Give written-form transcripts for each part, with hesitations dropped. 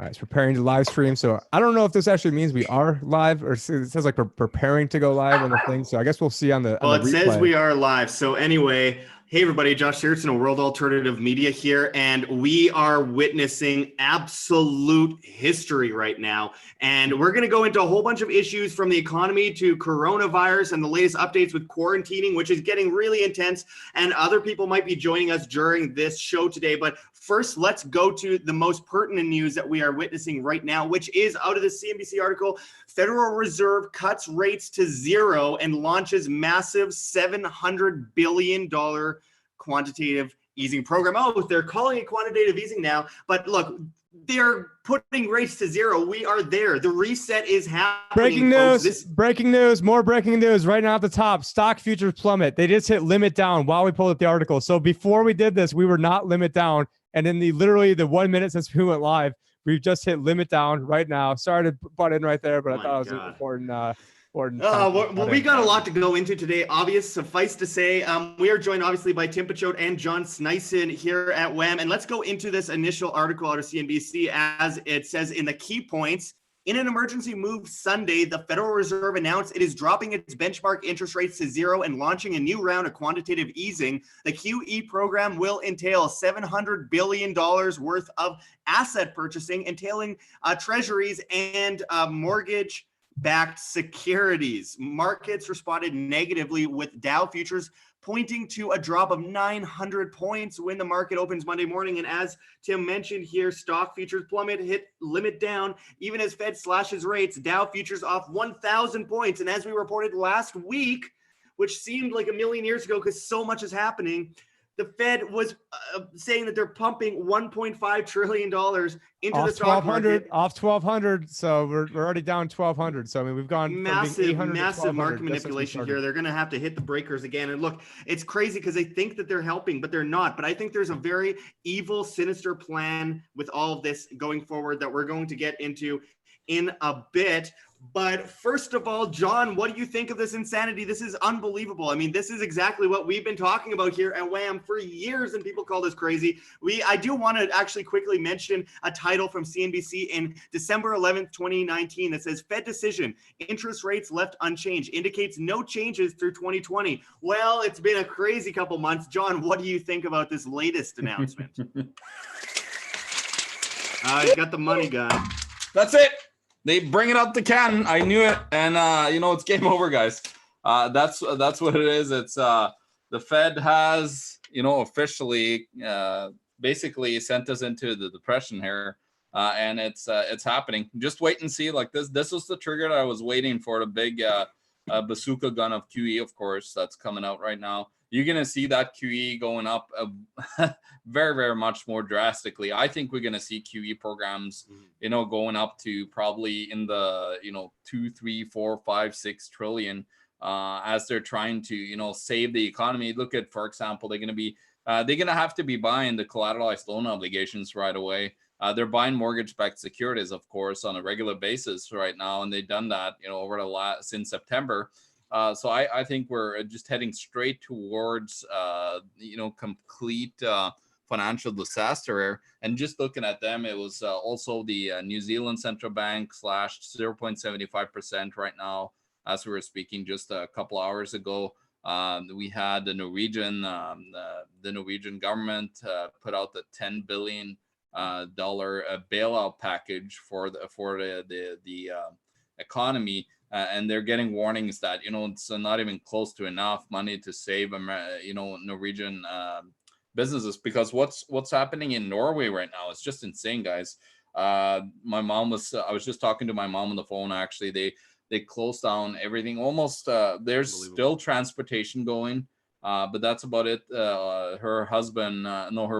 All right, it's preparing to live stream. So I don't know if this actually means we are live, or it says like we're preparing to go live on the thing. So I guess we'll see on the Well, it says replay. we are live. So anyway, hey everybody, Josh Shearson, World Alternative Media here, and we are witnessing absolute history right now. And we're going to go into a whole bunch of issues from the economy to coronavirus and the latest updates with quarantining, which is getting really intense. And other people might be joining us during this show today. But first, let's go to the most pertinent news that we are witnessing right now, which is out of the CNBC article. Federal Reserve cuts rates to zero and launches massive $700 billion quantitative easing program. Oh, they're calling it quantitative easing now, but look, they're putting rates to zero. We are there. The reset is happening. Breaking news, breaking news, more breaking news right now at the top. Stock futures plummet. They just hit limit down while we pulled up the article. So before we did this, we were not limit down. And in literally the 1 minute since we went live, we've just hit limit down right now. Sorry to butt in right there, but I thought it was important. Well, we got a lot to go into today. Suffice to say, we are joined obviously by Tim Picciott and John Sneisen here at WHAM. And let's go into this initial article out of CNBC. As it says in the key points, in an emergency move Sunday, the Federal Reserve announced it is dropping its benchmark interest rates to zero and launching a new round of quantitative easing. The QE program will entail $700 billion worth of asset purchasing, entailing treasuries and mortgage-backed securities. Markets responded negatively with Dow futures pointing to a drop of 900 points when the market opens Monday morning. And as Tim mentioned here, stock futures plummet, hit limit down. Even as Fed slashes rates, Dow futures off 1,000 points. And as we reported last week, which seemed like a million years ago because so much is happening, the Fed was saying that they're pumping $1.5 trillion into the stock market. Off 1,200. So we're already down 1,200. So I mean, we've gone massive market manipulation here. They're going to have to hit the breakers again. And look, it's crazy because they think that they're helping, but they're not. But I think there's a very evil, sinister plan with all of this going forward that we're going to get into in a bit. But first of all, John, what do you think of this insanity? This is unbelievable. I mean, this is exactly what we've been talking about here at WHAM for years, and people call this crazy. I do want to actually quickly mention a title from CNBC in December 11th, 2019 that says, Fed decision, interest rates left unchanged, indicates no changes through 2020. Well, it's been a crazy couple months. John, what do you think about this latest announcement? He's got the money guy. That's it. They bring it out the can. I knew it, and it's game over, guys. That's what it is. It's the Fed has officially basically sent us into the depression here, and it's happening. Just wait and see. Like this was the trigger that I was waiting for. The big bazooka gun of QE, of course, that's coming out right now. You're going to see that QE going up very, very much more drastically. I think we're going to see QE programs, going up to probably in the, 2, 3, 4, 5, 6 trillion as they're trying to, save the economy. Look at, for example, they're going to have to be buying the collateralized loan obligations right away. They're buying mortgage-backed securities, of course, on a regular basis right now. And they've done that, over since September. So I think we're just heading straight towards, complete financial disaster. And just looking at them, it was also the New Zealand Central Bank slashed 0.75% right now, as we were speaking just a couple hours ago. We had the Norwegian government put out the $10 billion bailout package for the economy. And they're getting warnings that, it's not even close to enough money to save, Norwegian businesses. Because what's happening in Norway right now is just insane, guys. I was just talking to my mom on the phone, actually. They closed down everything almost. There's still transportation going, but that's about it. Her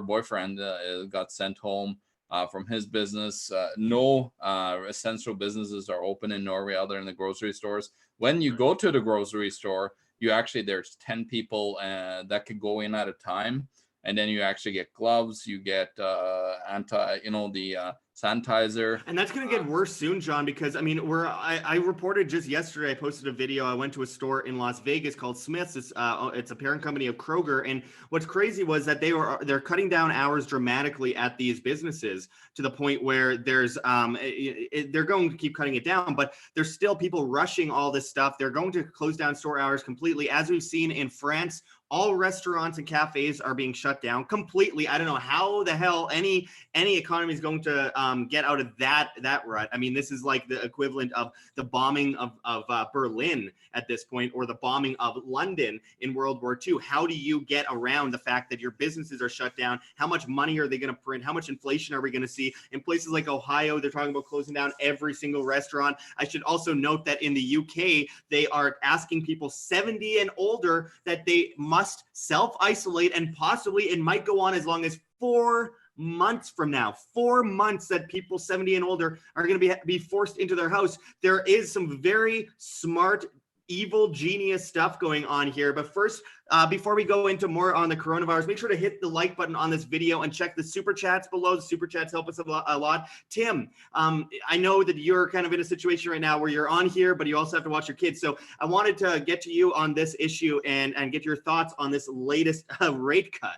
boyfriend got sent home from his business. No essential businesses are open in Norway other than the grocery stores. When you go to the grocery store, there's 10 people that could go in at a time. and then you actually get gloves, you get the sanitizer. And that's going to get worse soon, John, because I mean, I reported just yesterday, I posted a video. I went to a store in Las Vegas called Smith's. It's a parent company of Kroger. And what's crazy was that they're cutting down hours dramatically at these businesses to the point where there's they're going to keep cutting it down, but there's still people rushing all this stuff. They're going to close down store hours completely. As we've seen in France, all restaurants and cafes are being shut down completely. I don't know how the hell any economy is going to get out of that rut. I mean, this is like the equivalent of the bombing of Berlin at this point, or the bombing of London in World War II. How do you get around the fact that your businesses are shut down? How much money are they going to print? How much inflation are we going to see? In places like Ohio, they're talking about closing down every single restaurant. I should also note that in the UK, they are asking people 70 and older that they must self-isolate, and possibly it might go on as long as 4 months from now. 4 months that people 70 and older are going to be forced into their house. There is some very smart, evil genius stuff going on here. But first, before we go into more on the coronavirus, make sure to hit the like button on this video and check the super chats below. The super chats help us a lot. Tim, I know that you're kind of in a situation right now where you're on here, but you also have to watch your kids. So I wanted to get to you on this issue and get your thoughts on this latest rate cut.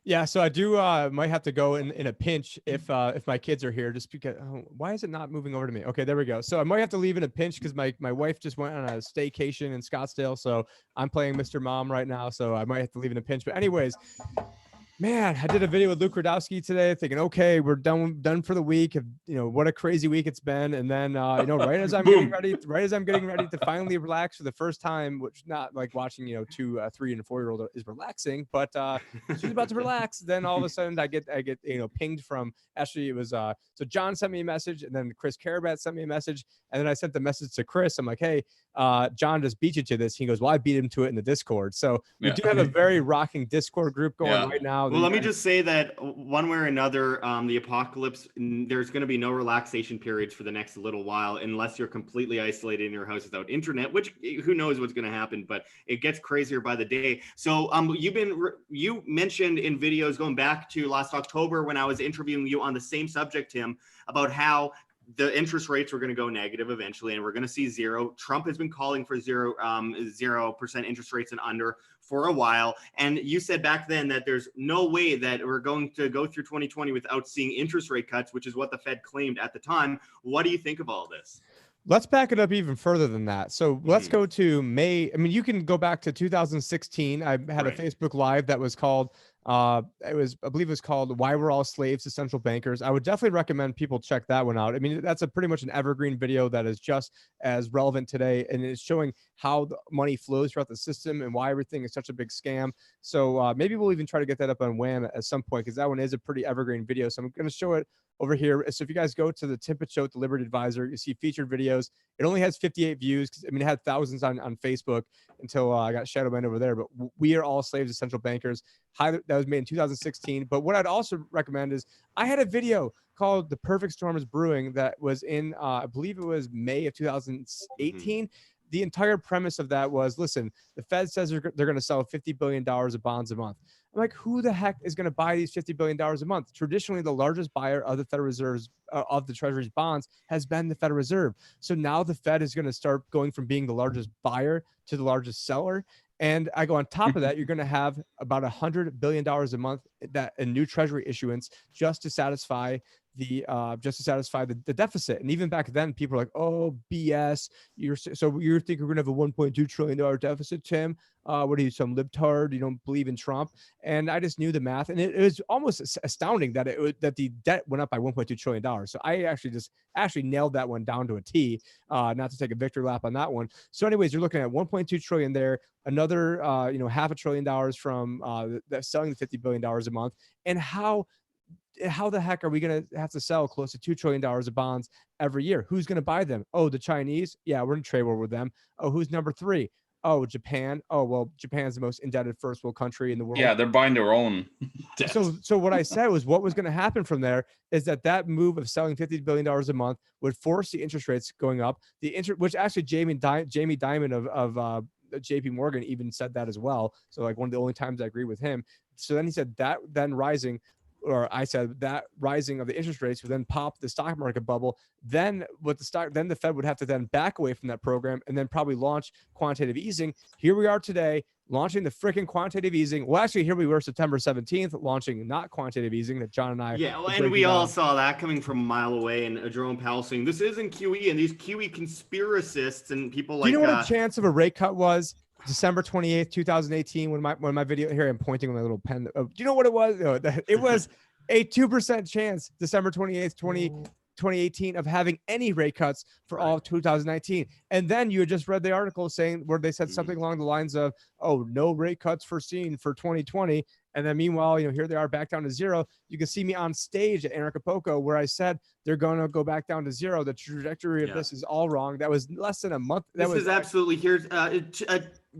Yeah, so I do might have to go in a pinch if my kids are here, just because why is it not moving over to me? Okay, there we go. So I might have to leave in a pinch because my wife just went on a staycation in Scottsdale, so I'm playing Mr. Mom right now, so I might have to leave in a pinch. But anyways, man, I did a video with Luke Radowski today thinking, okay, we're done for the week. What a crazy week it's been. And then, right as I'm getting ready to finally relax for the first time, which not like watching, 2, 3 and 4-year-old is relaxing, but she's about to relax. Then all of a sudden I get pinged from, actually it was, so John sent me a message, and then Chris Carabat sent me a message. And then I sent the message to Chris. I'm like, hey, John just beat you to this. He goes, well, I beat him to it in the Discord. So we do have a very rocking Discord group going right now. Well, let me just say that one way or another, the apocalypse, there's going to be no relaxation periods for the next little while unless you're completely isolated in your house without internet, which who knows what's going to happen, but it gets crazier by the day. So you mentioned in videos going back to last October when I was interviewing you on the same subject, Tim, about how the interest rates were going to go negative eventually, and we're going to see zero. Trump has been calling for 0% interest rates and under for a while. And you said back then that there's no way that we're going to go through 2020 without seeing interest rate cuts, which is what the Fed claimed at the time. What do you think of all this? Let's back it up even further than that. So let's go to May. I mean, you can go back to 2016. I had a Facebook Live that was called, I believe it was called "Why We're All Slaves to Central Bankers." I would definitely recommend people check that one out. I mean, that's pretty much an evergreen video that is just as relevant today, and it's showing how the money flows throughout the system and why everything is such a big scam. So maybe we'll even try to get that up on Wham at some point, because that one is a pretty evergreen video. So I'm going to show it over here. So if you guys go to the Tim Picciott, the Liberty Advisor, you see featured videos. It only has 58 views. I mean, it had thousands on Facebook until I got shadow banned over there. But we are all slaves to central bankers. That was made in 2016. But what I'd also recommend is I had a video called "The Perfect Storm is Brewing" that was in, I believe it was May of 2018. The entire premise of that was, listen, the Fed says they're going to sell $50 billion of bonds a month. I'm like, who the heck is going to buy these $50 billion a month? Traditionally, the largest buyer of the Federal Reserve's of the Treasury's bonds has been the Federal Reserve. So now the Fed is going to start going from being the largest buyer to the largest seller. And I go, on top of that, you're going to have about $100 billion a month that in new Treasury issuance just to satisfy the deficit. And even back then, people are like, "Oh, BS! You think we're going to have a $1.2 trillion deficit, Tim? What are you, some libtard? You don't believe in Trump?" And I just knew the math, and it was almost astounding that that the debt went up by $1.2 trillion. So I actually nailed that one down to a T. Not to take a victory lap on that one. So, anyways, you're looking at $1.2 trillion there, another $500 billion from selling the $50 billion a month, and how the heck are we going to have to sell close to $2 trillion of bonds every year? Who's going to buy them? Oh, the Chinese. Yeah, we're in trade war with them. Oh, who's number 3? Oh, Japan. Oh, well, Japan's the most indebted first world country in the world. Yeah, they're buying their own debt. So what I said was, what was going to happen from there is that move of selling $50 billion a month would force the interest rates going up. Which actually Jamie Dimon of JP Morgan even said that as well. So like one of the only times I agree with him, So then he said that then rising, or I said that rising of the interest rates would then pop the stock market bubble. Then then the Fed would have to then back away from that program and then probably launch quantitative easing. Here we are today, launching the freaking quantitative easing. Well, actually, here we were September 17th, launching not quantitative easing that John and I. Yeah, well, and we all saw that coming from a mile away, and Jerome Powell saying this isn't QE, and these QE conspiracists and people like. Do you know what a chance of a rate cut was? December 28th, 2018, when my video here, I'm pointing with my little pen. Do you know what it was? It was a 2% chance, December 28th, 2018, of having any rate cuts for all of 2019. And then you had just read the article saying where they said something along the lines of, oh, no rate cuts foreseen for 2020. And then meanwhile, here they are back down to zero. You can see me on stage at Anarcho where I said they're going to go back down to zero. The trajectory of this is all wrong. That was less than a month. This is absolutely here.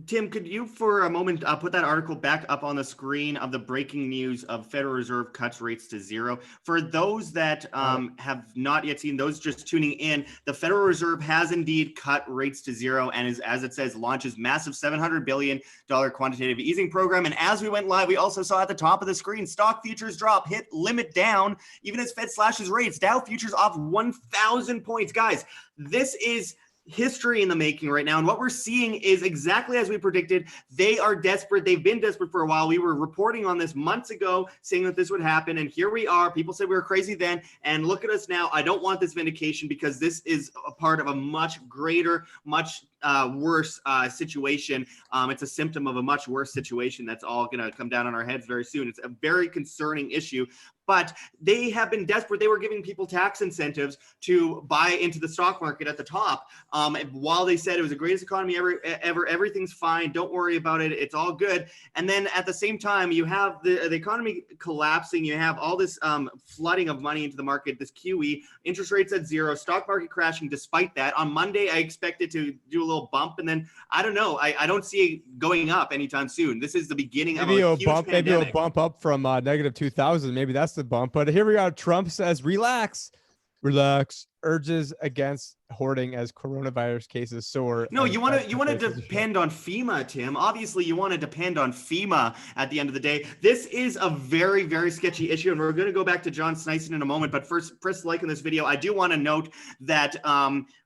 Tim, could you for a moment put that article back up on the screen of the breaking news of Federal Reserve cuts rates to zero? For those that have not yet seen, those just tuning in, the Federal Reserve has indeed cut rates to zero and is, as it says, launches massive $700 billion quantitative easing program. And as we went live, we also saw at the top of the screen, stock futures drop, hit limit down, even as Fed slashes rates. Dow futures off 1,000 points. Guys, this is history in the making right now. And what we're seeing is exactly as we predicted. They are desperate. They've been desperate for a while. We were reporting on this months ago, saying that this would happen. And here we are. People said we were crazy then. And look at us now. I don't want this vindication because this is a part of a much greater, much worse situation. It's a symptom of a much worse situation that's all going to come down on our heads very soon. It's a very concerning issue. But they have been desperate. They were giving people tax incentives to buy into the stock market at the top. While they said it was the greatest economy ever, everything's fine. Don't worry about it. It's all good. And then at the same time, you have the economy collapsing. You have all this flooding of money into the market, this QE, interest rates at zero, stock market crashing despite that. On Monday, I expect it to do a little bump. And then, I don't know, I don't see it going up anytime soon. This is the beginning of a huge pandemic. Maybe a bump up from negative 2,000. Maybe that's the bump. But here we are. Trump says, relax, urges against hoarding as coronavirus cases soar. No, you want to depend on FEMA, Tim. Obviously, you want to depend on FEMA at the end of the day. This is a very, very sketchy issue, and we're going to go back to John Sneisen in a moment. But first, press like on this video. I do want to note that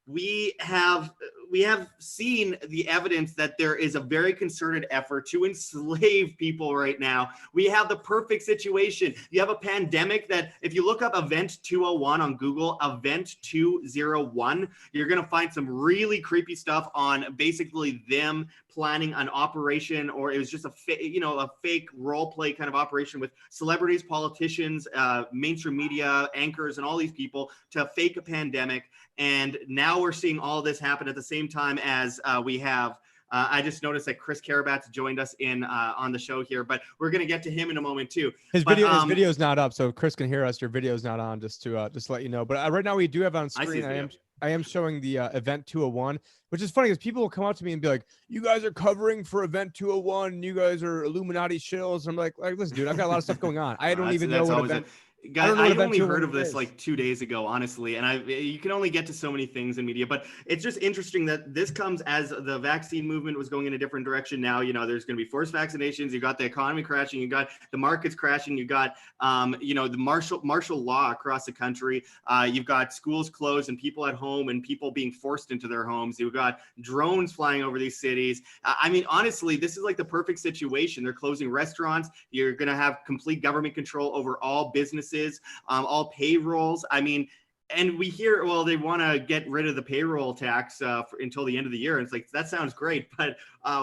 we have seen the evidence that there is a very concerted effort to enslave people right now. We have the perfect situation. You have a pandemic that if you look up Event 201 on Google, Event 201, you're going to find some really creepy stuff on basically them planning an operation, or it was just a fake role play kind of operation with celebrities, politicians, mainstream media, anchors, and all these people to fake a pandemic. And now we're seeing all this happen at the same time as we have. I just noticed that Chris Karabat's joined us on the show here, but we're going to get to him in a moment too. His video's not up, so Chris can hear us. Your video's not on, just to let you know. But right now we do have on screen. I am showing the Event 201, which is funny because people will come up to me and be like, "You guys are covering for Event 201. You guys are Illuminati shills." And I'm like, listen, dude, I've got a lot of stuff going on. I don't even know what event. Guys, I only heard of this like 2 days ago, honestly, and you can only get to so many things in media, but it's just interesting that this comes as the vaccine movement was going in a different direction. Now, there's going to be forced vaccinations. You got the economy crashing. You got the markets crashing. You got, the martial law across the country. You've got schools closed and people at home and people being forced into their homes. You've got drones flying over these cities. I mean, honestly, this is like the perfect situation. They're closing restaurants. You're going to have complete government control over all businesses. All payrolls. I mean, and we hear, well, they want to get rid of the payroll tax until the end of the year. And it's like, that sounds great, but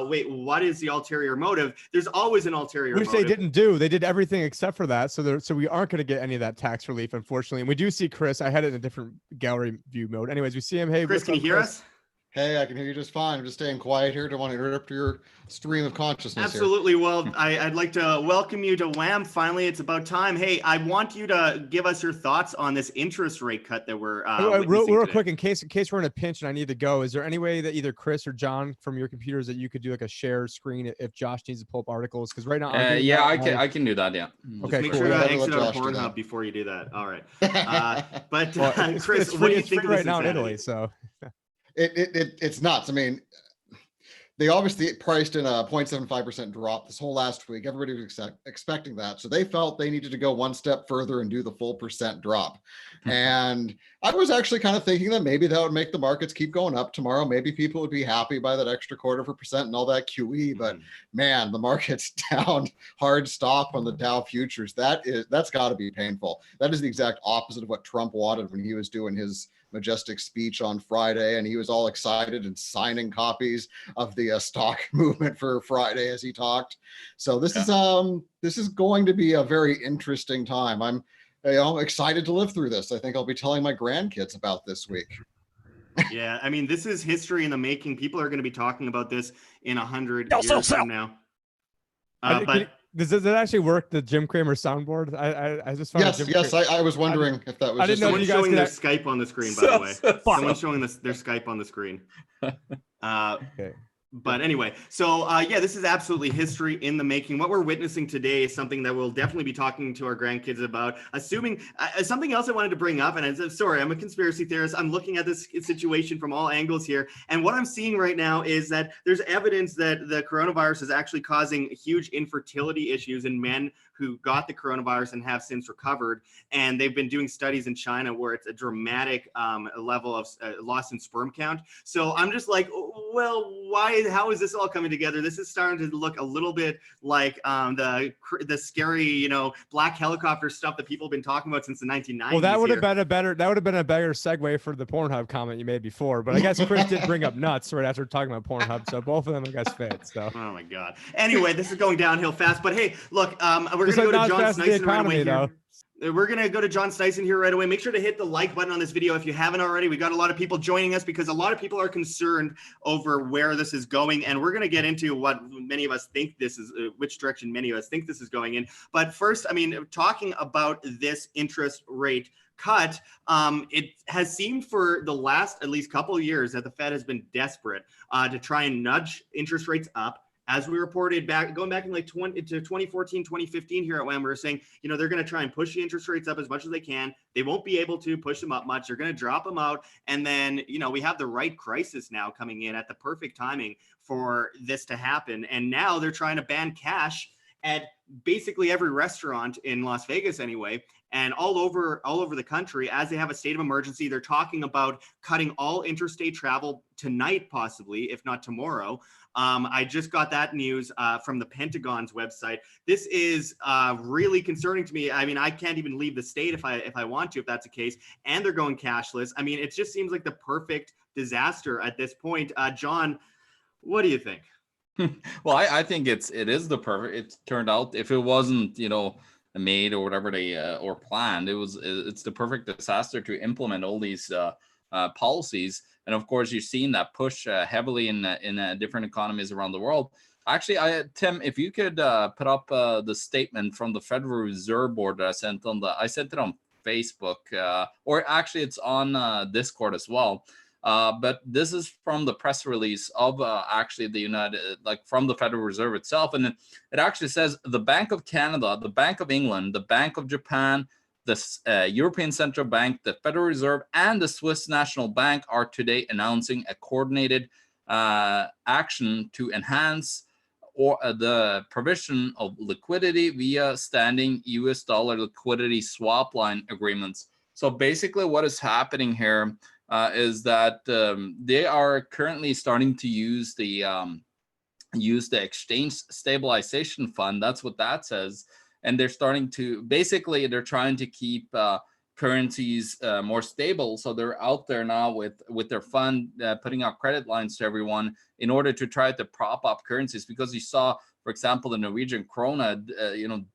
wait, what is the ulterior motive? There's always an ulterior motive. Which they didn't do. They did everything except for that. So we aren't going to get any of that tax relief, unfortunately. And we do see Chris. I had it in a different gallery view mode. Anyways, we see him. Hey, Chris, can you hear us? Hey, I can hear you just fine. I'm just staying quiet here. Don't want to interrupt your stream of consciousness. Absolutely. Here. Well, I'd like to welcome you to Wham. Finally, it's about time. Hey, I want you to give us your thoughts on this interest rate cut that we're real quick, in case we're in a pinch and I need to go. Is there any way that either Chris or John from your computers that you could do like a share screen if Josh needs to pull up articles? Because right now, I can do that. Yeah. Okay. Make sure to exit out of Pornhub before you do that. All right. But Chris, what do you think of this right now in Italy? So. It's nuts. I mean, they obviously priced in a 0.75% drop this whole last week. Everybody was expecting that. So they felt they needed to go one step further and do the full percent drop. And I was actually kind of thinking that maybe that would make the markets keep going up tomorrow. Maybe people would be happy by that extra 0.25% and all that QE. But man, the market's down, hard stop on the Dow futures. That's got to be painful. That is the exact opposite of what Trump wanted when he was doing his majestic speech on Friday, and he was all excited and signing copies of the stock movement for Friday as he talked. So this is going to be a very interesting time. I'm excited to live through this. I think I'll be telling my grandkids about this week. Yeah, I mean, this is history in the making. People are going to be talking about this in 100 years from now. Does it actually work, the Jim Cramer soundboard? I just found yes. I was wondering if that was. I didn't know someone's showing their Skype on the screen, by the way. Someone's showing their Skype on the screen. Okay. But anyway, so this is absolutely history in the making. What we're witnessing today is something that we'll definitely be talking to our grandkids about. Assuming something else I wanted to bring up, and I'm a conspiracy theorist. I'm looking at this situation from all angles here, and what I'm seeing right now is that there's evidence that the coronavirus is actually causing huge infertility issues in men who got the coronavirus and have since recovered. And they've been doing studies in China where it's a dramatic level of loss in sperm count. So I'm just like, well, how is this all coming together? This is starting to look a little bit like the scary, black helicopter stuff that people have been talking about since the 1990s. Well, that would have been a better segue for the Pornhub comment you made before. But I guess Chris did bring up nuts right after talking about Pornhub. So both of them, I guess, fit. So. Oh my God. Anyway, this is going downhill fast. But hey, look, we're going to go to John Snyson right away here. We're going to go to John Snyson here right away. Make sure to hit the like button on this video if you haven't already. We got a lot of people joining us because a lot of people are concerned over where this is going. And we're going to get into what many of us think this is, which direction many of us think this is going in. But first, talking about this interest rate cut, it has seemed for the last at least couple of years that the Fed has been desperate to try and nudge interest rates up. As we reported going back in like 2014, 2015 here at WHAM, we were saying, they're going to try and push the interest rates up as much as they can. They won't be able to push them up much. They're going to drop them out. And then, we have the right crisis now coming in at the perfect timing for this to happen. And now they're trying to ban cash at basically every restaurant in Las Vegas anyway, and all over the country. As they have a state of emergency, they're talking about cutting all interstate travel tonight, possibly, if not tomorrow. I just got that news from the Pentagon's website. This is really concerning to me. I can't even leave the state if I want to, if that's the case. And they're going cashless. It just seems like the perfect disaster at this point. John, what do you think? Well, I think it is the perfect. It turned out, if it wasn't, made or whatever they or planned, it's the perfect disaster to implement all these policies. And of course, you've seen that push heavily in different economies around the world. Actually, Tim, if you could put up the statement from the Federal Reserve Board that I sent it on Facebook, or actually it's on Discord as well. But this is from the press release of actually from the Federal Reserve itself. And it actually says the Bank of Canada, the Bank of England, the Bank of Japan, the European Central Bank, the Federal Reserve, and the Swiss National Bank are today announcing a coordinated action to enhance the provision of liquidity via standing US dollar liquidity swap line agreements. So basically what is happening here is that they are currently starting to use the exchange stabilization fund. That's what that says. And they're starting to, basically, they're trying to keep currencies more stable. So they're out there now with their fund, putting out credit lines to everyone in order to try to prop up currencies. Because you saw, for example, the Norwegian krona,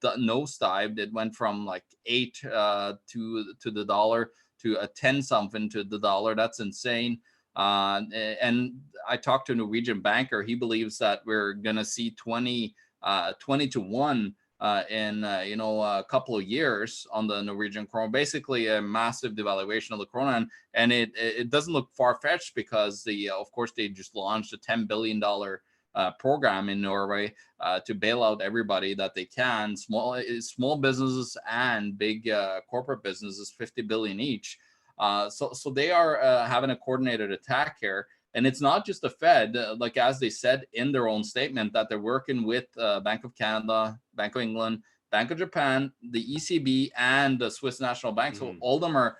nosedived. It went from like 8 to the dollar to a 10 something to the dollar. That's insane. And I talked to a Norwegian banker. He believes that we're gonna see 20 to 1 in a couple of years on the Norwegian krona. Basically a massive devaluation of the krona, and it doesn't look far-fetched because of course they just launched a $10 billion program in Norway to bail out everybody that they can, small businesses and big corporate businesses, 50 billion each. So they are having a coordinated attack here. And it's not just the Fed, like as they said in their own statement, that they're working with Bank of Canada, Bank of England, Bank of Japan, the ECB, and the Swiss National Bank. So all of them are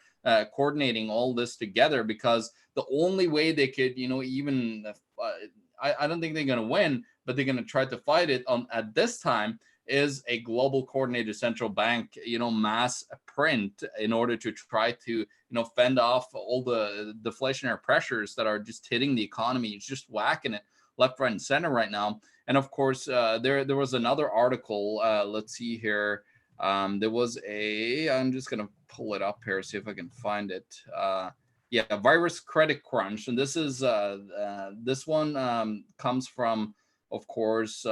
coordinating all this together, because the only way they could, even I don't think they're going to win, but they're going to try to fight it at this time, is a global coordinated central bank, mass print, in order to try to, fend off all the deflationary pressures that are just hitting the economy. It's just whacking it left, right, and center right now. And of course, there was another article. Let's see here. There was I'm just going to pull it up here, see if I can find it. Virus credit crunch. And this is this one comes from, of course, do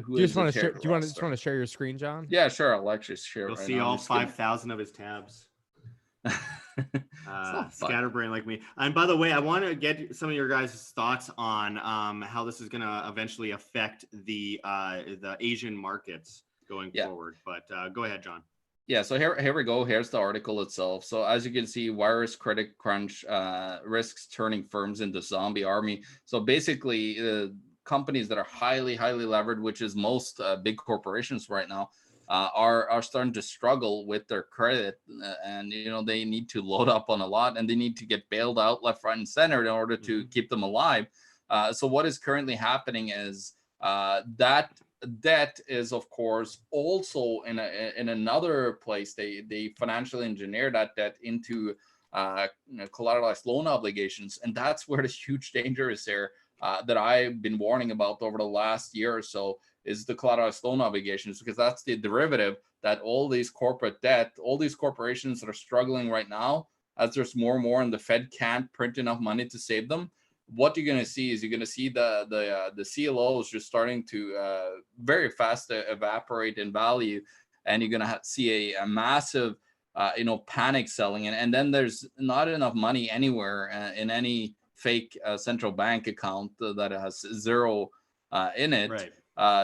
you just want to share your screen, John? Yeah, sure. I'll actually share. You'll see all 5,000 of his tabs. Scatterbrain like me. And by the way, I want to get some of your guys' thoughts on how this is going to eventually affect the Asian markets going forward. But go ahead, John. Yeah, so here we go. Here's the article itself. So as you can see, virus credit crunch risks turning firms into zombie army. So basically, companies that are highly levered, which is most big corporations right now, are starting to struggle with their credit, and they need to load up on a lot, and they need to get bailed out left, right, and center in order to keep them alive. So what is currently happening is that debt is, of course, also in another place. They financially engineer that debt into collateralized loan obligations, and that's where the huge danger is there. That I've been warning about over the last year or so, is the collateralized loan obligations, because that's the derivative that all these corporate debt, all these corporations that are struggling right now, as there's more and more and the Fed can't print enough money to save them, what you're going to see is you're going to see the CLOs just starting to very fast evaporate in value, and you're going to see a massive panic selling, and then there's not enough money anywhere in any fake central bank account that has zero in it, right,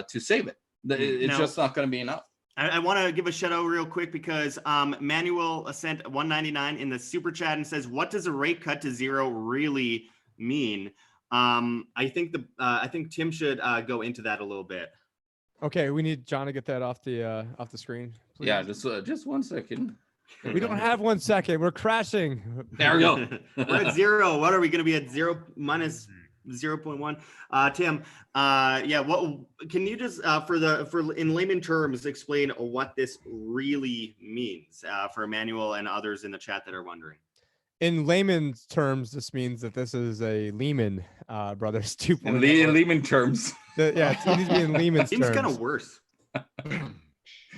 to save it. It's just not going to be enough. I want to give a shout out real quick, because Manuel sent $1.99 in the super chat and says, "What does a rate cut to zero really mean?" I think Tim should go into that a little bit. Okay, we need John to get that off the screen, please. Yeah, just 1 second. We don't have 1 second. We're crashing. There we go. We're at zero. What are we going to be at? Zero minus 0.1. Tim, what can you just for in layman terms explain what this really means for Emmanuel and others in the chat that are wondering? In layman's terms, this means that this is a Lehman Brothers 2.0. In Lehman terms. It needs to be in Lehman's terms. Seems kind of worse.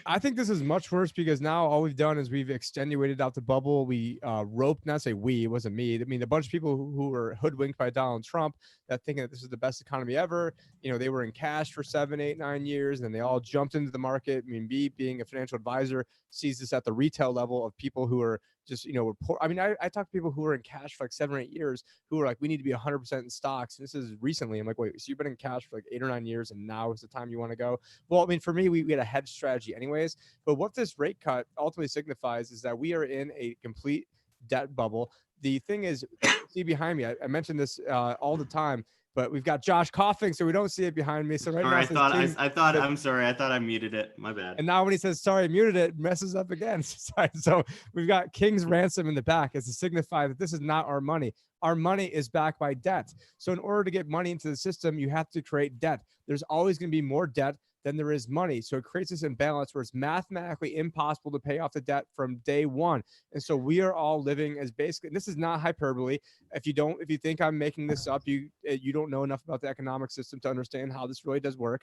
I think this is much worse, because now all we've done is we've extenuated out the bubble. We roped, not say we, it wasn't me. I mean, a bunch of people who were hoodwinked by Donald Trump, that thinking that this is the best economy ever. They were in cash for 7, 8, 9 years, and then they all jumped into the market. I mean, me being a financial advisor sees this at the retail level of people who are just, were poor. I mean, I talk to people who were in cash for like 7 or 8 years who are like, we need to be 100% in stocks. And this is recently. I'm like, wait, so you've been in cash for like 8 or 9 years and now is the time you want to go? Well, I mean, for me, we had a hedge strategy anyways. But what this rate cut ultimately signifies is that we are in a complete debt bubble. The thing is, see behind me, I mentioned this all the time, but we've got Josh coughing, so we don't see it behind me. So right now, I'm sorry. I thought I muted it. My bad. And now when he says, sorry, I muted it, messes up again. Sorry. So we've got King's ransom in the back as to signify that this is not our money. Our money is backed by debt. So in order to get money into the system, you have to create debt. There's always going to be more debt than there is money. So it creates this imbalance where it's mathematically impossible to pay off the debt from day one. And so we are all living as basically, and this is not hyperbole. If you think I'm making this up, you don't know enough about the economic system to understand how this really does work.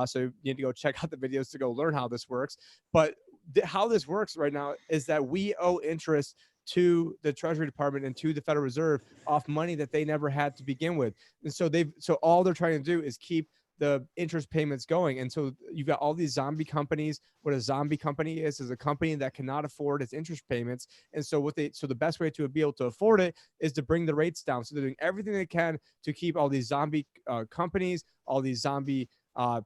So you need to go check out the videos to go learn how this works. But how this works right now is that we owe interest to the Treasury Department and to the Federal Reserve off money that they never had to begin with. And so all they're trying to do is keep the interest payments going. And so you've got all these zombie companies. What a zombie company is a company that cannot afford its interest payments. And so the best way to be able to afford it is to bring the rates down. So they're doing everything they can to keep all these zombie companies, all these zombie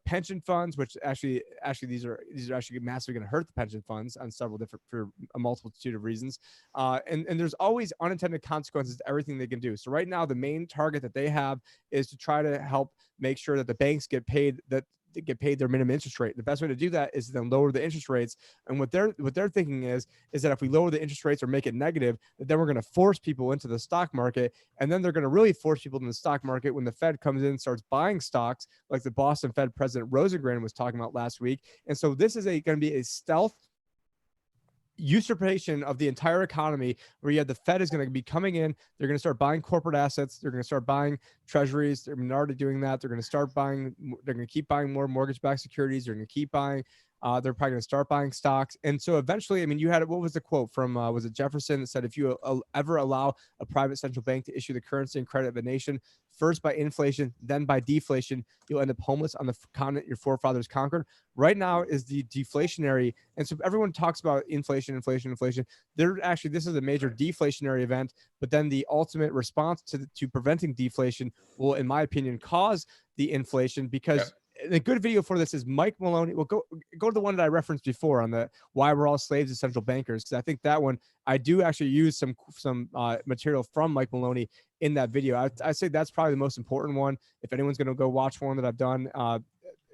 pension funds, which actually these are actually massively going to hurt the pension funds on several different, for a multitude of reasons. And there's always unintended consequences to everything they can do. So right now, the main target that they have is to try to help make sure that the banks get paid their minimum interest rate. The best way to do that is then lower the interest rates. And what they're thinking is that if we lower the interest rates or make it negative, then we're going to force people into the stock market. And then they're going to really force people in the stock market when the Fed comes in and starts buying stocks, like the Boston Fed President Rosengren was talking about last week. And so this is going to be a stealth usurpation of the entire economy, where you have the Fed is going to be coming in. They're going to start buying corporate assets. They're going to start buying treasuries. They're already doing that. They're going to keep buying more mortgage-backed securities. They're going to keep buying. They're probably going to start buying stocks. And so eventually, I mean, you had, what was the quote from, was it Jefferson, that said, if you ever allow a private central bank to issue the currency and credit of a nation, first by inflation, then by deflation, you'll end up homeless on the continent your forefathers conquered. Right now is the deflationary. And so everyone talks about inflation. This is a major deflationary event, but then the ultimate response to preventing deflation will, in my opinion, cause the inflation, because the good video for this is Mike Maloney. We'll go to the one that I referenced before on the why we're all slaves of central bankers, because I think that one, I do actually use some material from Mike Maloney in that video. I say that's probably the most important one. If anyone's going to go watch one that I've done,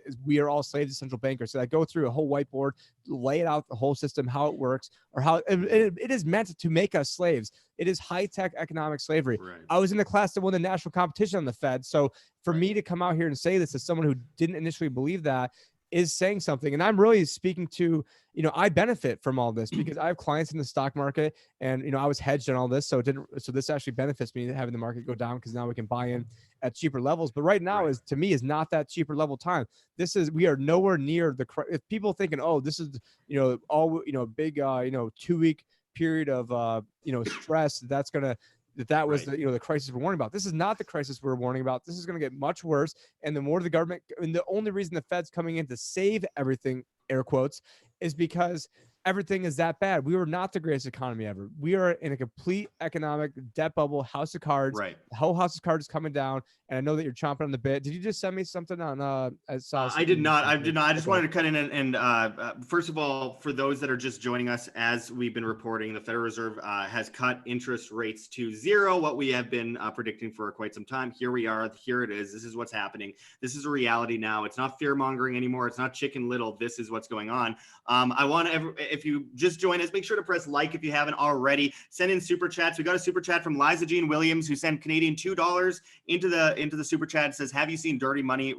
is we are all slaves of central bankers. So I go through a whole whiteboard, lay it out, the whole system, how it works, or how it is meant to make us slaves. It is high-tech economic slavery. Right. I was in the class that won the national competition on the Fed. So for me to come out here and say this as someone who didn't initially believe that is saying something. And I'm really speaking to, I benefit from all this because I have clients in the stock market, and, I was hedged on all this. So this actually benefits me, having the market go down, because now we can buy in at cheaper levels. But right now is not that cheaper level time. We are nowhere near if people thinking, oh, this is, big, 2-week period of, stress. That was the crisis we're warning about. This is not the crisis we're warning about. This is going to get much worse. And the more the government, and the only reason the Fed's coming in to save everything, air quotes, is because everything is that bad. We were not the greatest economy ever. We are in a complete economic debt bubble, house of cards. Right. The whole house of cards is coming down. And I know that you're chomping on the bit. Did you just send me something on? I did not. I just wanted to cut in and first of all, for those that are just joining us, as we've been reporting, the Federal Reserve has cut interest rates to zero. What we have been predicting for quite some time. Here we are. Here it is. This is what's happening. This is a reality now. It's not fear mongering anymore. It's not Chicken Little. This is what's going on. I want if you just join us, make sure to press like if you haven't already. Send in super chats. We got a super chat from Liza Jean Williams, who sent Canadian $2 into the super chat. It says, have you seen Dirty Money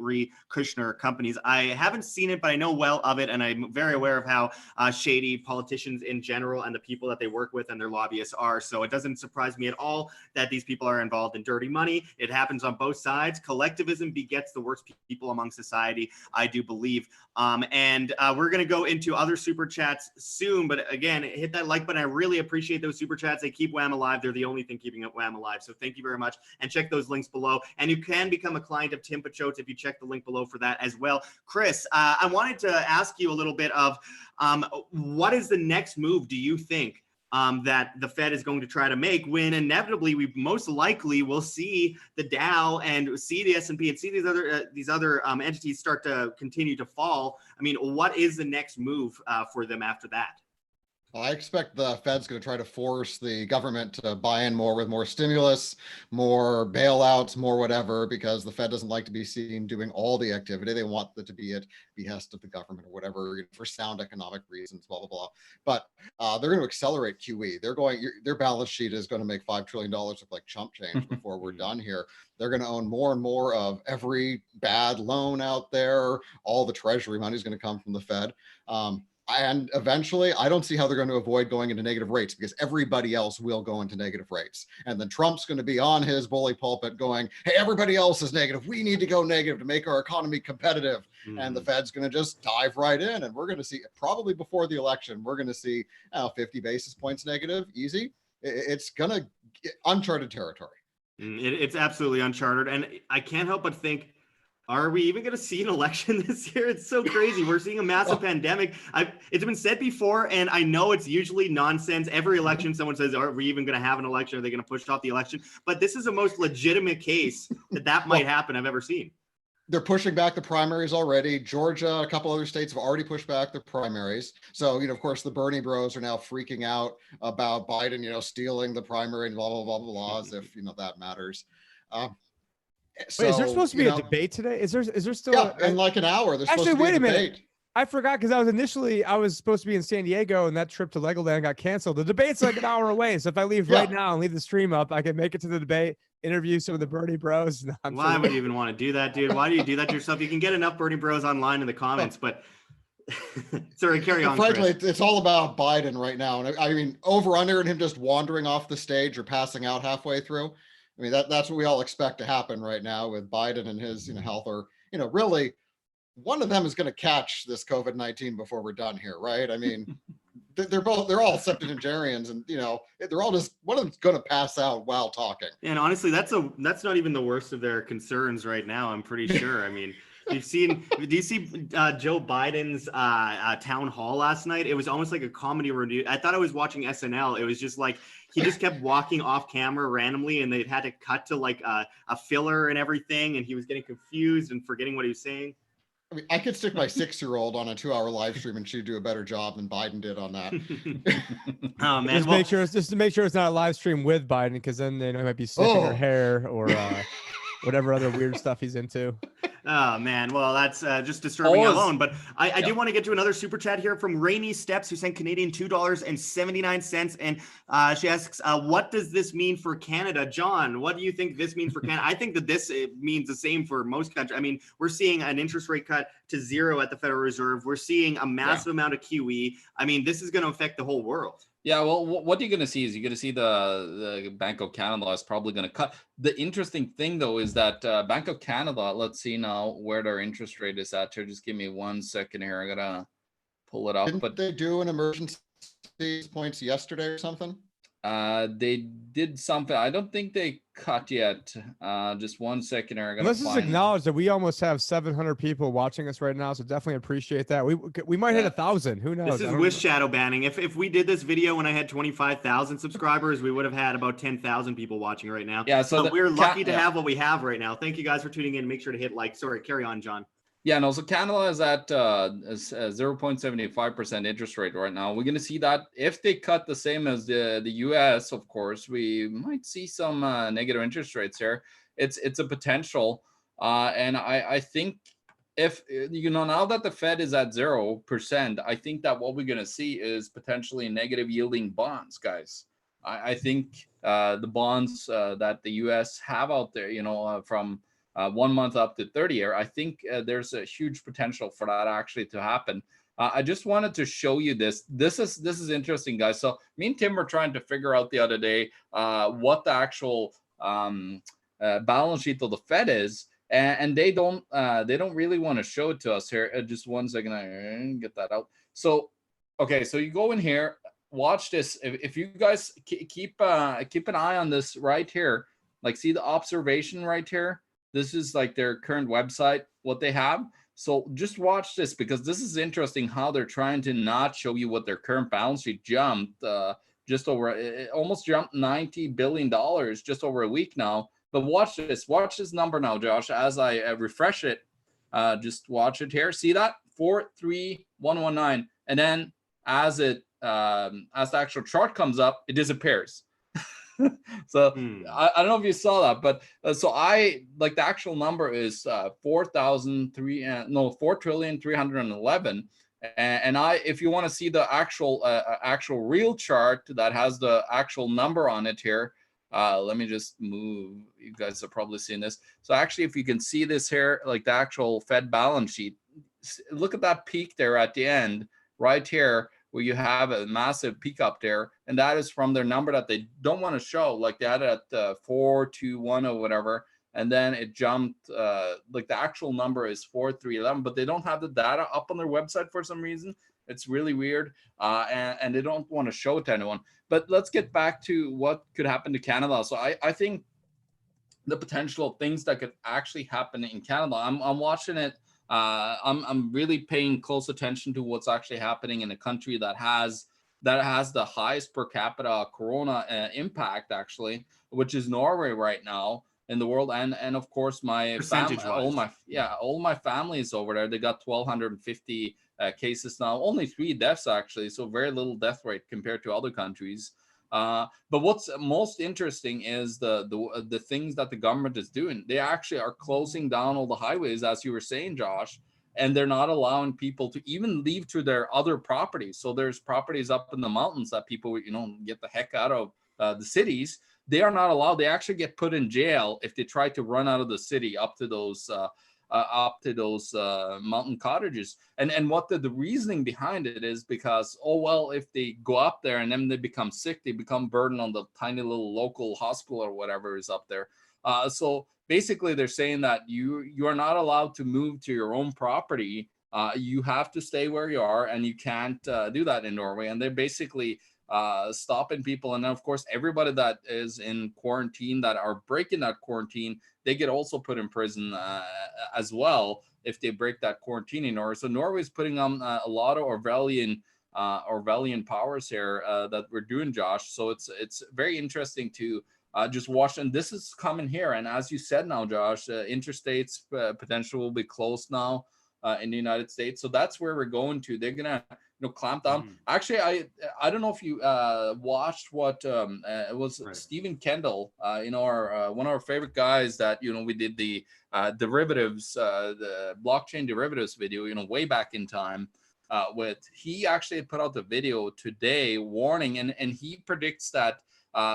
Kushner companies? I haven't seen it, but I know well of it, and I'm very aware of how shady politicians in general and the people that they work with and their lobbyists are. So it doesn't surprise me at all that these people are involved in dirty money. It happens on both sides. Collectivism begets the worst people among society, I do believe. And we're going to go into other super chats soon, but again, hit that like button. I really appreciate those super chats. They keep Wham alive. They're the only thing keeping Wham alive. So thank you very much, and check those links below. And you can become a client of Tim Picciott if you check the link below for that as well. Chris, I wanted to ask you a little bit of what is the next move, do you think, that the Fed is going to try to make, when inevitably we most likely will see the Dow and see the S&P and see these other entities start to continue to fall? I mean, what is the next move for them after that? I expect the Fed's going to try to force the government to buy in more with more stimulus, more bailouts, more whatever, because the Fed doesn't like to be seen doing all the activity. They want it to be at behest of the government or whatever, for sound economic reasons, blah, blah, blah. But they're going to accelerate QE. Their balance sheet is going to make $5 trillion look like chump change before we're done here. They're going to own more and more of every bad loan out there. All the treasury money is going to come from the Fed. And eventually, I don't see how they're going to avoid going into negative rates, because everybody else will go into negative rates. And then Trump's going to be on his bully pulpit going, hey, everybody else is negative. We need to go negative to make our economy competitive. And the Fed's going to just dive right in. And we're going to see, probably before the election, we're going to see 50 basis points negative, easy. It's going to get uncharted territory. It's absolutely uncharted. And I can't help but think, are we even going to see an election this year? It's so crazy. We're seeing a massive pandemic. It's been said before, and I know it's usually nonsense. Every election, someone says, are we even going to have an election? Are they going to push off the election? But this is the most legitimate case that might happen I've ever seen. they're pushing back the primaries already. Georgia, a couple other states have already pushed back their primaries. So, of course, the Bernie bros are now freaking out about Biden, stealing the primary and blah, blah, blah, blah, blah, as if, that matters. Wait, is there supposed to be a debate today? Is there still? Yeah, in like an hour, there's supposed to be a debate. Minute. I forgot because I was supposed to be in San Diego, and that trip to Legoland got canceled. The debate's like an hour away, so if I leave right now and leave the stream up, I can make it to the debate, interview some of the Bernie bros. No, why would you even want to do that, dude? Why do you do that to yourself? You can get enough Bernie bros online in the comments, but sorry, carry on. Frankly, it's all about Biden right now, and I mean, over under and him just wandering off the stage or passing out halfway through. I mean, that's what we all expect to happen right now with Biden and his, health, or, really one of them is going to catch this COVID-19 before we're done here, right? I mean, they're all septuagenarians, and, they're all just, one of them's going to pass out while talking. And honestly, that's not even the worst of their concerns right now. I'm pretty sure. I mean, do you see Joe Biden's town hall last night? It was almost like a comedy review. I thought I was watching SNL. It was just like, he just kept walking off camera randomly, and they had to cut to like a filler and everything. And he was getting confused and forgetting what he was saying. I mean, I could stick my 6-year-old on a 2-hour live stream, and she'd do a better job than Biden did on that. Oh man! Just to make sure it's not a live stream with Biden, because then they might be sniffing her hair or whatever other weird stuff he's into. Oh man, well that's just disturbing alone. But I do want to get to another super chat here from Rainy Steps, who sent Canadian $2.79, and she asks, "What does this mean for Canada, John? What do you think this means for Canada?" I think that this means the same for most countries. I mean, we're seeing an interest rate cut to 0 at the Federal Reserve. We're seeing a massive amount of QE. I mean, this is going to affect the whole world. Yeah, well, what you're going to see is you're going to see the Bank of Canada is probably going to cut. The interesting thing, though, is that Bank of Canada, let's see now where their interest rate is at here. Just give me 1 second here. I got to pull it up. Didn't they do an emergency points yesterday or something? They did something. I don't think they cut yet. Just 1 second here. Let's just acknowledge that we almost have 700 people watching us right now, so definitely appreciate that. We might hit 1,000. Who knows? This is with shadow banning. If we did this video when I had 25,000 subscribers, we would have had about 10,000 people watching right now. Yeah, so we're lucky to have what we have right now. Thank you guys for tuning in. Make sure to hit like. Sorry, carry on, John. Yeah, no, so Canada is at 0.75% interest rate right now. We're going to see that if they cut the same as the US, of course, we might see some negative interest rates here. It's a potential. And I think if, now that the Fed is at 0%, I think that what we're going to see is potentially negative yielding bonds, guys. I think the bonds that the US have out there, from 1 month up to 30-year, I think there's a huge potential for that actually to happen. I just wanted to show you this. This is interesting, guys. So me and Tim were trying to figure out the other day what the actual balance sheet of the Fed is, and they don't really want to show it to us here. Just 1 second, I get that out. So okay, so you go in here, watch this. If you guys keep an eye on this right here, like see the observation right here. This is like their current website, what they have. So just watch this, because this is interesting how they're trying to not show you what their current balance sheet jumped. It almost jumped $90 billion just over a week now. But watch this number now, Josh, as I refresh it. Just watch it here. See that? 43119. And then as the actual chart comes up, it disappears. So I don't know if you saw that, but so I like the actual number is 4,311, and if you want to see the actual real chart that has the actual number on it here, let me just move. You guys have probably seen this. So actually, if you can see this here, like the actual Fed balance sheet, look at that peak there at the end right here, where you have a massive peak up there, and that is from their number that they don't want to show, like they had it at 421 or whatever, and then it jumped, like the actual number is 4311, but they don't have the data up on their website for some reason. It's really weird, and they don't want to show it to anyone. But let's get back to what could happen to Canada. So I think the potential things that could actually happen in Canada, I'm watching it. I'm really paying close attention to what's actually happening in a country that has the highest per capita corona impact, actually, which is Norway right now. in the world. And of course, my family, all my family is over there. They got 1,250 cases now, only 3 deaths actually, so very little death rate compared to other countries. But what's most interesting is the things that the government is doing. They actually are closing down all the highways, as you were saying, Josh, and they're not allowing people to even leave to their other properties. So there's properties up in the mountains that people, get the heck out of the cities. They are not allowed. They actually get put in jail if they try to run out of the city up to those mountain cottages. And what the reasoning behind it is because, if they go up there and then they become sick, they become burdened on the tiny little local hospital or whatever is up there. So basically they're saying that you are not allowed to move to your own property. You have to stay where you are, and you can't do that in Norway. And they're basically stopping people. And then of course, everybody that is in quarantine that are breaking that quarantine, they get also put in prison as well if they break that quarantine in Norway. So Norway is putting on a lot of Orwellian powers here that we're doing, Josh. So it's very interesting to just watch. And this is coming here. And as you said now, Josh, interstates potential will be closed now in the United States. So that's where we're going to. They're gonna clamp down. Actually, I don't know if you watched what it was. Right. Stephen Kendall, our one of our favorite guys that we did the derivatives, the blockchain derivatives video, way back in time. He actually put out the video today warning, and he predicts that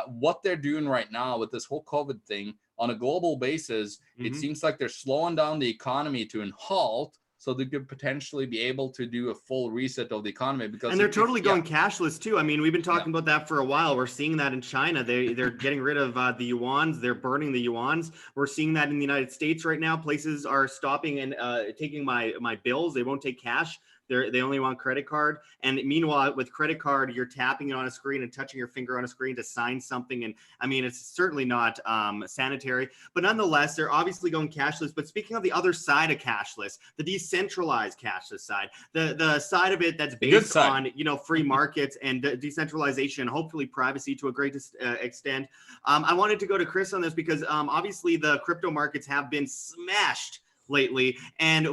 what they're doing right now with this whole COVID thing on a global basis, it seems like they're slowing down the economy to a halt. So they could potentially be able to do a full reset of the economy, because they're totally going cashless too. I mean, we've been talking about that for a while. We're seeing that in China. They're getting rid of the yuans. They're burning the yuans. We're seeing that in the United States right now. Places are stopping and taking my bills. They won't take cash. They only want credit card. And meanwhile, with credit card, you're tapping it on a screen and touching your finger on a screen to sign something. And I mean, it's certainly not sanitary, but nonetheless, they're obviously going cashless. But speaking of the other side of cashless, the decentralized cashless side, the side of it that's based on, free markets and decentralization, hopefully privacy to a great extent. I wanted to go to Chris on this because obviously the crypto markets have been smashed lately, and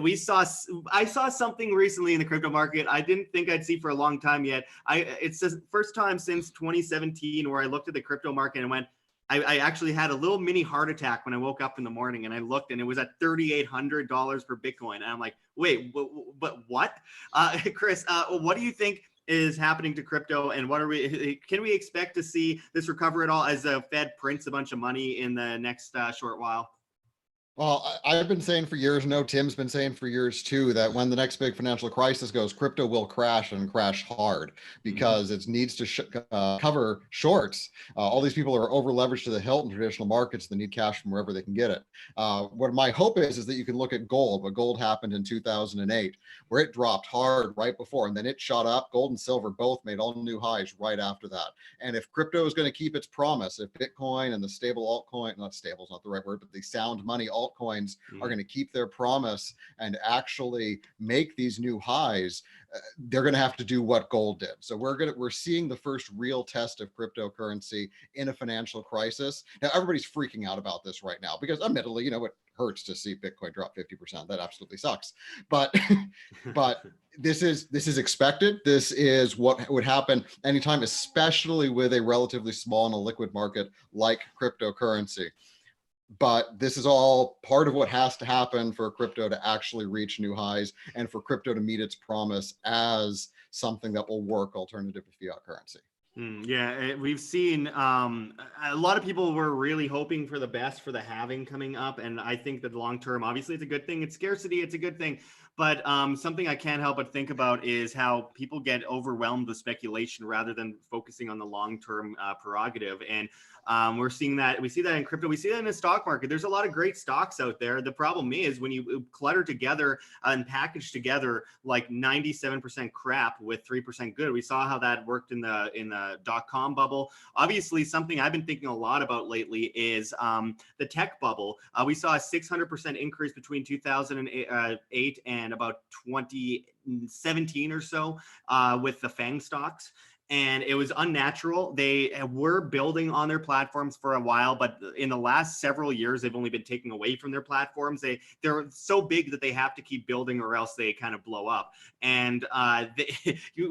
I saw something recently in the crypto market I didn't think I'd see for a long time yet. It's the first time since 2017 where I looked at the crypto market and went, I actually had a little mini heart attack when I woke up in the morning, and I looked and it was at $3,800 per Bitcoin, and I'm like, wait, but what? Chris, what do you think is happening to crypto, and can we expect to see this recover at all as the Fed prints a bunch of money in the next short while? Well, I've been saying for years, Tim's been saying for years too, that when the next big financial crisis goes, crypto will crash and crash hard because it needs to cover shorts. All these people are over leveraged to the hilt in traditional markets. They need cash from wherever they can get it. What my hope is that you can look at gold. What gold happened in 2008, where it dropped hard right before, and then it shot up. Gold and silver both made all new highs right after that. And if crypto is going to keep its promise, if Bitcoin and the stable altcoin, not stable is not the right word, but the sound money altcoins are going to keep their promise and actually make these new highs, they're going to have to do what gold did. So we're seeing the first real test of cryptocurrency in a financial crisis. Now everybody's freaking out about this right now because admittedly, it hurts to see Bitcoin drop 50%. That absolutely sucks. But this is expected. This is what would happen anytime, especially with a relatively small and illiquid market like cryptocurrency. But this is all part of what has to happen for crypto to actually reach new highs and for crypto to meet its promise as something that will work alternative to fiat currency. Yeah, we've seen a lot of people were really hoping for the best for the halving coming up. And I think that long term, obviously, it's a good thing. It's scarcity. It's a good thing. But something I can't help but think about is how people get overwhelmed with speculation rather than focusing on the long-term prerogative. And we're seeing that. We see that in crypto. We see that in the stock market. There's a lot of great stocks out there. The problem is when you clutter together and package together like 97% crap with 3% good. We saw how that worked in the .com bubble. Obviously, something I've been thinking a lot about lately is the tech bubble. We saw a 600% increase between 2008 and about 2017 or so with the FANG stocks. and it was unnatural. They were building on their platforms for a while, but in the last several years, they've only been taking away from their platforms. They're so big that they have to keep building, or else they kind of blow up. And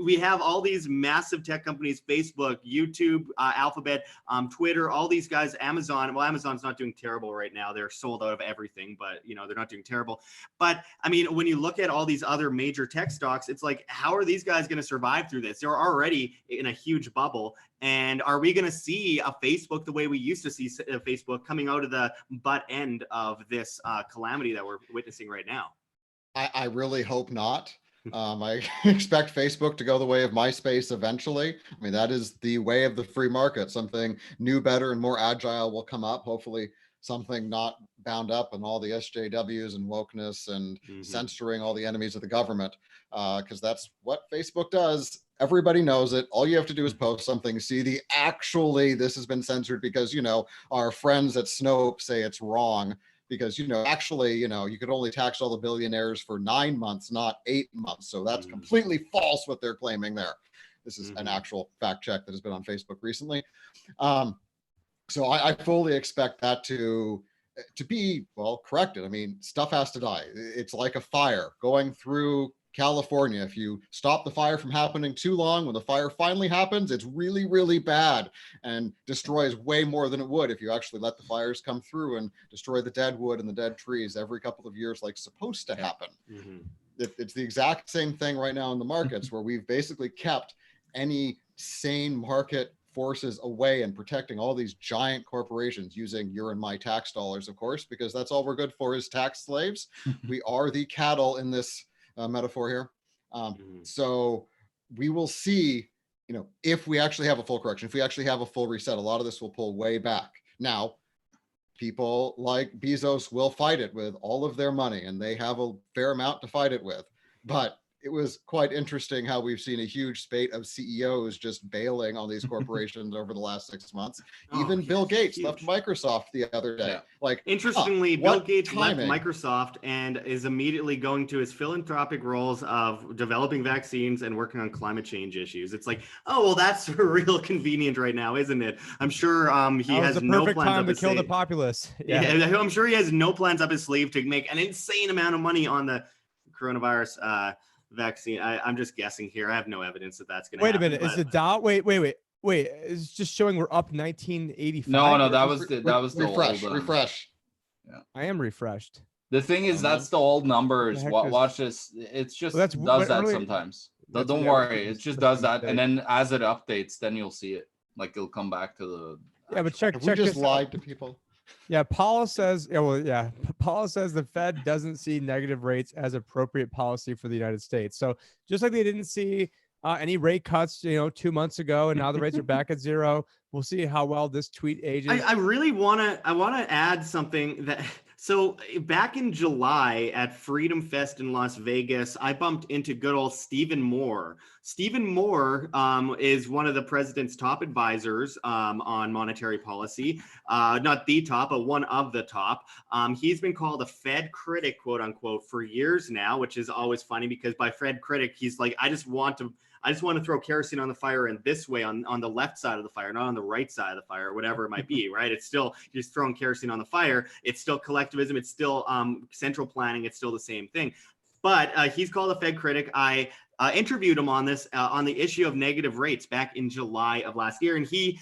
we have all these massive tech companies: Facebook, YouTube, Alphabet, Twitter, all these guys, Amazon. Well, Amazon's not doing terrible right now. They're sold out of everything, but they're not doing terrible. But I mean, when you look at all these other major tech stocks, it's like, how are these guys going to survive through this? They're already in a huge bubble. And are we going to see a Facebook the way we used to see Facebook coming out of the butt end of this calamity that we're witnessing right now? I really hope not. I expect Facebook to go the way of MySpace eventually. I mean, that is the way of the free market. Something new, better, and more agile will come up. Hopefully something not bound up in all the SJWs and wokeness and censoring all the enemies of the government, because that's what Facebook does. Everybody knows it. All you have to do is post something, see this has been censored because, our friends at Snopes say it's wrong. Because, actually, you could only tax all the billionaires for 9 months, not 8 months. So that's completely false what they're claiming there. This is an actual fact check that has been on Facebook recently. So I fully expect that to be, well, corrected. I mean, stuff has to die. It's like a fire going through California. If you stop the fire from happening too long, when the fire finally happens, it's really, really bad and destroys way more than it would if you actually let the fires come through and destroy the dead wood and the dead trees every couple of years, like supposed to happen. It's the exact same thing right now in the markets, where we've basically kept any sane market forces away and protecting all these giant corporations using your and my tax dollars, of course, because that's all we're good for is tax slaves. We are the cattle in this metaphor here. So we will see, if we actually have a full correction, if we actually have a full reset, a lot of this will pull way back. Now, people like Bezos will fight it with all of their money, and they have a fair amount to fight it with. But it was quite interesting how we've seen a huge spate of CEOs just bailing on these corporations over the last 6 months. Even Bill Gates left Microsoft the other day. Like, interestingly, Bill Gates timing. left Microsoft and is immediately going to his philanthropic roles of developing vaccines and working on climate change issues. It's like, oh, well, that's real convenient right now, isn't it? I'm sure he has no plans time up to his kill the sleeve. populace. Yeah, I'm sure he has no plans up his sleeve to make an insane amount of money on the coronavirus vaccine. I'm just guessing here. I have no evidence that that's going to happen. Wait a minute. Is the Dow? Wait. It's just showing we're up 1985. No, that was the refresh. Yeah, I am refreshed. The thing is, that's the old numbers. Watch this. It's just does that sometimes. Don't worry. It just does that, and then as it updates, then you'll see it. Like it'll come back to the. Yeah, but check. We just this lied out. to people. Yeah, Paula says. Paula says the Fed doesn't see negative rates as appropriate policy for the United States. So just like they didn't see any rate cuts, 2 months ago, and now the rates are back at zero. We'll see how well this tweet ages. I really want to add something that. So back in July at Freedom Fest in Las Vegas, I bumped into good old Stephen Moore. Stephen Moore is one of the president's top advisors on monetary policy. Not the top, but one of the top. He's been called a Fed critic, quote unquote, for years now, which is always funny because by Fed critic, he's like, I just want to throw kerosene on the fire in this way on the left side of the fire, not on the right side of the fire, whatever it might be, right? It's still just throwing kerosene on the fire. It's still collectivism. It's still central planning. It's still the same thing. But he's called a Fed critic. I interviewed him on this, on the issue of negative rates back in July of last year. And he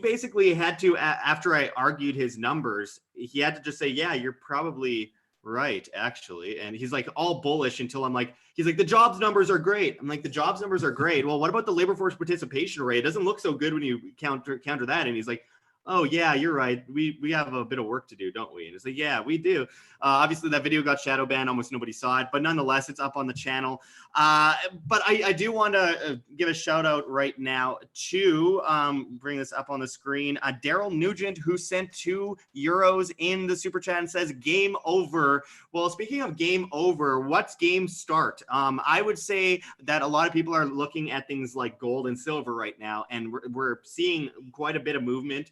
basically had to, after I argued his numbers, he had to just say, yeah, you're probably right, actually. And he's like all bullish until I'm like, he's like, the jobs numbers are great. I'm like, the jobs numbers are great. Well, what about the labor force participation rate? It doesn't look so good when you counter that. And he's like, oh yeah, you're right. We have a bit of work to do, don't we? And it's like, yeah, we do. Obviously that video got shadow banned. Almost nobody saw it, but nonetheless, it's up on the channel. But I do want to give a shout out right now to bring this up on the screen. Daryl Nugent, who sent €2 in the super chat and says game over. Well, speaking of game over, what's game start? I would say that a lot of people are looking at things like gold and silver right now, and we're seeing quite a bit of movement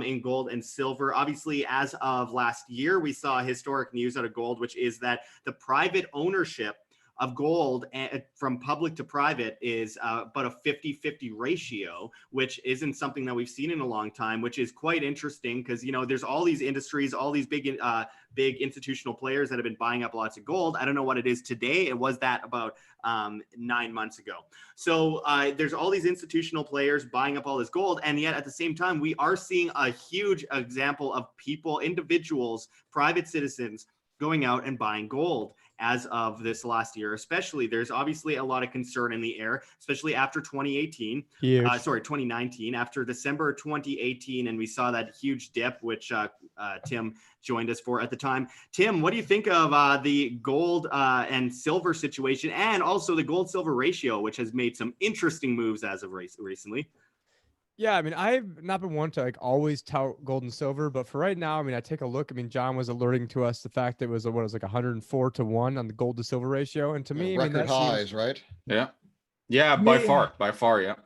in gold and silver. Obviously, as of last year, we saw historic news out of gold, which is that the private ownership of gold from public to private is about a 50-50 ratio, which isn't something that we've seen in a long time, which is quite interesting because, you know, there's all these industries, all these big institutional players that have been buying up lots of gold. I don't know what it is today. It was that about 9 months ago. So there's all these institutional players buying up all this gold. And yet at the same time, we are seeing a huge example of people, individuals, private citizens going out and buying gold as of this last year. Especially, there's obviously a lot of concern in the air, especially after 2019, after December 2018. And we saw that huge dip, which Tim joined us for at the time. Tim, what do you think of the gold and silver situation, and also the gold silver ratio, which has made some interesting moves as of recently? Yeah, I mean, I've not been one to like always tout gold and silver, but for right now, I mean, I take a look. I mean, John was alerting to us the fact that it was what was like 104-1 on the gold to silver ratio, and to me, I mean, record that highs, seems, right? Yeah, by far, yeah.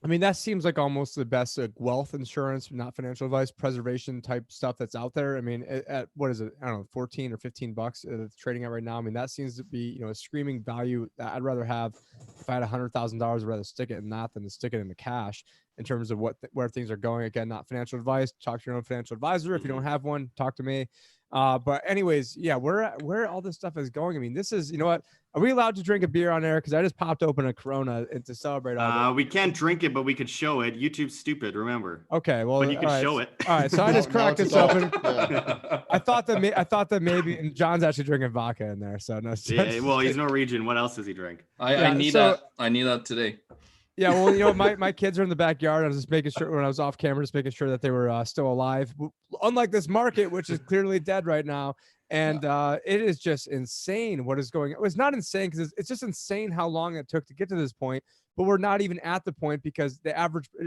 I mean, that seems like almost the best wealth insurance, not financial advice, preservation type stuff that's out there. I mean, at what is it? I don't know, 14 or 15 bucks it's trading at right now. I mean, that seems to be, you know, a screaming value that I'd rather have. If I had $100,000, I'd rather stick it in that than to stick it in the cash in terms of where things are going. Again, not financial advice. Talk to your own financial advisor. If you don't have one, talk to me. But anyways, yeah, where all this stuff is going. I mean, this is, you know what? Are we allowed to drink a beer on air? Because I just popped open a Corona and to celebrate all this. We can't drink it, but we could show it. YouTube's stupid, remember? Okay, well, but you can show it. All right, so I just cracked this open. Yeah. I thought that maybe and John's actually drinking vodka in there. So no. Yeah, well, he's Norwegian. What else does he drink? I need that. I need that today. Yeah, well, you know, my kids are in the backyard. I was just making sure when I was off camera, just making sure that they were still alive. Unlike this market, which is clearly dead right now. And it is just insane what is going on. It's not insane because it's just insane how long it took to get to this point. But we're not even at the point because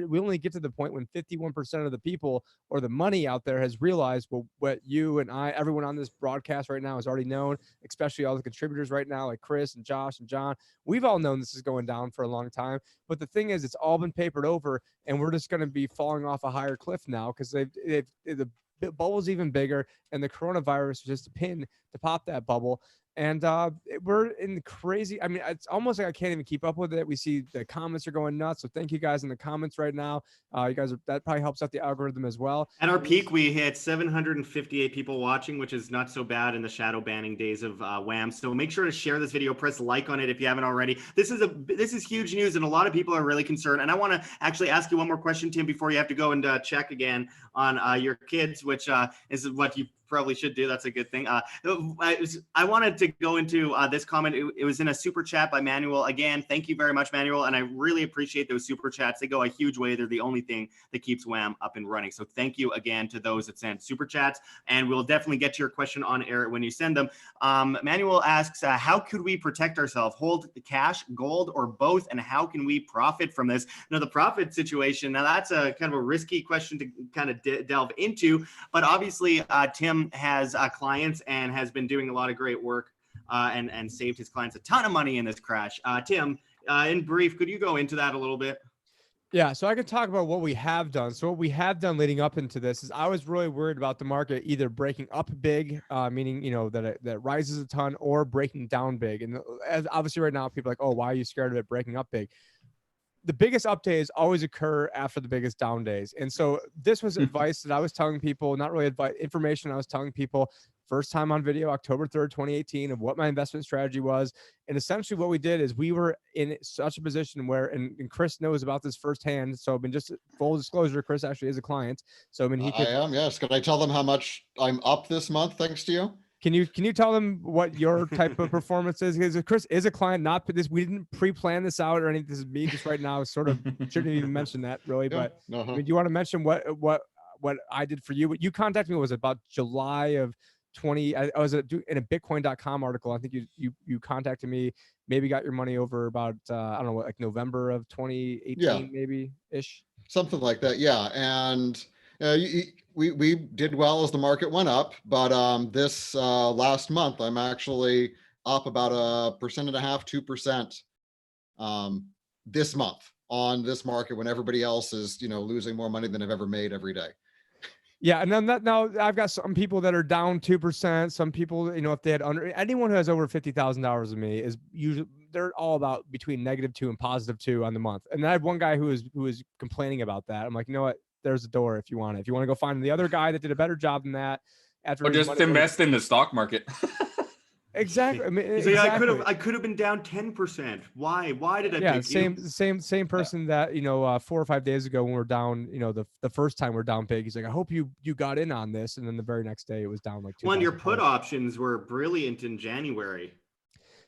we only get to the point when 51% of the people or the money out there has realized what you and I, everyone on this broadcast right now has already known, especially all the contributors right now, like Chris and Josh and John. We've all known this is going down for a long time. But the thing is, it's all been papered over and we're just going to be falling off a higher cliff now because the bubble's even bigger and the coronavirus is just a pin to pop that bubble. And we're in crazy. I mean, it's almost like I can't even keep up with it. We see the comments are going nuts. So thank you guys in the comments right now. You guys that probably helps out the algorithm as well. At our peak, we hit 758 people watching, which is not so bad in the shadow banning days of Wham. So make sure to share this video, press like on it if you haven't already. This is huge news, and a lot of people are really concerned. And I want to actually ask you one more question, Tim, before you have to go and check again on your kids, which is what you probably should do. That's a good thing. I wanted to go into this comment. It was in a super chat by Manuel. Again, thank you very much, Manuel. And I really appreciate those super chats. They go a huge way. They're the only thing that keeps Wham up and running. So thank you again to those that send super chats. And we'll definitely get to your question on air when you send them. Manuel asks, how could we protect ourselves? Hold cash, gold, or both? And how can we profit from this? Now, the profit situation, now that's a kind of a risky question to kind of delve into. But obviously, Tim has clients and has been doing a lot of great work and saved his clients a ton of money in this crash. Tim, in brief, could you go into that a little bit? Yeah, so I can talk about what we have done. So what we have done leading up into this is I was really worried about the market either breaking up big, meaning, you know, that it rises a ton, or breaking down big. And as obviously right now, people are like, oh, why are you scared of it breaking up big? The biggest up days always occur after the biggest down days. And so this was advice that I was telling people, not really advice, information I was telling people first time on video, October 3rd, 2018, of what my investment strategy was. And essentially what we did is we were in such a position where, and Chris knows about this firsthand. So I mean, just full disclosure, Chris actually is a client. So I mean, I am, yes. Can I tell them how much I'm up this month thanks to you? Can you tell them what your type of performance is? Because Chris is a client, not this. We didn't pre-plan this out or anything. This is me just right now. Sort of shouldn't even mention that really. Yeah, But I mean, do you want to mention what I did for you? What you contacted me was about July of 20. I was in a Bitcoin.com article. I think you contacted me. Maybe got your money over about I don't know what, like November of 2018, maybe ish. Something like that. Yeah, and. We did well as the market went up, but this last month I'm actually up about 1.5%, 2% this month on this market when everybody else is, you know, losing more money than I've ever made every day. Yeah, and then now I've got some people that are down 2%. Some people, if they had anyone who has over $50,000 of me is usually they're all about between -2 and +2 on the month. And I have one guy who is complaining about that. I'm like, you know what? There's a door if you want it. If you want to go find the other guy that did a better job than that, after Or just invest in the stock market. Exactly. I mean, He's like, exactly. I could have been down 10%. Why did I pick same person that 4 or 5 days ago when we're down, the first time we're down big, he's like, I hope you got in on this, and then the very next day it was down like 2. One, your put options were brilliant in January.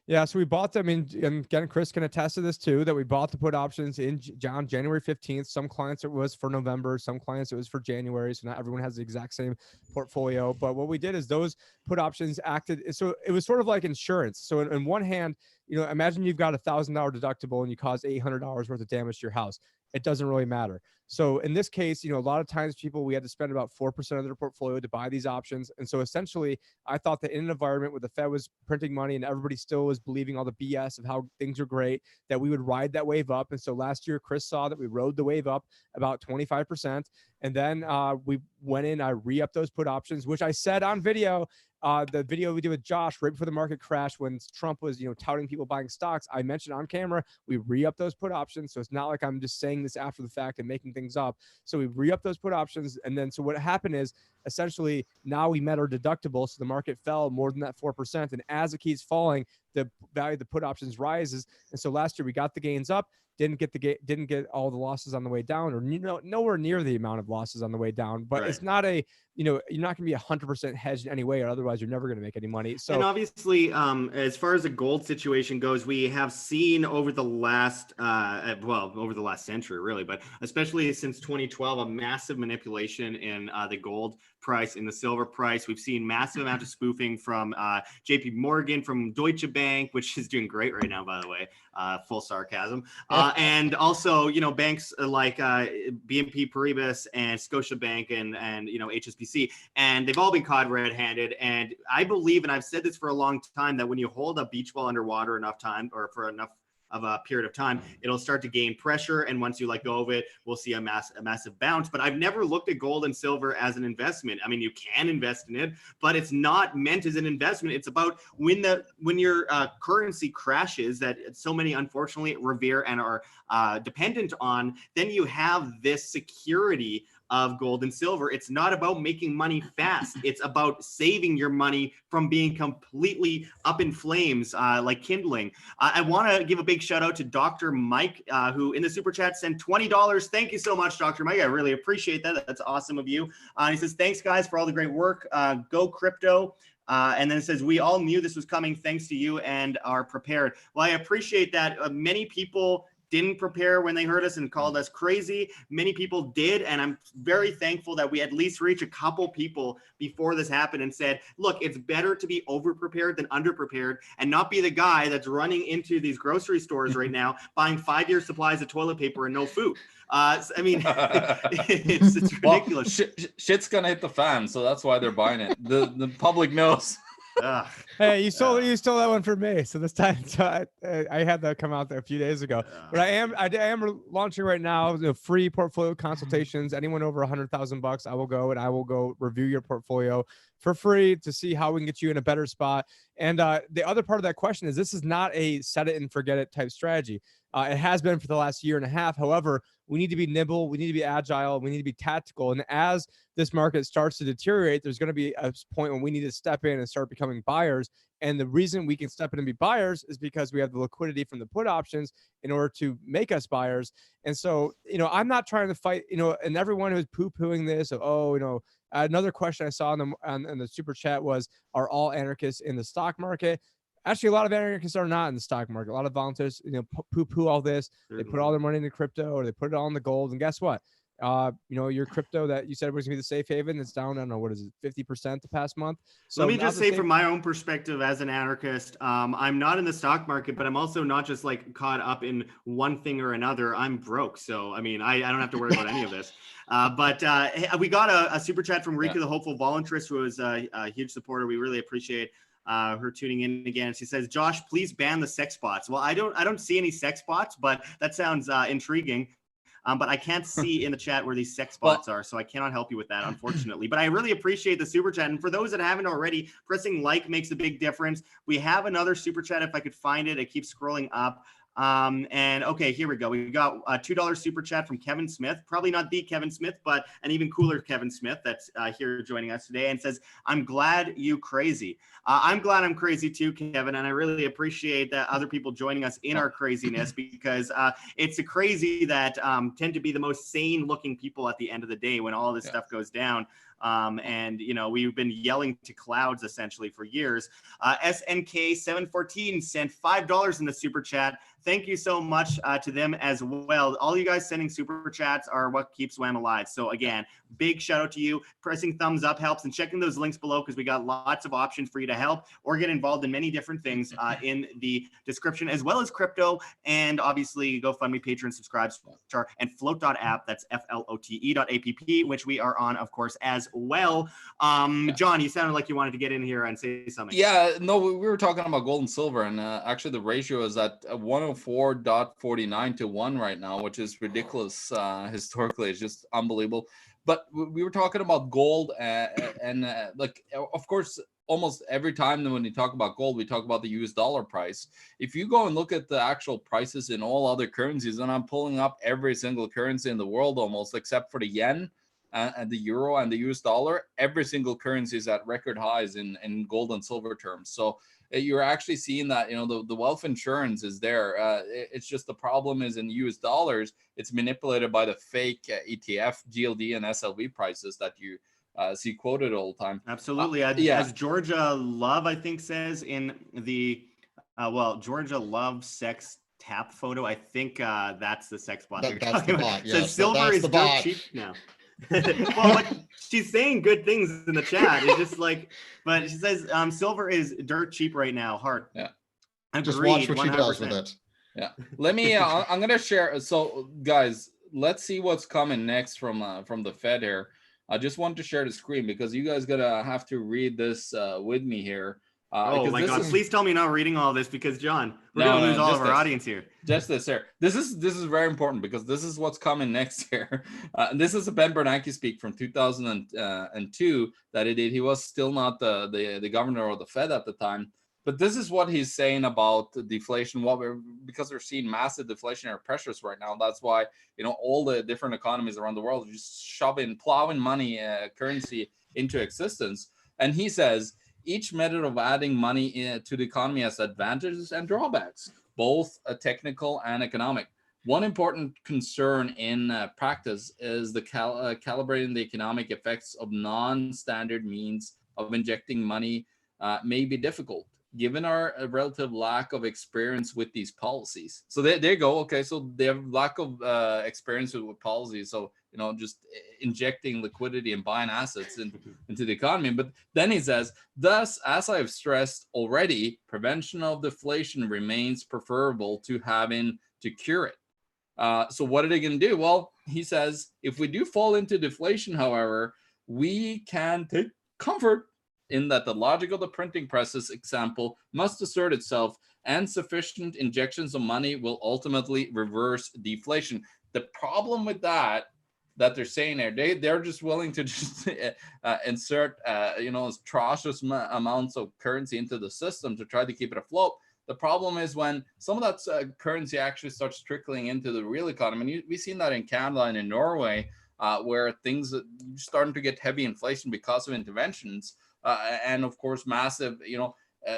Yeah, so we bought them and again, Chris can attest to this too, that we bought the put options in January 15th. Some clients it was for November, some clients it was for January. So not everyone has the exact same portfolio. But what we did is those put options acted. So it was sort of like insurance. So in one hand, imagine you've got $1,000 deductible and you cause $800 worth of damage to your house. It doesn't really matter. So in this case, a lot of times we had to spend about 4% of their portfolio to buy these options. And so essentially, I thought that in an environment where the Fed was printing money and everybody still was believing all the BS of how things are great, that we would ride that wave up. And so last year, Chris saw that we rode the wave up about 25%. And then we went in, I re-upped those put options, which I said on video, the video we did with Josh right before the market crashed when Trump was, touting people buying stocks. I mentioned on camera, we re-upped those put options. So it's not like I'm just saying this after the fact and making things up. So we re-upped those put options. And then, so what happened is essentially now we met our deductible. So the market fell more than that 4%. And as it keeps falling, the value of the put options rises. And so last year we got the gains up, didn't get all the losses on the way down, or nowhere near the amount of losses on the way down. But It's not you're not going to be 100% hedged in any way, or otherwise you're never going to make any money. So, and obviously, as far as the gold situation goes, we have seen over the last, over the last century, really, but especially since 2012, a massive manipulation in the gold price, in the silver price. We've seen massive amount of spoofing from JP Morgan, from Deutsche Bank, which is doing great right now, by the way, full sarcasm. And also, banks like BNP Paribas and Scotiabank and HSBC, and they've all been caught red-handed. And I believe, and I've said this for a long time, that when you hold a beach ball underwater enough time, or for enough of a period of time, it'll start to gain pressure. And once you let go of it, we'll see a massive bounce. But I've never looked at gold and silver as an investment. I mean, you can invest in it, but it's not meant as an investment. It's about when your currency crashes, that so many unfortunately revere and are dependent on, then you have this security of gold and silver. It's not about making money fast. It's about saving your money from being completely up in flames, like kindling. I want to give a big shout out to Dr. Mike, who in the super chat sent $20. Thank you so much, Dr. Mike. I really appreciate that. That's awesome of you. He says, thanks guys for all the great work. Go crypto. And then it says, we all knew this was coming thanks to you and are prepared. Well, I appreciate that. Many people didn't prepare when they heard us and called us crazy. Many people did, and I'm very thankful that we at least reached a couple people before this happened and said, look, it's better to be over-prepared than under-prepared, and not be the guy that's running into these grocery stores right now buying 5-year supplies of toilet paper and no food. I mean, it's ridiculous. Well, shit's gonna hit the fan, so that's why they're buying it. The public knows. Hey, you stole that one from me. So this time, I had that come out there a few days ago. But I am launching right now free portfolio consultations. Anyone over $100,000, I will go review your portfolio for free to see how we can get you in a better spot. And the other part of that question is, this is not a set it and forget it type strategy. It has been for the last year and a half. However, we need to be nimble. We need to be agile. We need to be tactical. And as this market starts to deteriorate, there's going to be a point when we need to step in and start becoming buyers. And the reason we can step in and be buyers is because we have the liquidity from the put options in order to make us buyers. And so, I'm not trying to fight, and everyone who's poo-pooing this, another question I saw on the super chat was, are all anarchists in the stock market? Actually, a lot of anarchists are not in the stock market. A lot of volunteers, poo-poo all this. They put all their money into crypto, or they put it all in the gold. And guess what? Your crypto that you said was gonna be the safe haven, it's down, I don't know, what is it, 50% the past month? So let me just say, from my own perspective as an anarchist, I'm not in the stock market, but I'm also not just like caught up in one thing or another. I'm broke. So, I mean, I don't have to worry about any of this. But we got a super chat from Rika, the hopeful voluntarist, who is a huge supporter. We really appreciate her tuning in again. She says, Josh, please ban the sex bots. Well, I don't see any sex bots, but that sounds intriguing. but I can't see in the chat where these sex bots are, so I cannot help you with that, unfortunately. But I really appreciate the super chat. And for those that haven't already, pressing like makes a big difference. We have another super chat if I could find it. It keeps scrolling up. And okay, here we go. We got a $2 super chat from Kevin Smith, probably not the Kevin Smith, but an even cooler Kevin Smith that's here joining us today, and says, I'm glad you crazy. I'm glad I'm crazy too, Kevin. And I really appreciate that other people joining us in our craziness, because it's a crazy that tend to be the most sane looking people at the end of the day when all this stuff goes down. And you know, we've been yelling to clouds essentially for years. SNK 714 sent $5 in the super chat. Thank you so much to them as well. All you guys sending super chats are what keeps WAM alive. So again, big shout out to you. Pressing thumbs up helps, and checking those links below, because we got lots of options for you to help or get involved in many different things in the description, as well as crypto, and obviously GoFundMe, Patreon, subscribe, star, and float.app. That's flote.app, which we are on, of course, as well. John, you sounded like you wanted to get in here and say something. Yeah, no, we were talking about gold and silver, and actually the ratio is at 104.49 to 1 right now, which is ridiculous. Historically, it's just unbelievable. But we were talking about gold, and like, of course, almost every time when you talk about gold, we talk about the US dollar price. If you go and look at the actual prices in all other currencies, and I'm pulling up every single currency in the world almost, except for the yen and the euro and the US dollar, every single currency is at record highs in gold and silver terms. So you're actually seeing that, you know, the wealth insurance is there. It's just the problem is in US dollars, it's manipulated by the fake ETF, GLD, and SLV prices that you see quoted all the time. Absolutely. As Georgia Love, I think, says in the, Georgia Love sex tap photo. I think that's the sex bot. That's the bot. Yeah. Says silver is dirt cheap now. Well, like, she's saying good things in the chat. It's just like, but she says silver is dirt cheap right now. Hard. Yeah. Agreed, just watch what 100%. she does with it. Yeah. Let me. I'm gonna share. So, guys, let's see what's coming next from the Fed here. I just want to share the screen because you guys gotta have to read this with me here. Oh my God! Please tell me you're not reading all this, because John, we're gonna lose all of our audience here. Just this here. This is very important because this is what's coming next here. This is a Ben Bernanke speak from 2002 that he did. He was still not the governor of the Fed at the time, but this is what he's saying about deflation. Because we're seeing massive deflationary pressures right now. That's why, you know, all the different economies around the world are just plowing money, currency into existence. And he says, each method of adding money to the economy has advantages and drawbacks, both technical and economic. One important concern in practice is the calibrating the economic effects of non-standard means of injecting money may be difficult, given our relative lack of experience with these policies. So there you go. Okay, so they have lack of experience with policies. So, you know, just injecting liquidity and buying assets into the economy. But then he says, thus, as I've stressed already, prevention of deflation remains preferable to having to cure it. So what are they going to do? Well, he says, if we do fall into deflation, however, we can take comfort in that the logic of the printing presses example must assert itself, and sufficient injections of money will ultimately reverse deflation. The problem with that they're saying there, they're just willing to just insert atrocious amounts of currency into the system to try to keep it afloat. The problem is when some of that currency actually starts trickling into the real economy. And we've seen that in Canada and in Norway, where things are starting to get heavy inflation because of interventions. And of course, massive,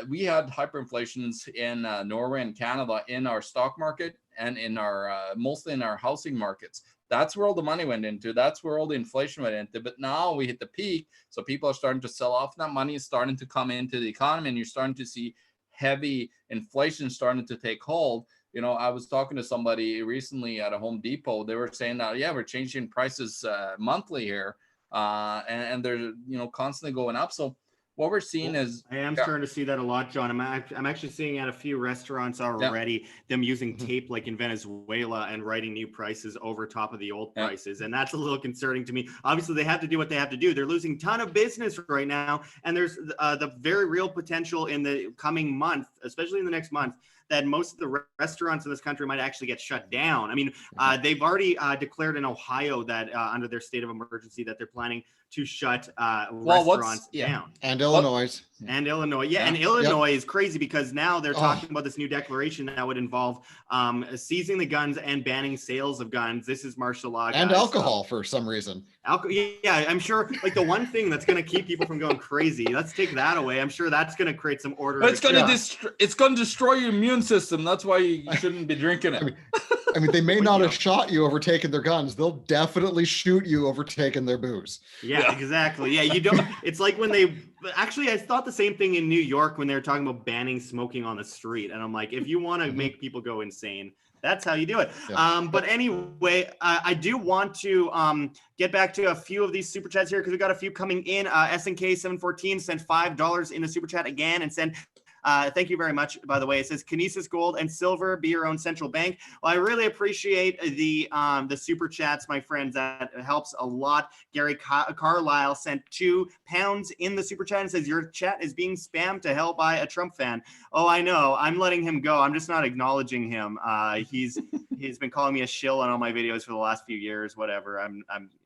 we had hyperinflations in Norway and Canada in our stock market and in our mostly in our housing markets. That's where all the money went into. That's where all the inflation went into. But now we hit the peak. So people are starting to sell off. That money is starting to come into the economy, and you're starting to see heavy inflation starting to take hold. You know, I was talking to somebody recently at a Home Depot. They were saying that, yeah, we're changing prices monthly here. And they're, constantly going up. So what we're seeing is I am starting to see that a lot, John. I'm actually seeing at a few restaurants already them using tape like in Venezuela and writing new prices over top of the old prices. And that's a little concerning to me. Obviously, they have to do what they have to do. They're losing a ton of business right now. And there's the very real potential in the coming month, especially in the next month, that most of the restaurants in this country might actually get shut down. I mean, they've already declared in Ohio that under their state of emergency that they're planning to shut restaurants down. And Illinois. And Illinois. Yeah. And Illinois is crazy because now they're talking about this new declaration that would involve seizing the guns and banning sales of guns. This is martial law. And alcohol for some reason. Yeah, I'm sure like the one thing that's going to keep people from going crazy, let's take that away. I'm sure that's going to create some order. It's going to destroy your immune system. That's why you shouldn't be drinking it. I mean, they may not have shot you over taking their guns. They'll definitely shoot you over taking their booze. Yeah, exactly. Yeah, you don't. It's like when they actually, I thought the same thing in New York when they were talking about banning smoking on the street. And I'm like, if you want to make people go insane, that's how you do it. Yeah. But anyway, I do want to get back to a few of these super chats here because we got a few coming in. SNK 714 sent $5 in the super chat again and sent. Thank you very much, by the way. It says Kinesis Gold and Silver, be your own central bank. Well, I really appreciate the super chats, my friends. That helps a lot. Gary Carlisle sent £2 in the super chat and says, your chat is being spammed to hell by a Trump fan. Oh, I know. I'm letting him go. I'm just not acknowledging him. He's been calling me a shill on all my videos for the last few years. Whatever.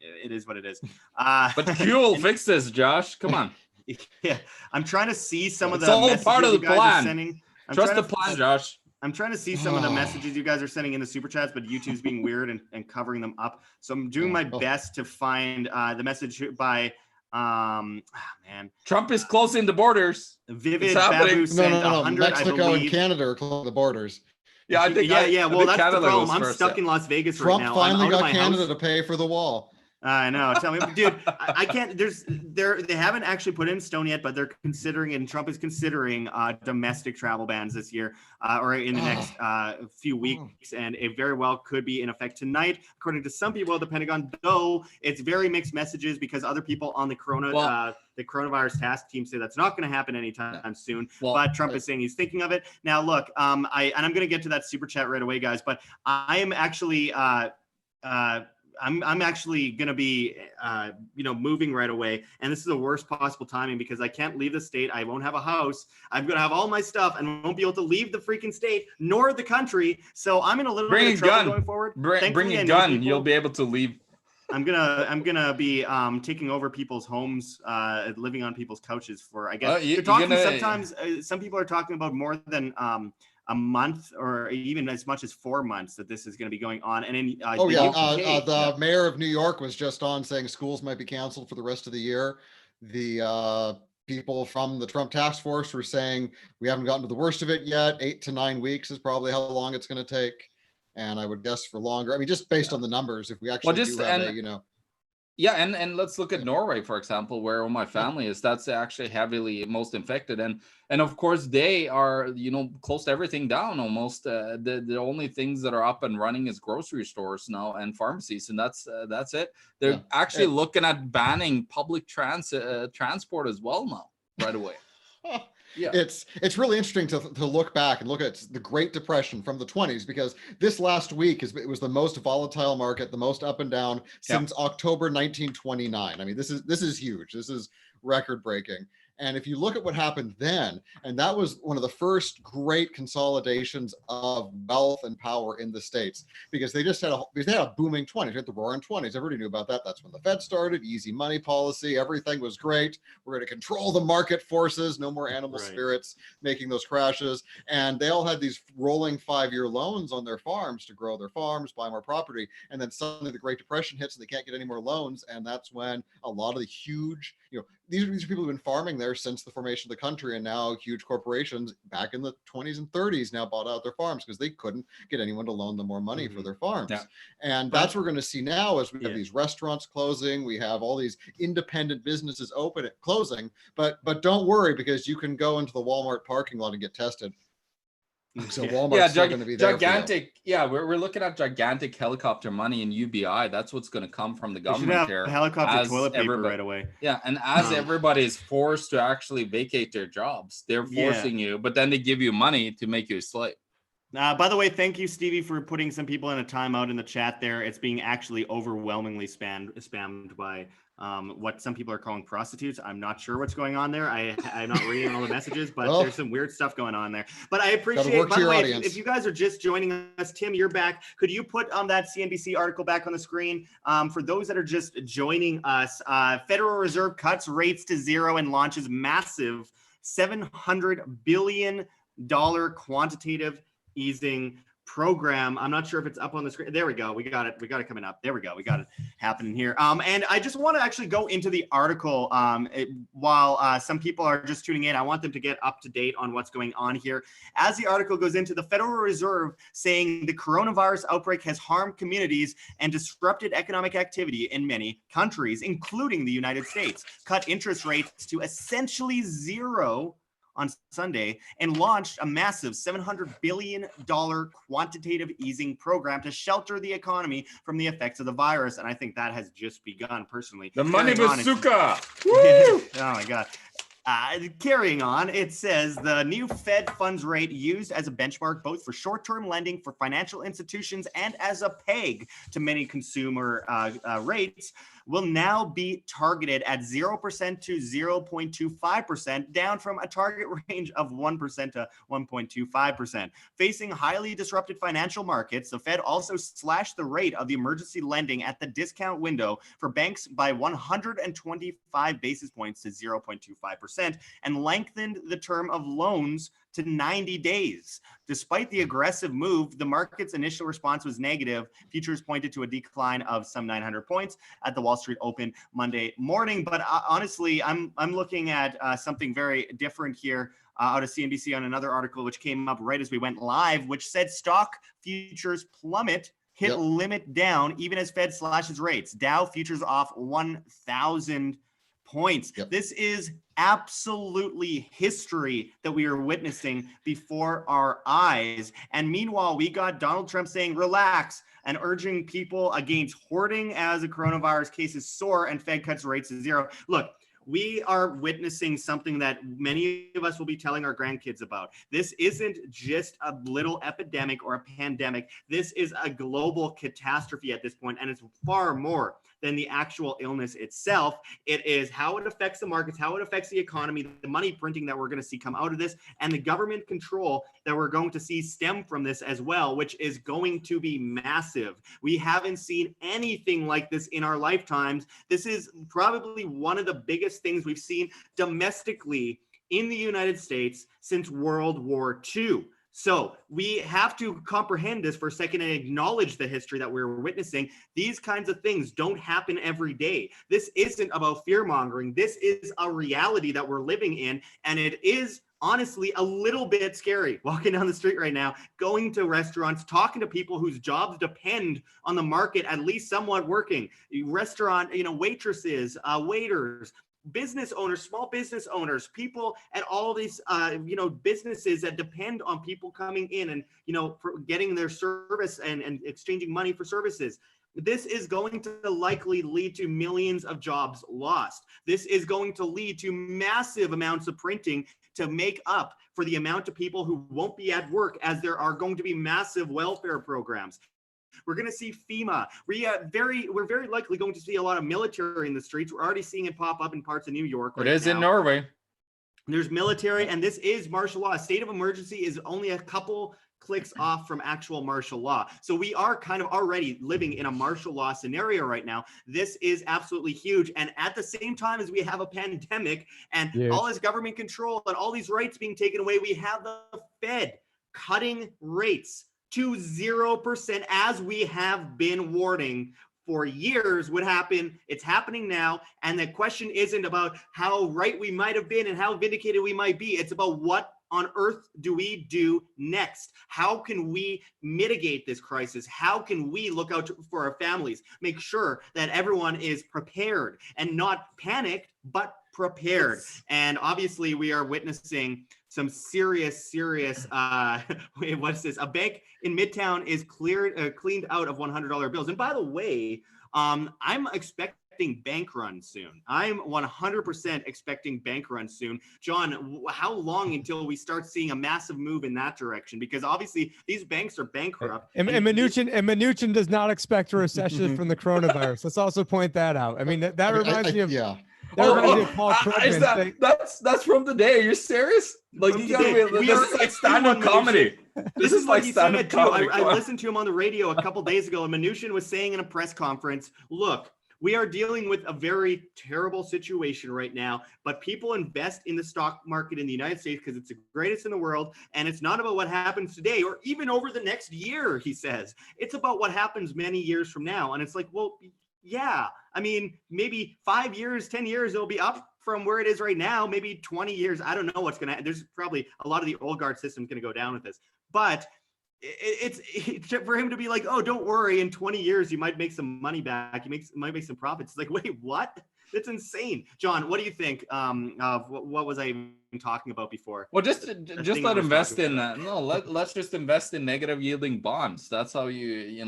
It is what it is. But Q will fix this, Josh. Come on. Yeah, I'm trying to see some of the. It's all messages part of the you guys plan. Are sending. Trust the plan, Josh. I'm trying to see some of the messages you guys are sending in the super chats, but YouTube's being weird and covering them up. So I'm doing my best to find the message by. Man, Trump is closing the borders. Vivid Babu sent 100. Mexico and Canada are closing the borders. Yeah, I think. Yeah. Well, that's Canada the problem. I'm stuck in Las Vegas right now. Trump finally got Canada to pay for the wall. I know. Tell me, dude, I can't. They haven't actually put in stone yet, but they're considering, and Trump is considering domestic travel bans this year or in the next few weeks, and it very well could be in effect tonight, according to some people at the Pentagon. Though it's very mixed messages because other people on the coronavirus task team say that's not going to happen anytime soon. But Trump is saying he's thinking of it. Now, look, I'm going to get to that super chat right away, guys. But I am actually. I'm actually going to be, moving right away. And this is the worst possible timing because I can't leave the state. I won't have a house. I'm going to have all my stuff and won't be able to leave the freaking state nor the country. So I'm in a little bit of trouble going forward. Bring a gun. You'll be able to leave. I'm gonna be taking over people's homes, living on people's couches for. I guess they're talking sometimes. Some people are talking about more than a month or even as much as 4 months that this is going to be going on. And in the mayor of New York was just on saying schools might be canceled for the rest of the year. The people from the Trump task force were saying we haven't gotten to the worst of it yet. 8 to 9 weeks is probably how long it's going to take. And I would guess for longer. I mean, just based on the numbers, if we actually do have Yeah, and let's look at Norway, for example, where my family is. That's actually heavily most infected, and of course they are closed everything down almost. The only things that are up and running is grocery stores now and pharmacies, and that's it. They're actually looking at banning public transport as well now, right away. Yeah, it's really interesting to look back and look at the Great Depression from the 20s, because this last week it was the most volatile market, the most up and down since October 1929. I mean, this is huge. This is record breaking. And if you look at what happened then, and that was one of the first great consolidations of wealth and power in the States, because they had a booming 20s, they had the roaring 20s. Everybody knew about that. That's when the Fed started, easy money policy, everything was great. We're going to control the market forces, no more animal spirits making those crashes. And they all had these rolling 5-year loans on their farms to grow their farms, buy more property. And then suddenly the Great Depression hits and they can't get any more loans. And that's when a lot of the huge, these are people who've been farming there since the formation of the country, and now huge corporations back in the 20s and 30s now bought out their farms because they couldn't get anyone to loan them more money for their farms. And that's what we're going to see now as we have these restaurants closing, we have all these independent businesses closing, but don't worry, because you can go into the Walmart parking lot and get tested. So Walmart's still going to be there. Gigantic. Yeah, we're looking at gigantic helicopter money in UBI. That's what's going to come from the government here. Helicopter toilet paper right away. Yeah, and as everybody is forced to actually vacate their jobs, they're forcing you, but then they give you money to make you a slave. By the way, thank you, Stevie, for putting some people in a timeout in the chat there. It's being actually overwhelmingly spammed by what some people are calling prostitutes. I'm not sure what's going on there. I'm not reading all the messages, but Well, there's some weird stuff going on there. But I appreciate, work by to the your way, audience. if you guys are just joining us, Tim, you're back. Could you put that CNBC article back on the screen? For those that are just joining us, Federal Reserve cuts rates to zero and launches massive $700 billion quantitative easing program. I'm not sure if it's up on the screen. There we go. We got it. We got it coming up. There we go. We got it happening here. And I just want to actually go into the article while some people are just tuning in. I want them to get up to date on what's going on here. As the article goes into, the Federal Reserve saying the coronavirus outbreak has harmed communities and disrupted economic activity in many countries, including the United States, cut interest rates to essentially zero on Sunday, and launched a massive $700 billion quantitative easing program to shelter the economy from the effects of the virus. And I think that has just begun, personally. The money bazooka. Oh my God. Carrying on, it says the new Fed funds rate used as a benchmark both for short-term lending for financial institutions and as a peg to many consumer rates will now be targeted at 0% to 0.25%, down from a target range of 1% to 1.25%. Facing highly disrupted financial markets, the Fed also slashed the rate of the emergency lending at the discount window for banks by 125 basis points to 0.25% and lengthened the term of loans to 90 days. Despite the aggressive move, the market's initial response was negative. Futures pointed to a decline of some 900 points at the Wall Street Open Monday morning. But honestly, I'm looking at something very different here out of CNBC on another article which came up right as we went live, which said stock futures plummet, hit limit down even as Fed slashes rates. Dow futures off 1,000 points. This is absolutely history that we are witnessing before our eyes. And meanwhile, we got Donald Trump saying, relax, and urging people against hoarding as the coronavirus cases soar and Fed cuts rates to zero. Look, we are witnessing something that many of us will be telling our grandkids about. This isn't just a little epidemic or a pandemic. This is a global catastrophe at this point, and it's far more than the actual illness itself. It is how it affects the markets, how it affects the economy, the money printing that we're going to see come out of this, and the government control that we're going to see stem from this as well, which is going to be massive. We haven't seen anything like this in our lifetimes. This is probably one of the biggest things we've seen domestically in the United States since World War II. So we have to comprehend this for a second and acknowledge the history that we're witnessing. These kinds of things don't happen every day. This isn't about fear mongering. This is a reality that we're living in. And it is honestly a little bit scary walking down the street right now, going to restaurants, talking to people whose jobs depend on the market, at least somewhat working. Restaurant, waitresses, waiters, business owners, small business owners, people at all these, businesses that depend on people coming in and, for getting their service and exchanging money for services. This is going to likely lead to millions of jobs lost. This is going to lead to massive amounts of printing to make up for the amount of people who won't be at work, as there are going to be massive welfare programs. We're going to see FEMA. We're very likely going to see a lot of military in the streets. We're already seeing it pop up in parts of New York. It is in Norway. There's military, and this is martial law. State of emergency is only a couple clicks off from actual martial law. So we are kind of already living in a martial law scenario right now. This is absolutely huge. And at the same time as we have a pandemic and all this government control and all these rights being taken away, we have the Fed cutting rates to 0%, as we have been warning for years would happen. It's happening now. And the question isn't about how right we might have been and how vindicated we might be. It's about what on earth do we do next? How can we mitigate this crisis? How can we look out for our families, make sure that everyone is prepared and not panicked, but prepared? And obviously we are witnessing some serious, what's this? A bank in Midtown is cleaned out of $100 bills. And by the way, I'm expecting bank runs soon. I'm 100% expecting bank runs soon. John, how long until we start seeing a massive move in that direction? Because obviously these banks are bankrupt. And Mnuchin does not expect a recession from the coronavirus. Let's also point that out. I mean, that reminds me of yeah. That reminds me of Paul Krugman. That's from the day. Are you serious? Like, you gotta be, this is like stand-up comedy. This is like stand-up comedy. I listened to him on the radio a couple days ago, and Mnuchin was saying in a press conference, look, we are dealing with a very terrible situation right now, but people invest in the stock market in the United States because it's the greatest in the world. And it's not about what happens today or even over the next year, he says. It's about what happens many years from now. And it's like, well, yeah, I mean, maybe 5 years, 10 years, it'll be up from where it is right now, maybe 20 years. I don't know what's going to, there's probably a lot of the old guard system going to go down with this, but it's for him to be like, oh, don't worry, in 20 years you might make some money back, might make some profits. It's like, wait, what? That's insane. John, what do you think of what was I even talking about before? Well, just let invest in let's just invest in negative yielding bonds. That's how you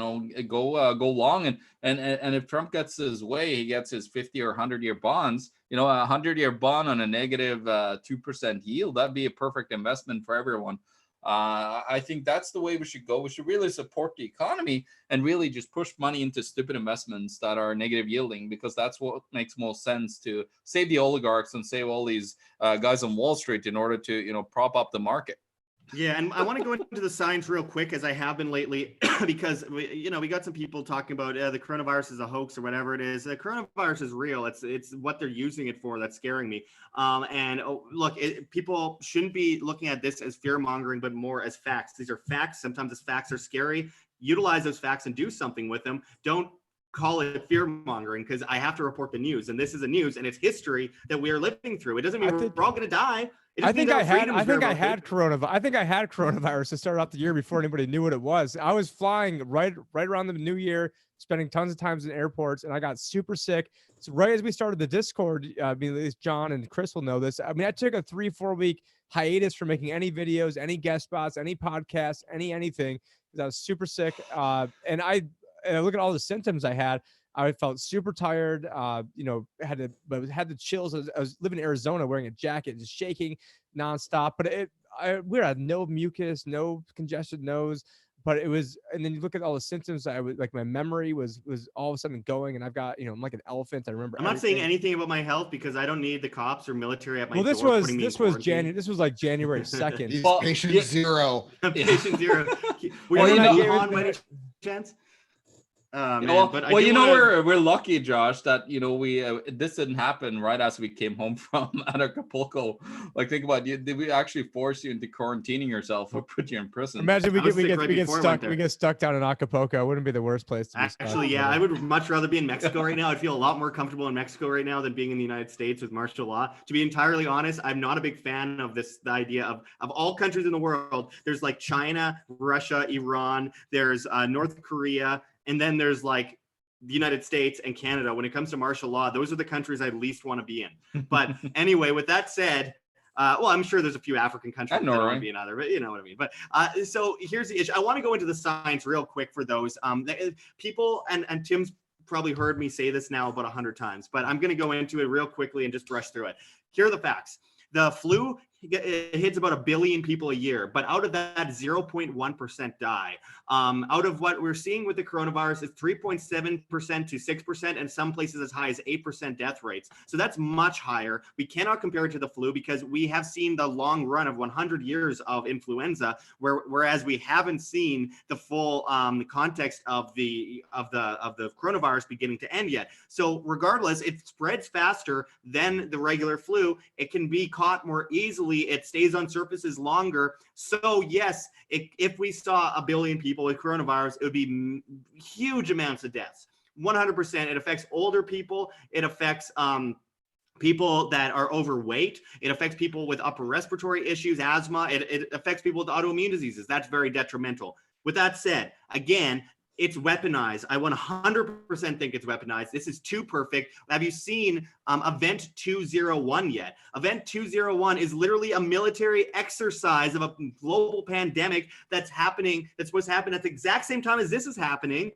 go long, and if Trump gets his way, he gets his 50 or 100-year bonds, a 100-year bond on a negative 2% yield. That'd be a perfect investment for everyone. I think that's the way we should go. We should really support the economy and really just push money into stupid investments that are negative yielding, because that's what makes most sense to save the oligarchs and save all these guys on Wall Street in order to, prop up the market. Yeah, and I want to go into the signs real quick, as I have been lately, because we got some people talking about the coronavirus is a hoax or whatever it is. The coronavirus is real. It's what they're using it for that's scaring me. Look, people shouldn't be looking at this as fear mongering, but more as facts. These are facts. Sometimes these facts are scary. Utilize those facts and do something with them. Don't call it fear mongering, because I have to report the news, and this is a news, and it's history that we are living through. It doesn't mean we're all going to die. I think I had coronavirus to start off the year before anybody knew what it was. I was flying right around the new year, spending tons of times in airports, and I got super sick. So right as we started the Discord, at least John and Chris will know this. I mean, I took a 3-4 week hiatus from making any videos, any guest spots, any podcasts, anything, because I was super sick. And I look at all the symptoms I had. I felt super tired, had the chills. I was living in Arizona wearing a jacket, just shaking nonstop. But we had no mucus, no congested nose. But it was, and then you look at all the symptoms. I was like, my memory was all of a sudden going, and I've got, I'm like an elephant. I remember. I'm not saying anything about my health because I don't need the cops or military at my door. This was like January 2nd. Patient zero. Patient zero. Were you on by any chance? We're lucky, Josh, that this didn't happen right as we came home from Acapulco. Like, think about it. Did we actually force you into quarantining yourself or put you in prison? Imagine we get stuck down in Acapulco. It wouldn't be the worst place to be stuck. Actually, yeah, I would much rather be in Mexico right now. I'd feel a lot more comfortable in Mexico right now than being in the United States with martial law. To be entirely honest, I'm not a big fan of the idea of all countries in the world. There's like China, Russia, Iran, there's North Korea, and then there's like the United States and Canada. When it comes to martial law, those are the countries I least want to be in. But anyway, with that said, I'm sure there's a few African countries that don't want to be in either, but you know what I mean. But so here's the issue. I want to go into the science real quick for those people, and Tim's probably heard me say this now about 100 times, but I'm going to go into it real quickly and just rush through it. Here are the facts. The flu hits about 1 billion people a year, but out of that, 0.1% die. Out of what we're seeing with the coronavirus, it's 3.7% to 6%, and some places as high as 8% death rates. So that's much higher. We cannot compare it to the flu because we have seen the long run of 100 years of influenza, whereas we haven't seen the full context of the coronavirus beginning to end yet. So regardless, it spreads faster than the regular flu. It can be caught more easily. It stays on surfaces longer. So yes, if we saw 1 billion people with coronavirus, it would be huge amounts of deaths. 100%. It affects older people. It affects people that are overweight. It affects people with upper respiratory issues, asthma. It affects people with autoimmune diseases. That's very detrimental. With that said, again, it's weaponized. I 100% think it's weaponized. This is too perfect. Have you seen Event 201 yet? Event 201 is literally a military exercise of a global pandemic that's happening, that's supposed to happen at the exact same time as this is happening.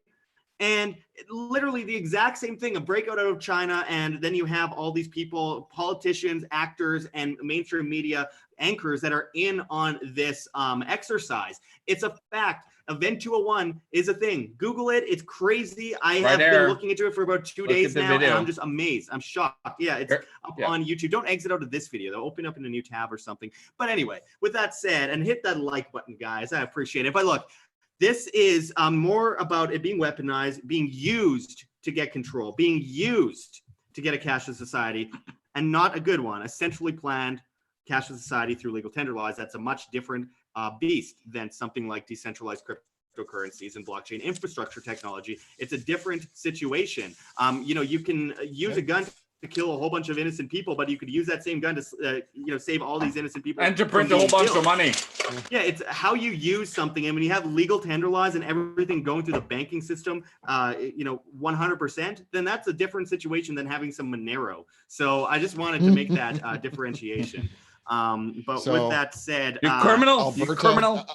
And literally the exact same thing, a breakout out of China. And then you have all these people, politicians, actors, and mainstream media anchors that are in on this exercise. It's a fact. Event 201 is a thing. Google it. It's crazy. I have been looking into it for about 2 days now, and I'm just amazed. I'm shocked. Yeah, it's up on YouTube. Don't exit out of this video. They'll open up in a new tab or something. But anyway, with that said, and hit that like button, guys. I appreciate it. But look, this is more about it being weaponized, being used to get control, being used to get a cashless society, and not a good one, a centrally planned cashless society through legal tender laws. That's a much different beast than something like decentralized cryptocurrencies and blockchain infrastructure technology. It's a different situation. You know, you can use a gun to kill a whole bunch of innocent people, but you could use that same gun to, you know, save all these innocent people and to print a whole bunch of money. Yeah, it's how you use something, and when you have legal tender laws and everything going through the banking system, you know, 100%, then that's a different situation than having some Monero. So I just wanted to make that differentiation. But so, with that said, you criminal,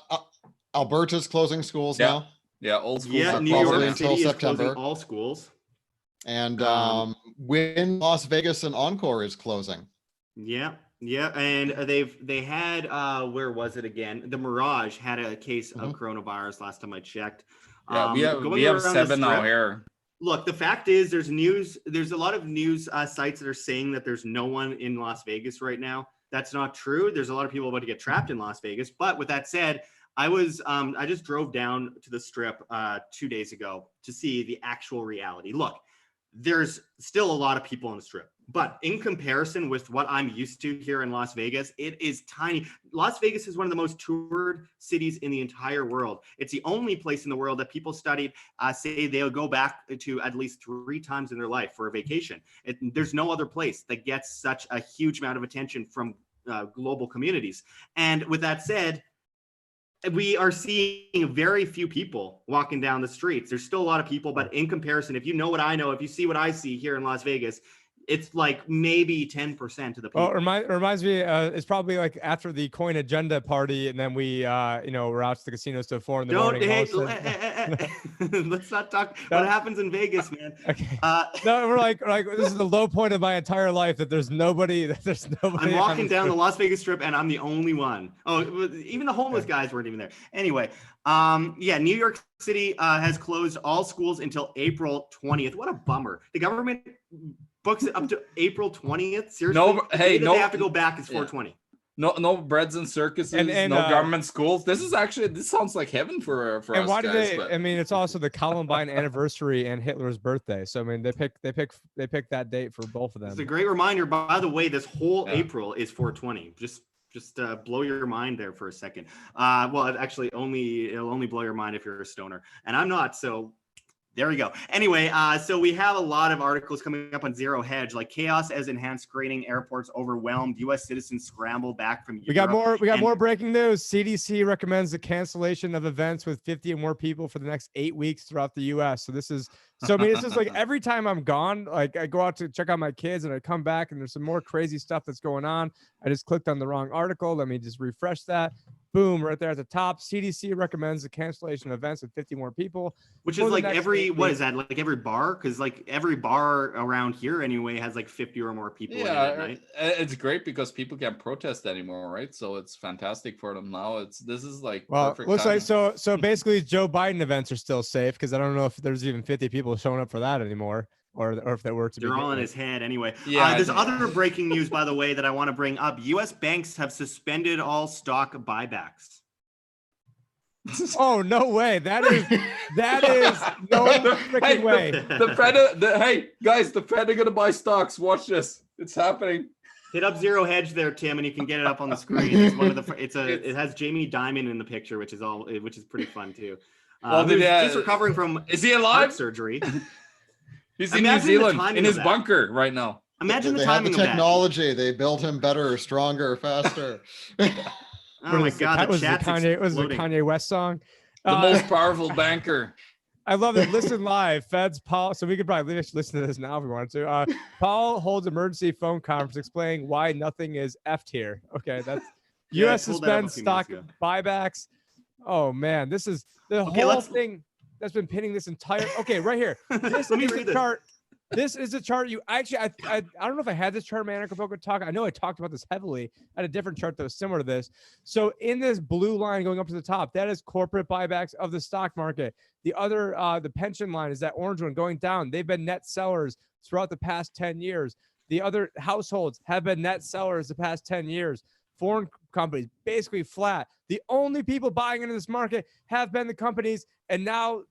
Alberta's closing schools now. Yeah, old schools. Yeah, New York City is closing all schools. And when Las Vegas and Encore is closing. Yeah, and they had where was it again? The Mirage had a case of coronavirus last time I checked. Yeah, we have 7 now here. Look, the fact is, there's a lot of news sites that are saying that there's no one in Las Vegas right now. That's not true. There's a lot of people about to get trapped in Las Vegas. But with that said, I just drove down to the Strip 2 days ago to see the actual reality. Look, there's still a lot of people on the Strip, but in comparison with what I'm used to here in Las Vegas, it is tiny. Las Vegas is one of the most toured cities in the entire world. It's the only place in the world that people studied say they'll go back to at least 3 times in their life for a vacation. There's no other place that gets such a huge amount of attention from global communities. And with that said, we are seeing very few people walking down the streets. There's still a lot of people, but in comparison, if you know what I know, if you see what I see here in Las Vegas, it's like maybe 10% of the people. Well, reminds me, it's probably like after the coin agenda party, and then we, you know, we're out to the casinos till 4 in the morning. Let's not talk what happens in Vegas, man. Okay. No, we're like this is the low point of my entire life, that there's nobody. I'm walking down the Las Vegas Strip, and I'm the only one. Oh, even the homeless guys weren't even there. Anyway, yeah, New York City has closed all schools until April 20th. What a bummer. The government books it up to April 20th. Seriously, they have to go back. It's 420. No breads and circuses, and no government schools. This sounds like heaven for us. And why do guys, I mean, it's also the Columbine anniversary and Hitler's birthday. So I mean, they pick that date for both of them. It's a great reminder. By the way, this whole April is 420. Just blow your mind there for a second. Well, it'll only blow your mind if you're a stoner, and I'm not. So there we go. Anyway, so we have a lot of articles coming up on Zero Hedge, like chaos as enhanced screening, airports overwhelmed, U.S. citizens scramble back from Europe. We got more breaking news. CDC recommends the cancellation of events with 50 or more people for the next 8 weeks throughout the U.S. So this is like every time I'm gone, like I go out to check out my kids and I come back and there's some more crazy stuff that's going on. I just clicked on the wrong article. Let me just refresh that. Boom, right there at the top. CDC recommends the cancellation of events with 50 more people. Which is like what is that? Like every bar? Because like every bar around here anyway has like 50 or more people in it at night. It's great because people can't protest anymore, right? So it's fantastic for them now. This is like perfect looks timing. like so basically Joe Biden events are still safe, because I don't know if there's even 50 people showing up for that anymore. Or if they were to be. They're all in his head anyway. Yeah. There's other breaking news, by the way, that I want to bring up. U.S. banks have suspended all stock buybacks. Oh, no way. That is no freaking way. The Fed, the Fed are going to buy stocks. Watch this. It's happening. Hit up Zero Hedge there, Tim, and you can get it up on the screen. It's one of the. It has Jamie Dimon in the picture, which is pretty fun too. Just recovering from. Is he alive? Heart surgery. He's in New Zealand in his bunker right now. Imagine the timing of that. They have the technology. They built him better, stronger, faster. Oh my God! That was the Kanye West song. The most powerful banker. I love it. Listen live. Feds Paul. So we could probably listen to this now if we wanted to. Paul holds emergency phone conference explaining why nothing is effed here. Okay, that's U.S. suspends stock buybacks. Oh man, this is the whole thing. that's been pinning this entire. Okay, right here. This Let me is read a this. chart. This is a chart. You actually, I don't know if I had this chart in my AnarchoVegas talk. I know I talked about this heavily. I had a different chart that was similar to this. So in this blue line going up to the top, that is corporate buybacks of the stock market. The other, the pension line is that orange one going down. They've been net sellers throughout the past 10 years. The other households have been net sellers the past 10 years. Foreign companies basically flat. The only people buying into this market have been the companies, and now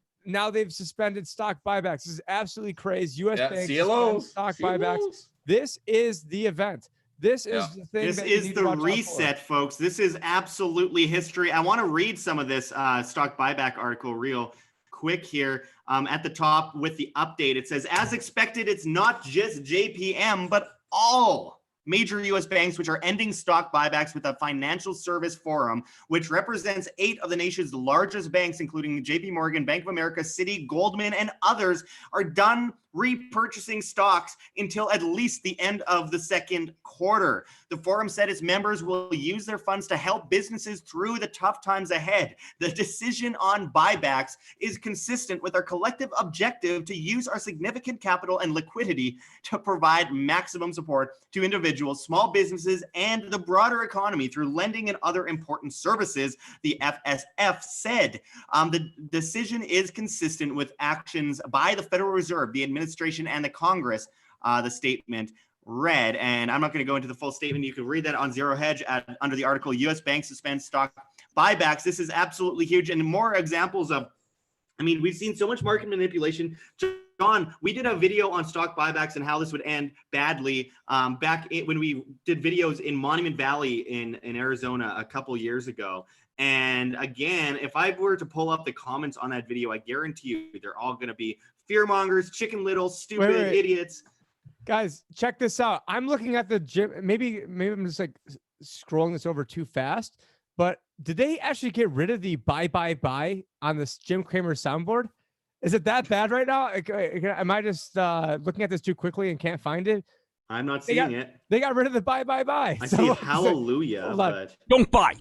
they've suspended stock buybacks. This is absolutely crazy. U.S. banks suspend stock buybacks. This is the event. This is the thing. This is the reset, folks. This is absolutely history. I want to read some of this stock buyback article real quick here. At the top with the update, it says, as expected, it's not just JPM, but all major U.S. banks, which are ending stock buybacks with a financial service forum, which represents 8 of the nation's largest banks, including JP Morgan, Bank of America, Citi, Goldman, and others, are done repurchasing stocks until at least the end of the second quarter. The forum said its members will use their funds to help businesses through the tough times ahead. The decision on buybacks is consistent with our collective objective to use our significant capital and liquidity to provide maximum support to individuals, small businesses, and the broader economy through lending and other important services, the FSF said. The decision is consistent with actions by the Federal Reserve, the administration, and the Congress, the statement read. And I'm not going to go into the full statement. You can read that on Zero Hedge under the article, U.S. banks suspend stock buybacks. This is absolutely huge. And more examples of, I mean, we've seen so much market manipulation. John, we did a video on stock buybacks and how this would end badly when we did videos in Monument Valley in Arizona a couple years ago. And again, if I were to pull up the comments on that video, I guarantee you they're all going to be fear mongers, chicken little, stupid idiots. Guys, check this out. I'm looking at the gym. Maybe I'm just like scrolling this over too fast, but did they actually get rid of the buy on this Jim Cramer soundboard? Is it that bad right now? Am I just looking at this too quickly and can't find it? I'm not seeing it. They got rid of the buy. I see hallelujah, but don't buy.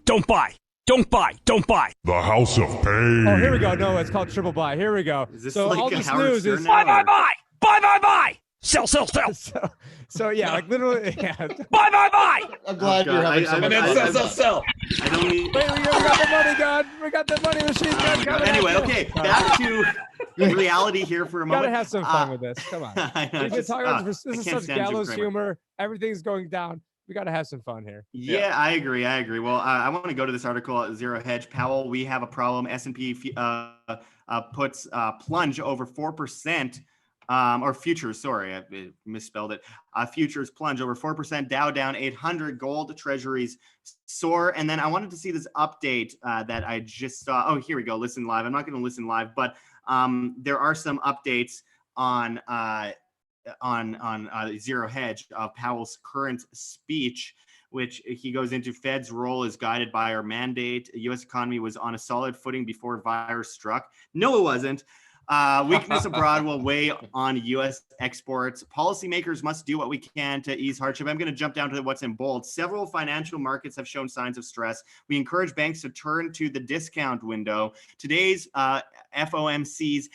The House of Pain. Oh, here we go. No, it's called triple buy. Here we go. Is this so like all a this Howard news Stern is now, Buy. Sell. so yeah, like literally. Yeah. Buy. I'm glad you're having so much fun. Sell. I don't need. Wait, we got the money gun. We got the money machine gun. Anyway, okay, back to reality here for a moment. Gotta have some fun with this. Come on. We've been talking about this. This is such gallows humor. Everything's going down. We got to have some fun here. Yeah, I agree. Well, I want to go to this article at Zero Hedge. Powell, we have a problem. S&P puts plunge over 4%, or futures. Sorry, I misspelled it. Futures plunge over 4%. Dow down 800. Gold treasuries soar. And then I wanted to see this update that I just saw. Oh, here we go. Listen live. I'm not going to listen live, but there are some updates on Zero Hedge of Powell's current speech, which he goes into. Fed's role is guided by our mandate. The U.S. economy was on a solid footing before virus struck. No, it wasn't. Weakness abroad will weigh on U.S. exports. Policymakers must do what we can to ease hardship. I'm going to jump down to what's in bold. Several financial markets have shown signs of stress. We encourage banks to turn to the discount window. Today's FOMC's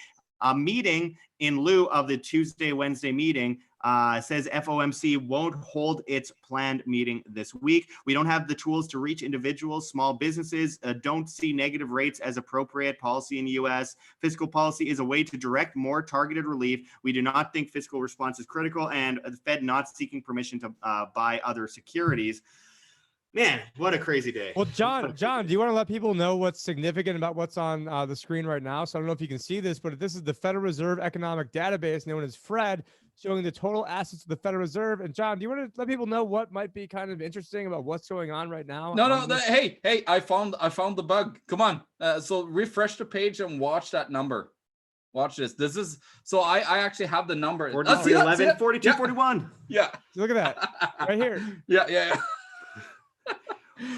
meeting in lieu of the Tuesday-Wednesday meeting says FOMC won't hold its planned meeting this week. We don't have the tools to reach individuals, small businesses, don't see negative rates as appropriate policy in the U.S. Fiscal policy is a way to direct more targeted relief. We do not think fiscal response is critical, and the Fed not seeking permission to buy other securities. Man, what a crazy day. Well, John, do you want to let people know what's significant about what's on the screen right now? So I don't know if you can see this, but this is the Federal Reserve Economic Database, known as FRED, showing the total assets of the Federal Reserve. And John, do you want to let people know what might be kind of interesting about what's going on right now? Hey, I found the bug. Come on. So refresh the page and watch that number. Watch this. This is, so I actually have the number. 43, 11, 42, 41. Yeah. Look at that right here. Yeah.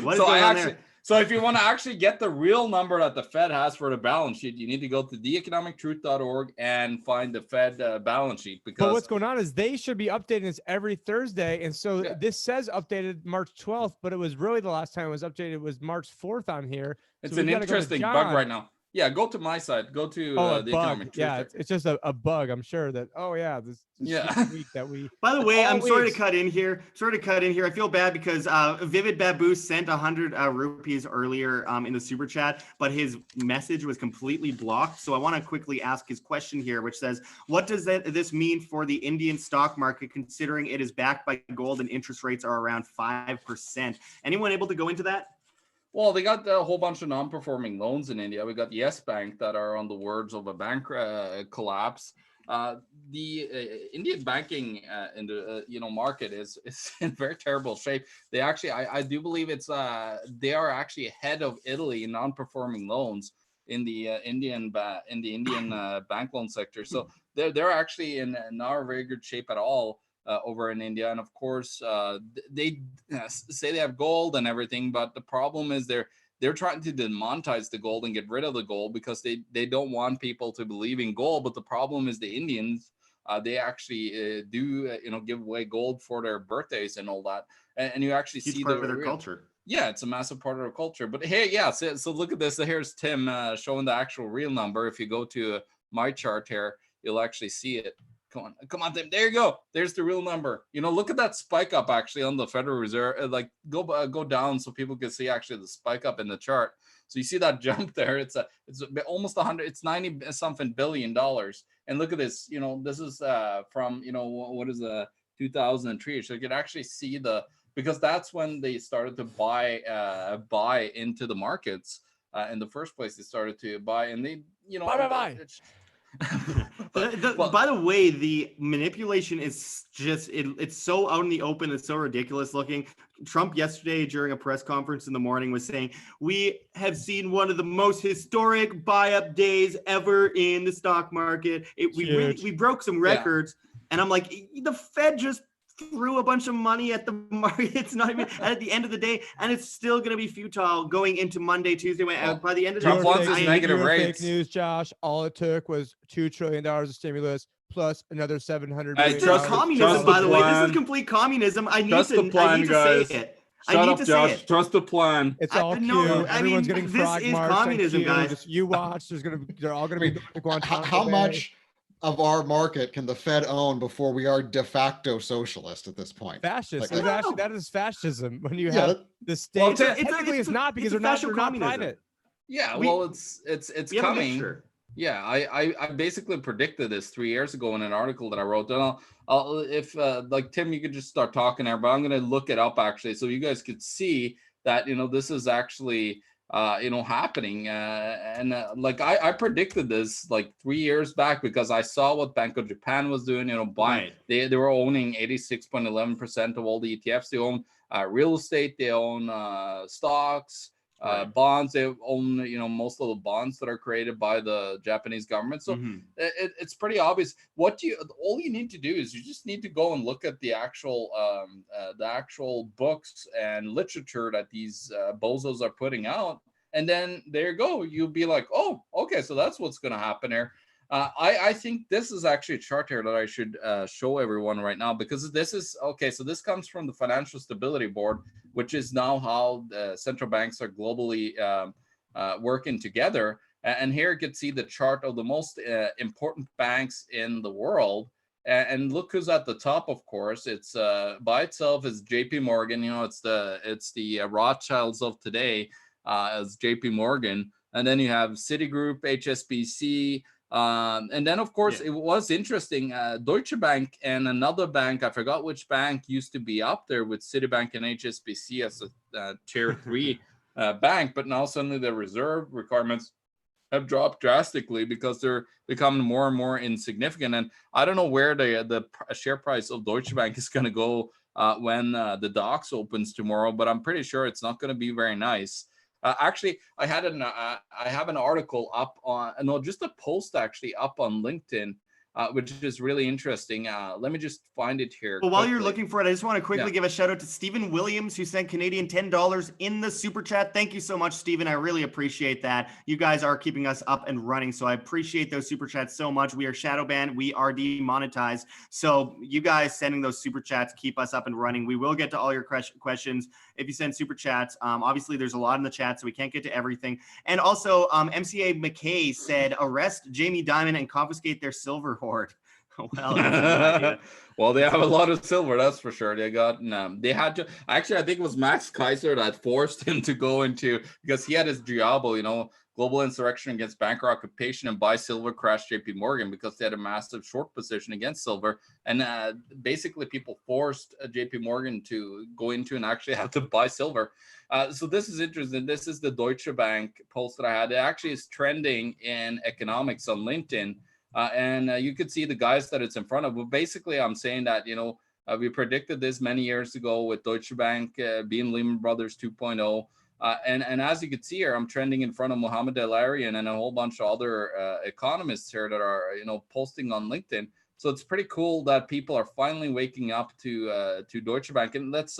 What is going on there? So if you want to actually get the real number that the Fed has for the balance sheet, you need to go to theeconomictruth.org and find the Fed balance sheet. But what's going on is they should be updating this every Thursday. And so this says updated March 12th, but it was really the last time it was updated was March 4th on here. It's so an interesting bug right now. Yeah, go to my site. Go to a the bug. economic truth Yeah, check. it's just a bug. I'm sure that. Oh yeah, this Yeah. week that we. By the it's way, all I'm sorry to weeks. cut in here. I feel bad because Vivid Babu sent 100 rupees earlier in the super chat, but his message was completely blocked. So I want to quickly ask his question here, which says, what does this mean for the Indian stock market, considering it is backed by gold and interest rates are around 5%? Anyone able to go into that? Well, they got a whole bunch of non-performing loans in India. We got Yes Bank that are on the verge of a bank collapse. The Indian banking in the market is in very terrible shape. They actually, I do believe it's they are actually ahead of Italy in non-performing loans in the Indian bank loan sector. So they're actually in not a very good shape at all. Over in India, and of course they say they have gold and everything, but the problem is they're trying to demonetize the gold and get rid of the gold because they don't want people to believe in gold. But the problem is the Indians, they actually do give away gold for their birthdays and all that, and you actually Huge see part of their culture. Yeah, it's a massive part of our culture. But hey, yeah, so look at this. So here's Tim showing the actual real number. If you go to my chart here, you'll actually see it. Come on, Tim. There you go. There's the real number. Look at that spike up actually on the Federal Reserve. Like go down so people can see actually the spike up in the chart. So you see that jump there. It's almost 100. It's 90 something billion dollars. And look at this. This is from what is 2003. So you can actually see because that's when they started to buy into the markets. In the first place, they started to buy, and they Buy. By the way, the manipulation is just it's so out in the open. It's so ridiculous looking. Trump yesterday during a press conference in the morning was saying, we have seen one of the most historic buy-up days ever in the stock market. We broke some records. Yeah. And I'm like, the Fed just threw a bunch of money at the market. It's not even at the end of the day, and it's still going to be futile going into Monday, Tuesday. By the end of the day, negative rates. Fake news, Josh. All it took was $2 trillion of stimulus plus another $700 million. Trust communism, by the way. This is complete communism. I need to say it. Shut up, Josh. Trust the plan. It's all cute. Everyone's getting frog marched. Communism, guys. Just you watch. They're all going to be going. How much of our market can the Fed own before we are de facto socialist at this point? Fascist. That is fascism. When you have the state, well, technically it's not because they're not private. Yeah, it's coming. Yeah, I basically predicted this 3 years ago in an article that I wrote. And if like Tim, you could just start talking there, but I'm going to look it up actually, so you guys could see that this is actually happening. Like I predicted this like 3 years back because I saw what Bank of Japan was doing. Buying. They were owning 86.11% of all the ETFs. They own real estate. They own stocks. Bonds. They own most of the bonds that are created by the Japanese government. So it's pretty obvious. All you need to do is you just need to go and look at the actual books and literature that these bozos are putting out, and then there you go. You'll be like, oh, okay, so that's what's going to happen here. I think this is actually a chart here that I should show everyone right now, because this is okay. So this comes from the Financial Stability Board, which is now how central banks are globally working together. And here you can see the chart of the most important banks in the world. And look who's at the top. Of course, it's by itself is J.P. Morgan. It's the Rothschilds of today as J.P. Morgan, and then you have Citigroup, HSBC. And then, of course, it was interesting. Deutsche Bank and another bank, I forgot which bank, used to be up there with Citibank and HSBC as a tier 3 bank. But now suddenly the reserve requirements have dropped drastically because they're becoming more and more insignificant. And I don't know where the share price of Deutsche Bank is going to go when the DAX opens tomorrow, but I'm pretty sure it's not going to be very nice. Actually, I have an article up on, just a post actually up on LinkedIn which is really interesting. Let me just find it here. Well, while you're quickly. looking for it, I just want to quickly give a shout out to Stephen Williams, who sent Canadian $10 in the super chat. Thank you so much, Stephen. I really appreciate that. You guys are keeping us up and running, so I appreciate those super chats so much. We are shadow banned. We are demonetized. So you guys sending those super chats keep us up and running. We will get to all your questions if you send super chats. Obviously, there's a lot in the chat, so we can't get to everything. And also, MCA McKay said, arrest Jamie Dimon and confiscate their silver hoard. Well, that's a good idea. Well, they have a lot of silver, that's for sure. They got, they had to, actually, I think it was Max Kaiser that forced him to go into, because he had his Diablo, you know, global insurrection against banker occupation and buy silver, crash JP Morgan, because they had a massive short position against silver. And basically people forced JP Morgan to go into and actually have to buy silver. So this is interesting. This is the Deutsche Bank post that I had. It actually is trending in economics on LinkedIn. And you could see the guys that it's in front of. But basically, I'm saying that, you know, we predicted this many years ago with Deutsche Bank being Lehman Brothers 2.0. And as you can see here, I'm trending in front of Mohamed El-Arian and a whole bunch of other economists here that are, you know, posting on LinkedIn. So it's pretty cool that people are finally waking up to Deutsche Bank. And let's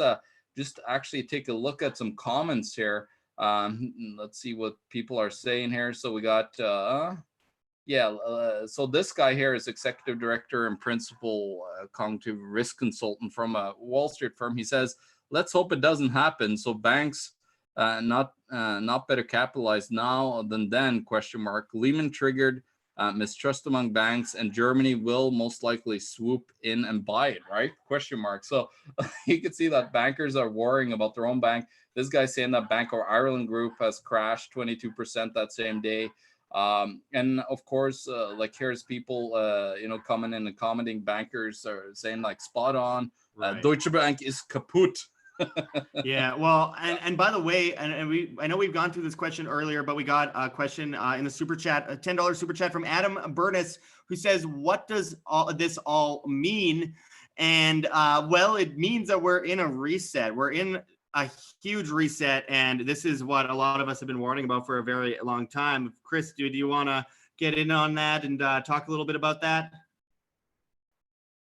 just actually take a look at some comments here. Let's see what people are saying here. So we got... so this guy here is executive director and principal cognitive risk consultant from a Wall Street firm. He says, let's hope it doesn't happen. So banks not better capitalized now than then, ? Lehman triggered mistrust among banks, and Germany will most likely swoop in and buy it, right? ? So you can see that bankers are worrying about their own bank. This guy's saying that Bank of Ireland Group has crashed 22% that same day. And of course, like here's people, you know, coming in and commenting. Bankers are saying like spot on. Right. Deutsche Bank is kaput. Yeah, well, and by the way, I know we've gone through this question earlier, but we got a question in the super chat, a $10 super chat from Adam Burness, who says, what does this all mean? And well, it means that we're in a reset. We're in a huge reset, and this is what a lot of us have been warning about for a very long time. Chris, do you want to get in on that and talk a little bit about that?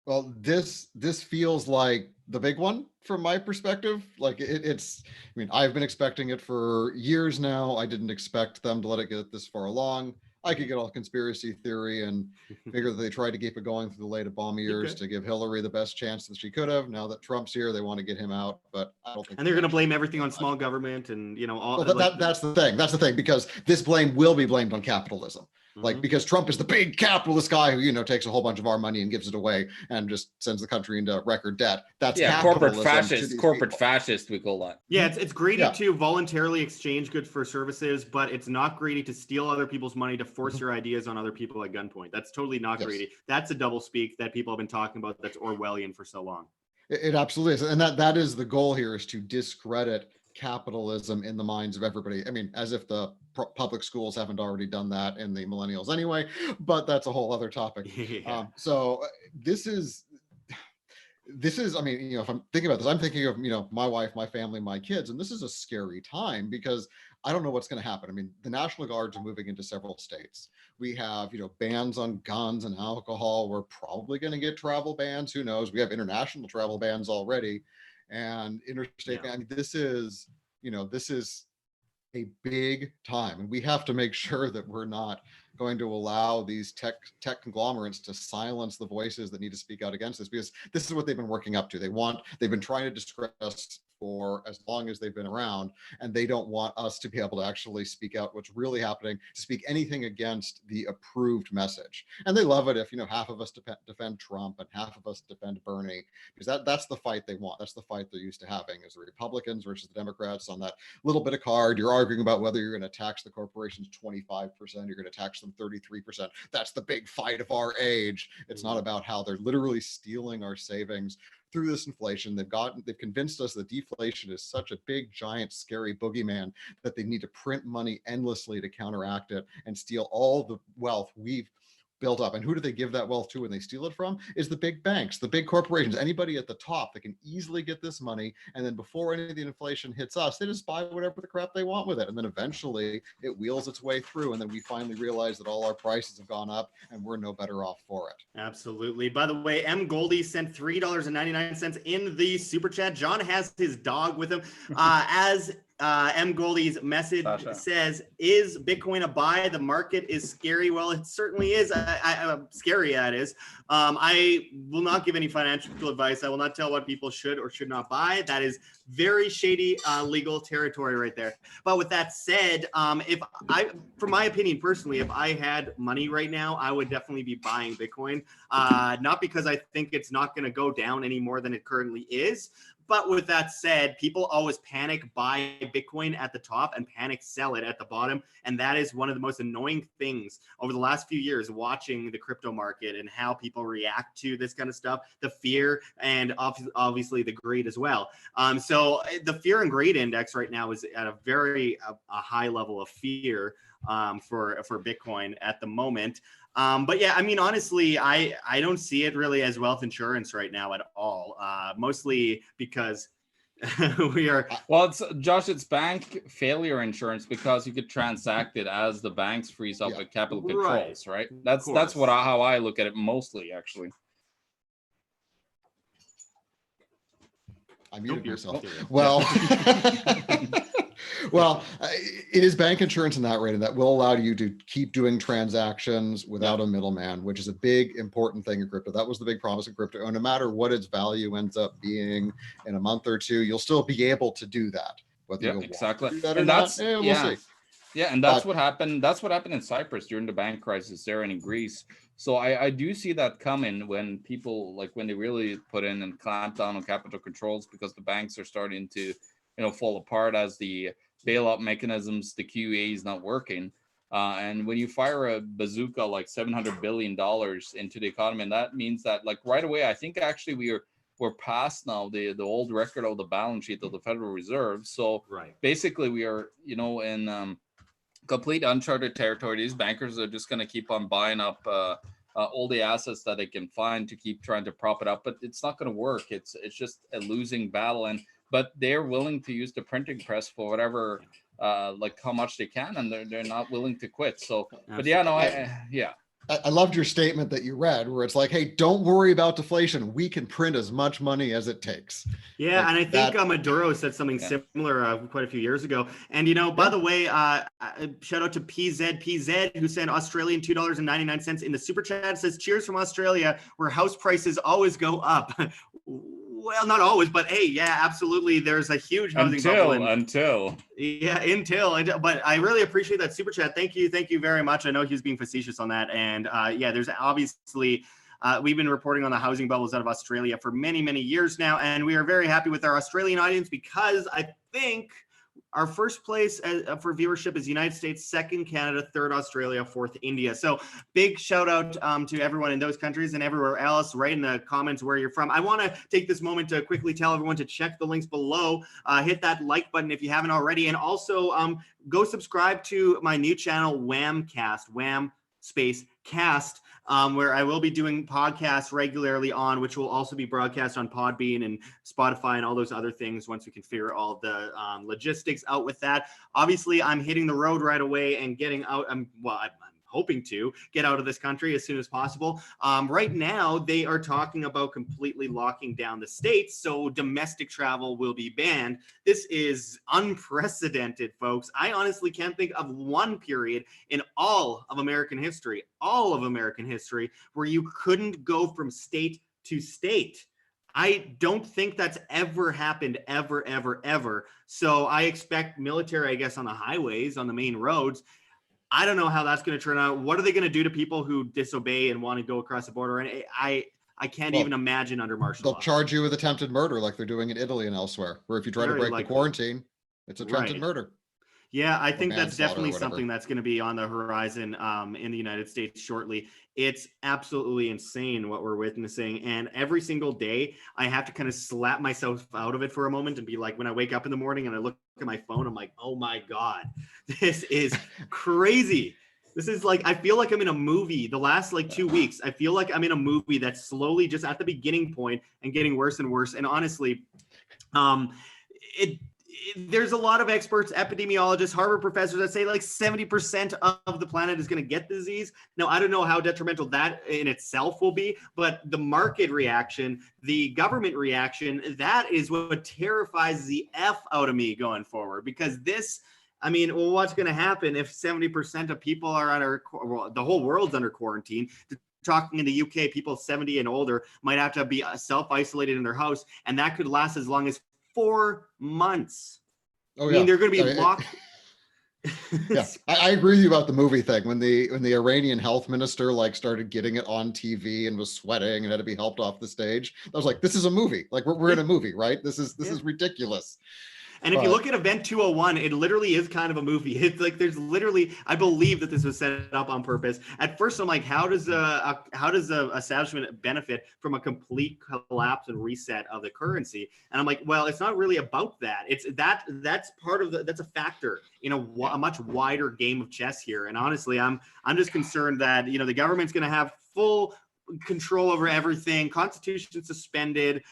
Well, this feels like the big one from my perspective. Like it's, I mean, I've been expecting it for years now. I didn't expect them to let it get this far along. I could get all conspiracy theory and figure that they tried to keep it going through the late Obama years to give Hillary the best chance that she could have. Now that Trump's here, they want to get him out, but I don't think. And they're going to blame everything on small government and, you know, all. Well, that's the thing. That's the thing, because this blame will be blamed on capitalism. Like, because Trump is the big capitalist guy who, you know, takes a whole bunch of our money and gives it away and just sends the country into record debt. That's corporate fascist, we call that. Yeah, it's greedy to voluntarily exchange goods for services, but it's not greedy to steal other people's money to force your ideas on other people at gunpoint. That's totally not greedy. That's a double speak that people have been talking about that's Orwellian for so long. It absolutely is. And that is the goal here, is to discredit capitalism in the minds of everybody. I mean, as if the public schools haven't already done that in the millennials anyway, but that's a whole other topic. So this is, I mean, you know, if I'm thinking about this, I'm thinking of, you know, my wife, my family, my kids, and this is a scary time because I don't know what's going to happen. I mean, the National Guards are moving into several states. We have, you know, bans on guns and alcohol. We're probably going to get travel bans. Who knows? We have international travel bans already. And interstate, I mean, this is, you know, this is a big time, and we have to make sure that we're not going to allow these tech conglomerates to silence the voices that need to speak out against this, because this is what they've been working up to. They've been trying to discredit us for as long as they've been around, and they don't want us to be able to actually speak out what's really happening, to speak anything against the approved message. And they love it if, you know, half of us defend Trump and half of us defend Bernie, because that's the fight they want. That's the fight they're used to having, is the Republicans versus the Democrats on that little bit of card. You're arguing about whether you're going to tax the corporations 25%, you're going to tax them 33%. That's the big fight of our age. It's not about how they're literally stealing our savings through this inflation. They've convinced us that deflation is such a big, giant, scary boogeyman that they need to print money endlessly to counteract it and steal all the wealth we've built up. And who do they give that wealth to when they steal it from? Is the big banks, the big corporations, anybody at the top that can easily get this money. And then before any of the inflation hits us, they just buy whatever the crap they want with it. And then eventually it wheels its way through. And then we finally realize that all our prices have gone up and we're no better off for it. Absolutely. By the way, M. Goldie sent $3.99 in the super chat. John has his dog with him. As M. Goldie's message says, is Bitcoin a buy? The market is scary. Well, it certainly is. Scary, that is. I will not give any financial advice. I will not tell what people should or should not buy. That is very shady legal territory right there. But with that said, from my opinion personally, if I had money right now, I would definitely be buying Bitcoin. Not because I think it's not going to go down any more than it currently is. But with that said, people always panic buy Bitcoin at the top and panic sell it at the bottom. And that is one of the most annoying things over the last few years, watching the crypto market and how people react to this kind of stuff, the fear and obviously the greed as well. So the fear and greed index right now is at a very high level of fear for Bitcoin at the moment. But yeah, I mean, honestly, I don't see it really as wealth insurance right now at all. Mostly because we are. Well, it's bank failure insurance because you could transact it as the banks freeze up with capital controls, right? That's how I look at it mostly, actually. I muted myself. Well, well, it is bank insurance in that rate, and that will allow you to keep doing transactions without a middleman, which is a big, important thing in crypto. That was the big promise of crypto. And no matter what its value ends up being in a month or two, you'll still be able to do that. Yeah, exactly. Do that or not, we'll see. Yeah, and that's what happened. That's what happened in Cyprus during the bank crisis there and in Greece. So I do see that coming when people, like, when they really put in and clamp down on capital controls, because the banks are starting to, fall apart as the bailout mechanisms, the QE is not working. And when you fire a bazooka like $700 billion into the economy, and that means that, like, right away, I think actually we're past now the old record of the balance sheet of the Federal Reserve. So basically we are, in complete uncharted territory. These bankers are just going to keep on buying up all the assets that they can find to keep trying to prop it up, but it's not going to work. It's just a losing battle, but they're willing to use the printing press for whatever, like how much they can, and they're not willing to quit. So, but yeah, no, I loved your statement that you read where it's like, hey, don't worry about deflation. We can print as much money as it takes. Yeah, like, and I think Maduro said something similar quite a few years ago. And, by the way, shout out to PZ who sent Australian $2.99 in the super chat. It says, cheers from Australia, where house prices always go up. Well, not always, but hey, yeah, absolutely. There's a huge housing bubble. But I really appreciate that super chat. Thank you very much. I know he was being facetious on that. And there's obviously, we've been reporting on the housing bubbles out of Australia for many, many years now. And we are very happy with our Australian audience because I think our first place for viewership is United States, second Canada, third Australia, fourth India. So big shout out to everyone in those countries and everywhere else. Write in the comments where you're from. I want to take this moment to quickly tell everyone to check the links below. Hit that like button if you haven't already. And also go subscribe to my new channel, Whamcast, Wham space cast, where I will be doing podcasts regularly on, which will also be broadcast on Podbean and Spotify and all those other things once we can figure all the logistics out with that. Obviously, I'm hitting the road right away and getting out. I'm hoping to get out of this country as soon as possible. Right now, they are talking about completely locking down the states, so domestic travel will be banned. This is unprecedented, folks. I honestly can't think of one period in all of American history, where you couldn't go from state to state. I don't think that's ever happened, ever. So I expect military, I guess, on the highways, on the main roads. I don't know how that's going to turn out. What are they going to do to people who disobey and want to go across the border? And I can't even imagine under martial law. They'll charge you with attempted murder like they're doing in Italy and elsewhere, where if you try to break the quarantine, it's attempted murder. Yeah, I think that's definitely something that's going to be on the horizon in the United States shortly. It's absolutely insane what we're witnessing. And every single day, I have to kind of slap myself out of it for a moment and be like, when I wake up in the morning and I look at my phone, I'm like, oh my God, this is crazy. This is like, I feel like I'm in a movie. The last like 2 weeks, I feel like I'm in a movie that's slowly just at the beginning point and getting worse and worse. And honestly, there's a lot of experts, epidemiologists, Harvard professors that say like 70% of the planet is going to get the disease. Now, I don't know how detrimental that in itself will be, but the market reaction, the government reaction, that is what terrifies the F out of me going forward. Because this, I mean, well, what's going to happen if 70% of people are under, well, the whole world's under quarantine? Talking in the UK, people 70 and older might have to be self-isolated in their house, and that could last as long as 4 months. Oh, I mean, they're going to be locked. Yeah, I agree with you about the movie thing. When the Iranian health minister like started getting it on TV and was sweating and had to be helped off the stage, I was like, this is a movie. Like we're in a movie, right? This is ridiculous. And if you look at Event 201, it literally is kind of a movie. It's like there's literally, I believe that this was set up on purpose. At first, I'm like, how does the establishment benefit from a complete collapse and reset of the currency? And I'm like, well, it's not really about that. It's that's part of that's a factor in a much wider game of chess here. And honestly, I'm just concerned that the government's going to have full control over everything. Constitution suspended.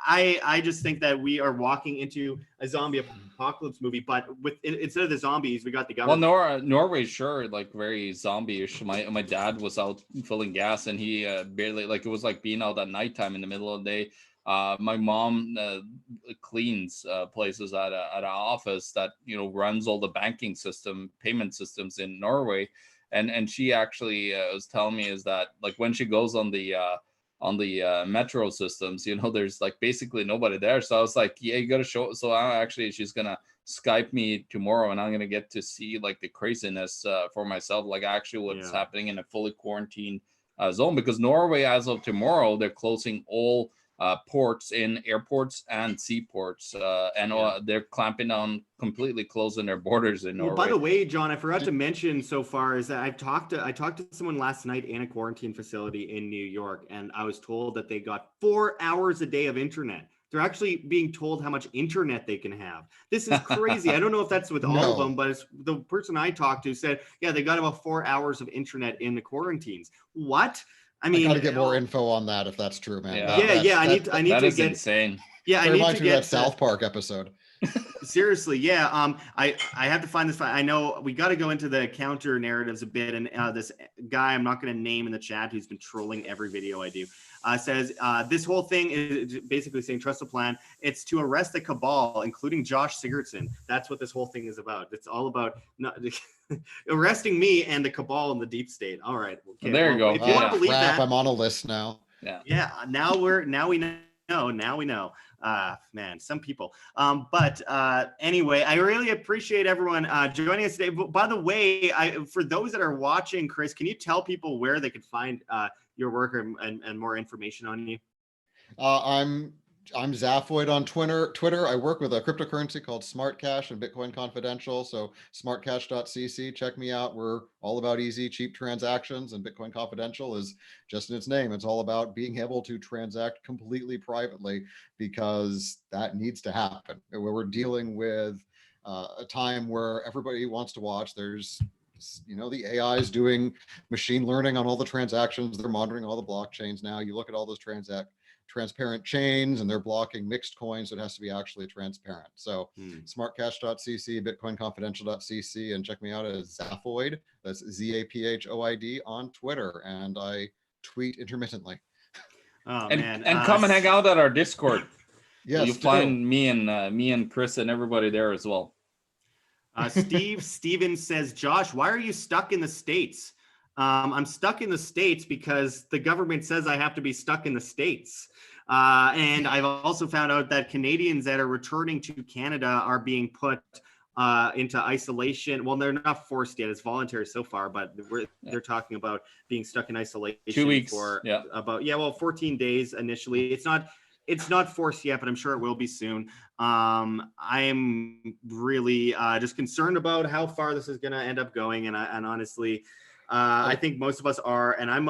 I just think that we are walking into a zombie apocalypse movie, but with instead of the zombies, we got the government. Well, Norway's sure like very zombie-ish. My dad was out filling gas, and he barely, like, it was like being out at nighttime in the middle of the day. My mom cleans places at an office that runs all the banking payment systems in Norway, and she actually was telling me is that like when she goes on the metro systems, there's like basically nobody there. So I was like, yeah, you got to show. So she's going to Skype me tomorrow, and I'm going to get to see like the craziness for myself, like actually what's happening in a fully quarantined zone, because Norway, as of tomorrow, they're closing all ports in airports and seaports, and they're clamping down, completely closing their borders in Norway. Well, by the way, John, I forgot to mention so far is that I talked to someone last night in a quarantine facility in New York, and I was told that they got 4 hours a day of internet. They're actually being told how much internet they can have. This is crazy. I don't know if that's with all of them, but it's the person I talked to said, yeah, they got about 4 hours of internet in the quarantines. What? I mean, I got to get more info on that if that's true, man. I need that to is get insane. Yeah, I need to get that South Park episode. Seriously, yeah. I have to find this. I know we got to go into the counter narratives a bit, and this guy I'm not going to name in the chat who's been trolling every video I do says this whole thing is basically saying trust the plan. It's to arrest the cabal, including Josh Sigurdson. That's what this whole thing is about. It's all about arresting me and the cabal and the deep state. All right, okay, there you go. If you want to believe that, I'm on a list now. Yeah. Now we know. Now we know. Man, some people. But anyway, I really appreciate everyone joining us today. By the way, for those that are watching, Chris, can you tell people where they can find your work and more information on you? I'm Zaphoid on Twitter. I work with a cryptocurrency called Smart Cash and Bitcoin Confidential. So smartcash.cc, check me out. We're all about easy, cheap transactions, and Bitcoin Confidential is just in its name. It's all about being able to transact completely privately, because that needs to happen. We're dealing with a time where everybody wants to watch. There's the AI is doing machine learning on all the transactions. They're monitoring all the blockchains now. You look at all those transparent chains, and they're blocking mixed coins, so it has to be actually transparent. So smartcash.cc, bitcoinconfidential.cc, and check me out as Zaphoid. That's ZAPHOID on Twitter, and I tweet intermittently. And come and hang out at our Discord. Yes, you'll find me and Chris and everybody there as well. Steven says, Josh, why are you stuck in the States? I'm stuck in the States because the government says I have to be stuck in the States. And I've also found out that Canadians that are returning to Canada are being put into isolation. Well, they're not forced yet. It's voluntary so far, but they're talking about being stuck in isolation 2 weeks for about 14 days initially. It's not forced yet, but I'm sure it will be soon. I'm really just concerned about how far this is going to end up going, and honestly, I think most of us are, and I'm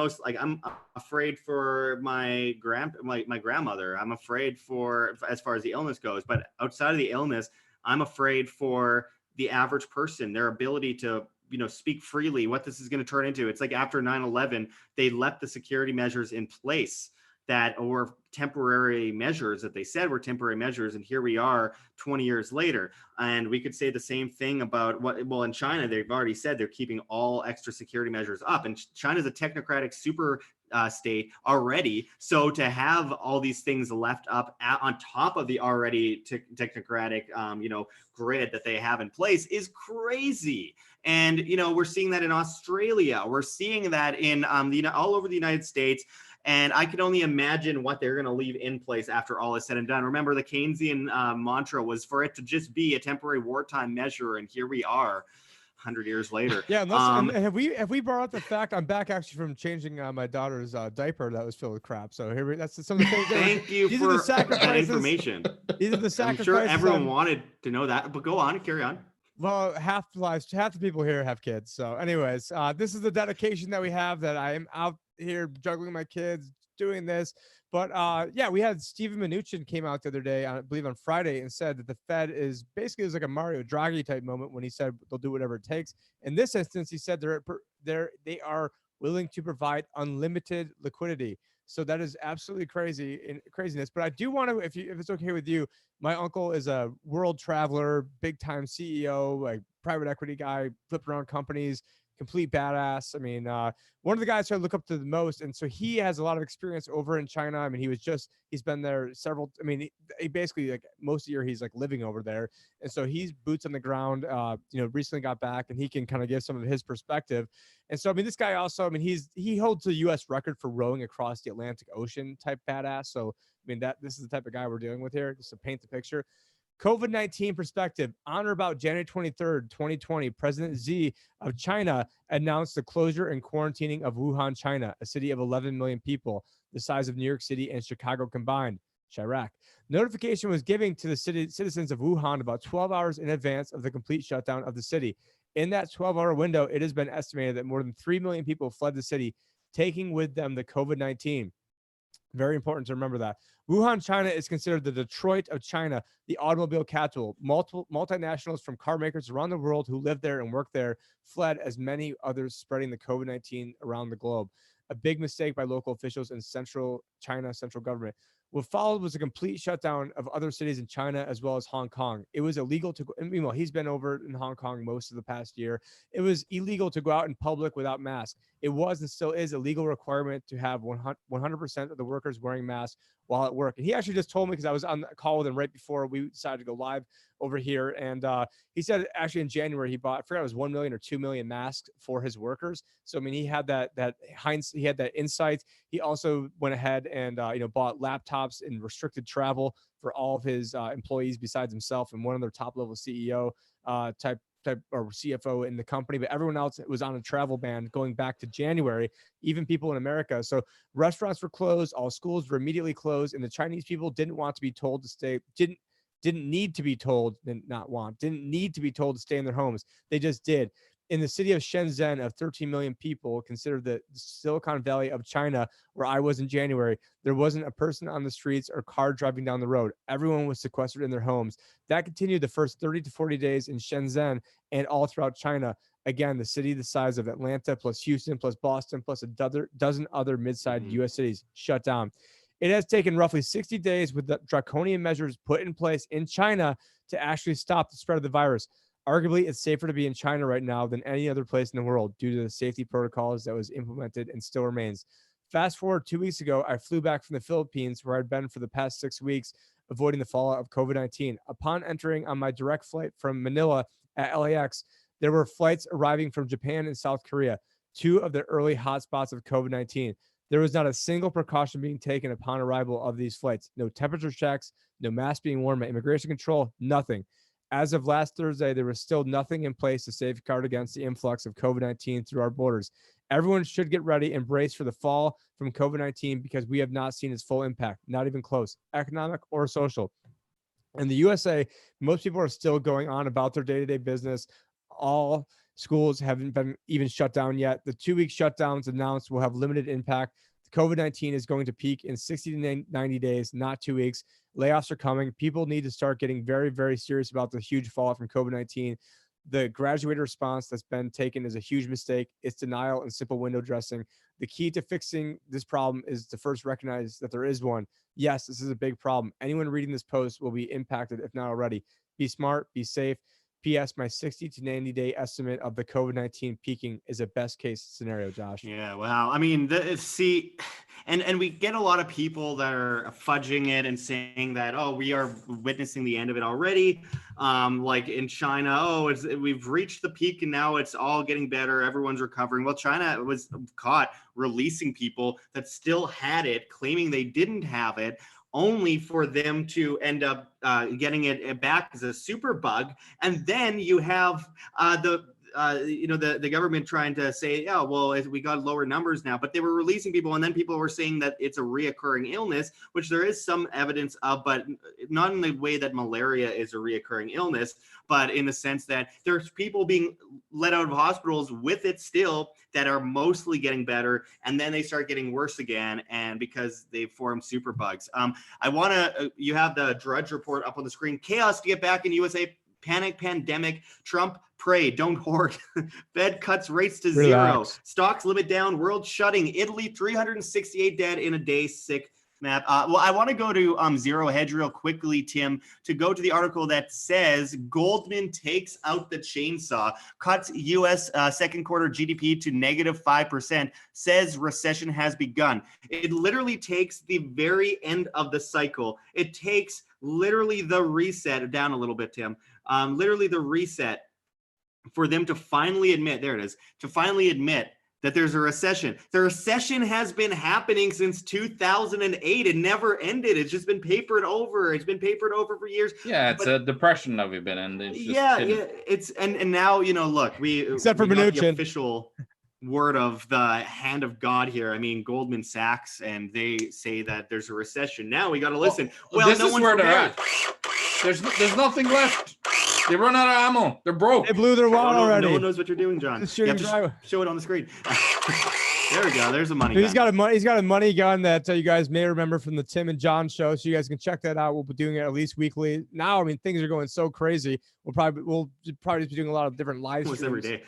afraid for my grandmother. I'm afraid for as far as the illness goes, but outside of the illness, I'm afraid for the average person, their ability to speak freely what this is going to turn into. It's like after 9/11, they left the security measures in place that were temporary measures that they said were temporary measures. And here we are 20 years later. And we could say the same thing about in China, they've already said they're keeping all extra security measures up. And China's a technocratic super state already. So to have all these things left up on top of the already technocratic, grid that they have in place is crazy. And, we're seeing that in Australia. We're seeing that in all over the United States. And I can only imagine what they're going to leave in place after all is said and done. Remember, the Keynesian mantra was for it to just be a temporary wartime measure. And here we are 100 years later. Yeah. And have we brought up the fact I'm back actually from changing my daughter's diaper that was filled with crap. So that's some of the things. Thank you for that information. These are the sacrifices. I'm sure everyone wanted to know that, but go on, carry on. Well, half the people here have kids. So anyways, this is the dedication that we have, that I am out here juggling my kids, doing this. But yeah, we had Steven Mnuchin came out the other day, I believe on Friday, and said that the Fed is basically, it was like a Mario Draghi type moment when he said they'll do whatever it takes. In this instance, he said they are willing to provide unlimited liquidity. So that is absolutely craziness. But I do want to, if it's okay with you, my uncle is a world traveler, big time CEO, like private equity guy, flipped around companies, complete badass. I mean, one of the guys I look up to the most. And so he has a lot of experience over in China. I mean, he's been there he basically, like most of the year, he's like living over there. And so he's boots on the ground, recently got back, and he can kind of give some of his perspective. And so, I mean, this guy also, he holds the U.S. record for rowing across the Atlantic Ocean type badass. So, I mean, this is the type of guy we're dealing with here, just to paint the picture. COVID-19 perspective. On or about January 23rd, 2020, President Xi of China announced the closure and quarantining of Wuhan, China, a city of 11 million people, the size of New York City and Chicago combined. Chirac. Notification was given to the citizens of Wuhan about 12 hours in advance of the complete shutdown of the city. In that 12-hour window, it has been estimated that more than 3 million people fled the city, taking with them the COVID-19. Very important to remember that. Wuhan, China is considered the Detroit of China, the automobile capital. Multiple multinationals from car makers around the world who live there and work there fled, as many others spreading the COVID-19 around the globe. A big mistake by local officials in central China, central government. What followed was a complete shutdown of other cities in China as well as Hong Kong. It was illegal to, meanwhile, he's been over in Hong Kong most of the past year. It was illegal to go out in public without masks. It was and still is a legal requirement to have 100% of the workers wearing masks while at work. And he actually just told me, because I was on a call with him right before we decided to go live over here. And he said actually in January he bought, I forgot it was 1 million or 2 million masks for his workers. So, I mean, he had that he had that insight. He also went ahead and, bought laptops and restricted travel for all of his employees besides himself and one of their top level CEO type or CFO in the company, but everyone else was on a travel ban going back to January, even people in America. So restaurants were closed, all schools were immediately closed, and the Chinese people didn't want to be told to stay, didn't need to be told, didn't need to be told to stay in their homes. They just did. In the city of Shenzhen of 13 million people, considered the Silicon Valley of China, where I was in January, there wasn't a person on the streets or car driving down the road. Everyone was sequestered in their homes. That continued the first 30 to 40 days in Shenzhen and all throughout China. Again, the city the size of Atlanta plus Houston plus Boston plus a dozen other mid-sized U.S. cities shut down. It has taken roughly 60 days with the draconian measures put in place in China to actually stop the spread of the virus. Arguably, it's safer to be in China right now than any other place in the world due to the safety protocols that was implemented and still remains. Fast forward 2 weeks ago, I flew back from the Philippines, where I'd been for the past 6 weeks, avoiding the fallout of COVID-19. Upon entering on my direct flight from Manila at LAX, there were flights arriving from Japan and South Korea, two of the early hotspots of COVID-19. There was not a single precaution being taken upon arrival of these flights. No temperature checks, no mask being worn by immigration control, nothing. As of last Thursday, there was still nothing in place to safeguard against the influx of COVID-19 through our borders. Everyone should get ready and brace for the fall from COVID-19 because we have not seen its full impact, not even close, economic or social. In the USA, most people are still going on about their day-to-day business. All schools haven't been even shut down yet. The 2-week shutdowns announced will have limited impact. COVID-19 is going to peak in 60 to 90 days, not 2 weeks. Layoffs are coming. People need to start getting very, very serious about the huge fallout from COVID-19. The graduated response that's been taken is a huge mistake. It's denial and simple window dressing. The key to fixing this problem is to first recognize that there is one. Yes, this is a big problem. Anyone reading this post will be impacted, if not already. Be smart, be safe. P.S. My 60 to 90 day estimate of the COVID-19 peaking is a best case scenario, Josh. Yeah, wow. I mean, see, and we get a lot of people that are fudging it and saying that, oh, we are witnessing the end of it already. Like in China, oh, we've reached the peak and now it's all getting better. Everyone's recovering. Well, China was caught releasing people that still had it, claiming they didn't have it, only for them to end up getting it back as a super bug. And then you have the government trying to say, yeah, well, we got lower numbers now, but they were releasing people, and then people were saying that it's a reoccurring illness, which there is some evidence of, but not in the way that malaria is a reoccurring illness, but in the sense that there's people being let out of hospitals with it still that are mostly getting better, and then they start getting worse again, and because they form super bugs. You have the Drudge report up on the screen. Chaos to get back in USA. Panic, pandemic, Trump, pray, don't hoard. Fed cuts rates to zero. Stocks limit down, world shutting. Italy, 368 dead in a day, sick map. Well, I want to go to Zero Hedge real quickly, Tim, to go to the article that says Goldman takes out the chainsaw, cuts U.S. Second quarter GDP to negative 5%, says recession has begun. It literally takes the very end of the cycle. It takes literally the reset, down a little bit, Tim, literally the reset for them to finally admit, there it is, to finally admit that there's a recession. The recession has been happening since 2008. It never ended. It's just been papered over. It's been papered over for years. Yeah, it's a depression that we've been in. It's and now, look, except for got Mnuchin, the official word of the hand of God here. I mean, Goldman Sachs, and they say that there's a recession. Now we got to listen. Well, this is where they're at. There's nothing left. They run out of ammo. They're broke. They blew their wad already. No one knows what you're doing, John. You have to show it on the screen. There we go. There's a money gun. He's got a money gun that you guys may remember from the Tim and John show, so you guys can check that out. We'll be doing it at least weekly. Now, I mean, things are going so crazy. We'll probably just be doing a lot of different live streams every day.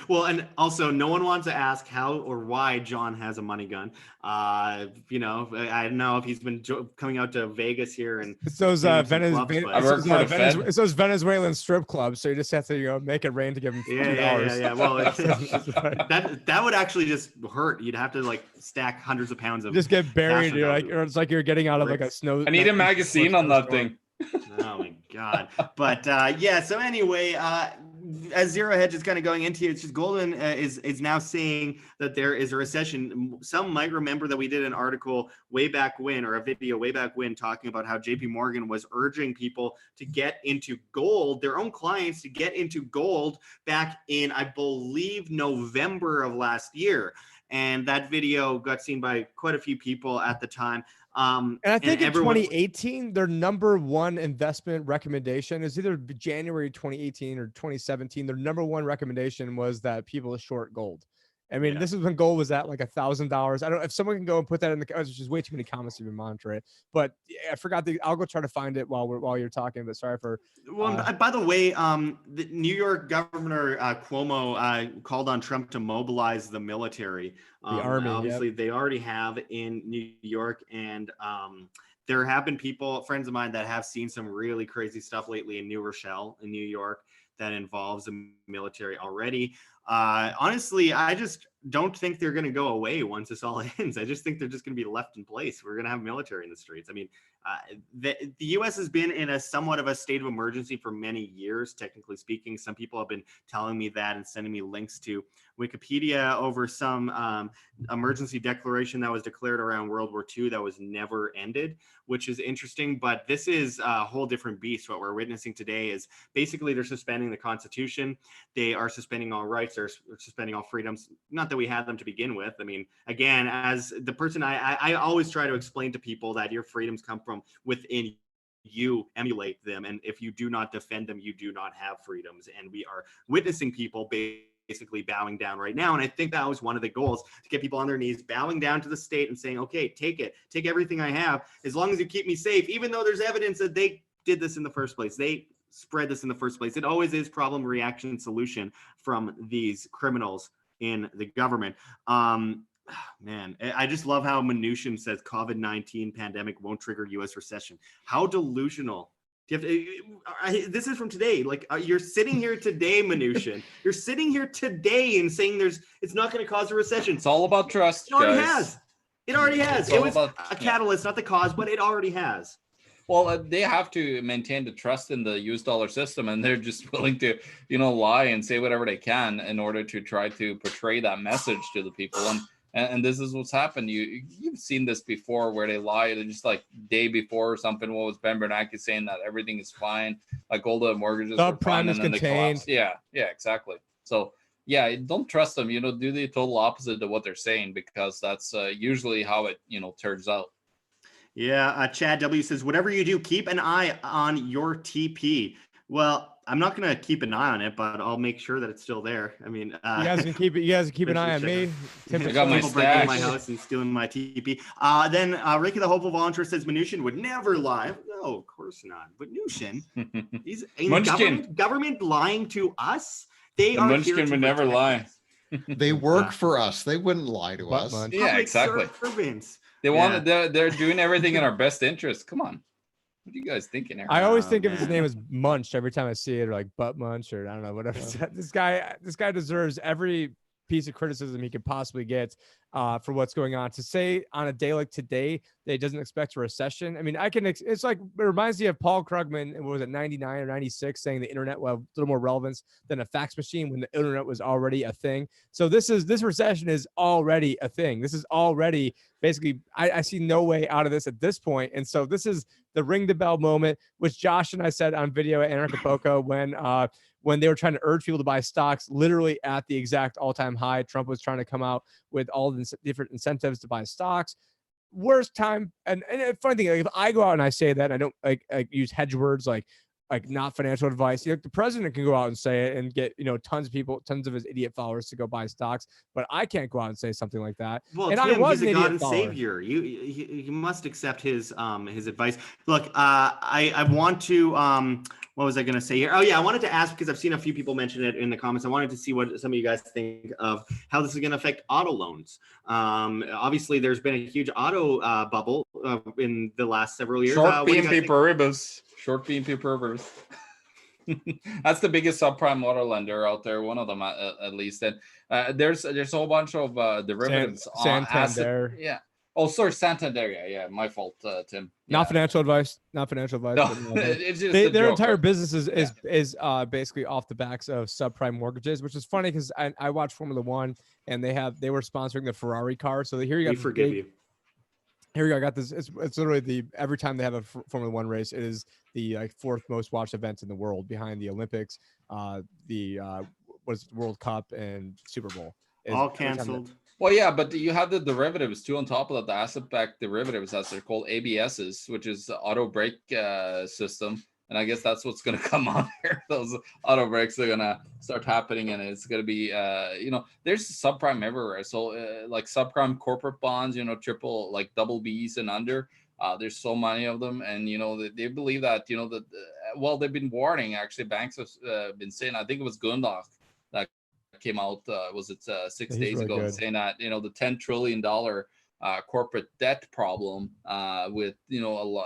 Well, and also, no one wants to ask how or why John has a money gun. I don't know if he's been coming out to Vegas here, and it's those Venezuelan strip clubs. So you just have to make it rain to give him $50. Yeah. Well, that would actually just hurt. You'd have to stack hundreds of pounds of. Just get buried. Or it's like you're getting out of like a snow. I need a magazine on that thing. Oh my God. But so anyway, as Zero Hedge is kind of going into it, it's just Goldman is now saying that there is a recession. Some might remember that we did an article way back when, or a video way back when, talking about how JP Morgan was urging people to get into gold, their own clients to get into gold back in, I believe, November of last year. And that video got seen by quite a few people at the time. And I think in 2018, their number one investment recommendation is either January 2018 or 2017. Their number one recommendation was that people short gold. I mean, this is when gold was at like $1,000. I don't know if someone can go and put that in the comments. There's just way too many comments to even monitor it. But I forgot I'll go try to find it while you're talking. But sorry for. Well, by the way, the New York Governor Cuomo called on Trump to mobilize the military. The army. Obviously, they already have in New York, and there have been friends of mine, that have seen some really crazy stuff lately in New Rochelle, in New York, that involves the military already. Honestly, I just don't think they're going to go away once this all ends. I just think they're just going to be left in place. We're going to have military in the streets. I mean, the U.S. has been in a somewhat of a state of emergency for many years, technically speaking. Some people have been telling me that and sending me links to Wikipedia over some emergency declaration that was declared around World War II that was never ended, which is interesting. But this is a whole different beast. What we're witnessing today is basically they're suspending the Constitution. They are suspending all rights. They're suspending all freedoms. Not that we had them to begin with. I mean, again, as the person, I always try to explain to people that your freedoms come from within you, emulate them. And if you do not defend them, you do not have freedoms. And we are witnessing people basically bowing down right now. And I think that was one of the goals, to get people on their knees, bowing down to the state and saying, okay, take everything I have, as long as you keep me safe, even though there's evidence that they did this in the first place. They spread this in the first place. It always is problem, reaction, solution from these criminals in the government. Man, I just love how Mnuchin says COVID-19 pandemic won't trigger U.S. recession. How delusional. This is from today. Like, you're sitting here today, Mnuchin. You're sitting here today and saying it's not going to cause a recession. It's all about trust. It already guys. has. It already has. It's It all was about- a catalyst, not the cause, but it already has. Well, they have to maintain the trust in the US dollar system, and they're just willing to, lie and say whatever they can in order to try to portray that message to the people. And this is what's happened. You've seen this before, where they lie. They're just like day before or something. What was Ben Bernanke saying, that everything is fine, like all the mortgages are fine, and then they collapse. Yeah, exactly. So yeah, don't trust them. Do the total opposite of what they're saying, because that's usually how it turns out. Yeah, Chad W says, whatever you do, keep an eye on your TP. Well, I'm not going to keep an eye on it, but I'll make sure that it's still there. I mean, you guys can keep it. You guys can keep an eye on me. I got my people breaking into my stash. house and stealing my TP. Then Ricky the Hopeful Volunteer says Mnuchin would never lie. No, of course not. Mnuchin, he's in government lying to us. They are here Munchkin to would never protect lie. us. They work for us. They wouldn't lie to us. Munch. Yeah, exactly. Servants. They want. They're doing everything in our best interest. Come on, what are you guys thinking here? I always think of his name as Munch every time I see it, or like Butt Munch, or I don't know, whatever. This guy deserves every piece of criticism he could possibly get for what's going on. To say on a day like today that he doesn't expect a recession. I mean, it's like, it reminds me of Paul Krugman, what was it, 99 or 96, saying the internet will have a little more relevance than a fax machine when the internet was already a thing. So this recession is already a thing. This is already basically, I see no way out of this at this point. And so this is the ring the bell moment, which Josh and I said on video at AnarchoVegas when they were trying to urge people to buy stocks, literally at the exact all-time high. Trump was trying to come out with all the different incentives to buy stocks. Worst time. And funny thing, like, if I go out and I say that, I don't like use hedge words like not financial advice. The president can go out and say it and get tons of his idiot followers to go buy stocks, but I can't go out and say something like that. Well, and Tim, I was he's an a God idiot and follower. Savior. You must accept his advice. Look, I want to what was I going to say here? Oh yeah, I wanted to ask, because I've seen a few people mention it in the comments. I wanted to see what some of you guys think of how this is going to affect auto loans. Obviously, there's been a huge auto bubble in the last several years. Short BNP Paribas. Short BNP Paribas. That's the biggest subprime auto lender out there, one of them at least. And there's a whole bunch of derivatives on Santander. Yeah. Oh, sorry, Santander. Yeah, my fault, Tim. Yeah. Not financial advice. No, it's just their joke, entire right? business is basically off the backs of subprime mortgages, which is funny because I watch Formula One and they were sponsoring the Ferrari car. So here you go. We forgive you. Here we go. I got this. It's literally every time they have a Formula One race, it is the fourth most watched event in the world, behind the Olympics, the World Cup and Super Bowl. All canceled. Well, yeah, but you have the derivatives too on top of that, the asset-backed derivatives, as they're called, ABSs, which is the auto brake system. And I guess that's what's going to come on here. Those auto brakes are going to start happening, and it's going to be, there's subprime everywhere. So like subprime corporate bonds, triple, like double Bs and under. There's so many of them, and they believe that they've been warning. Actually, banks have been saying. I think it was Gundlach that came out. Was it 6 days really ago, good. saying that the $10 trillion corporate debt problem, with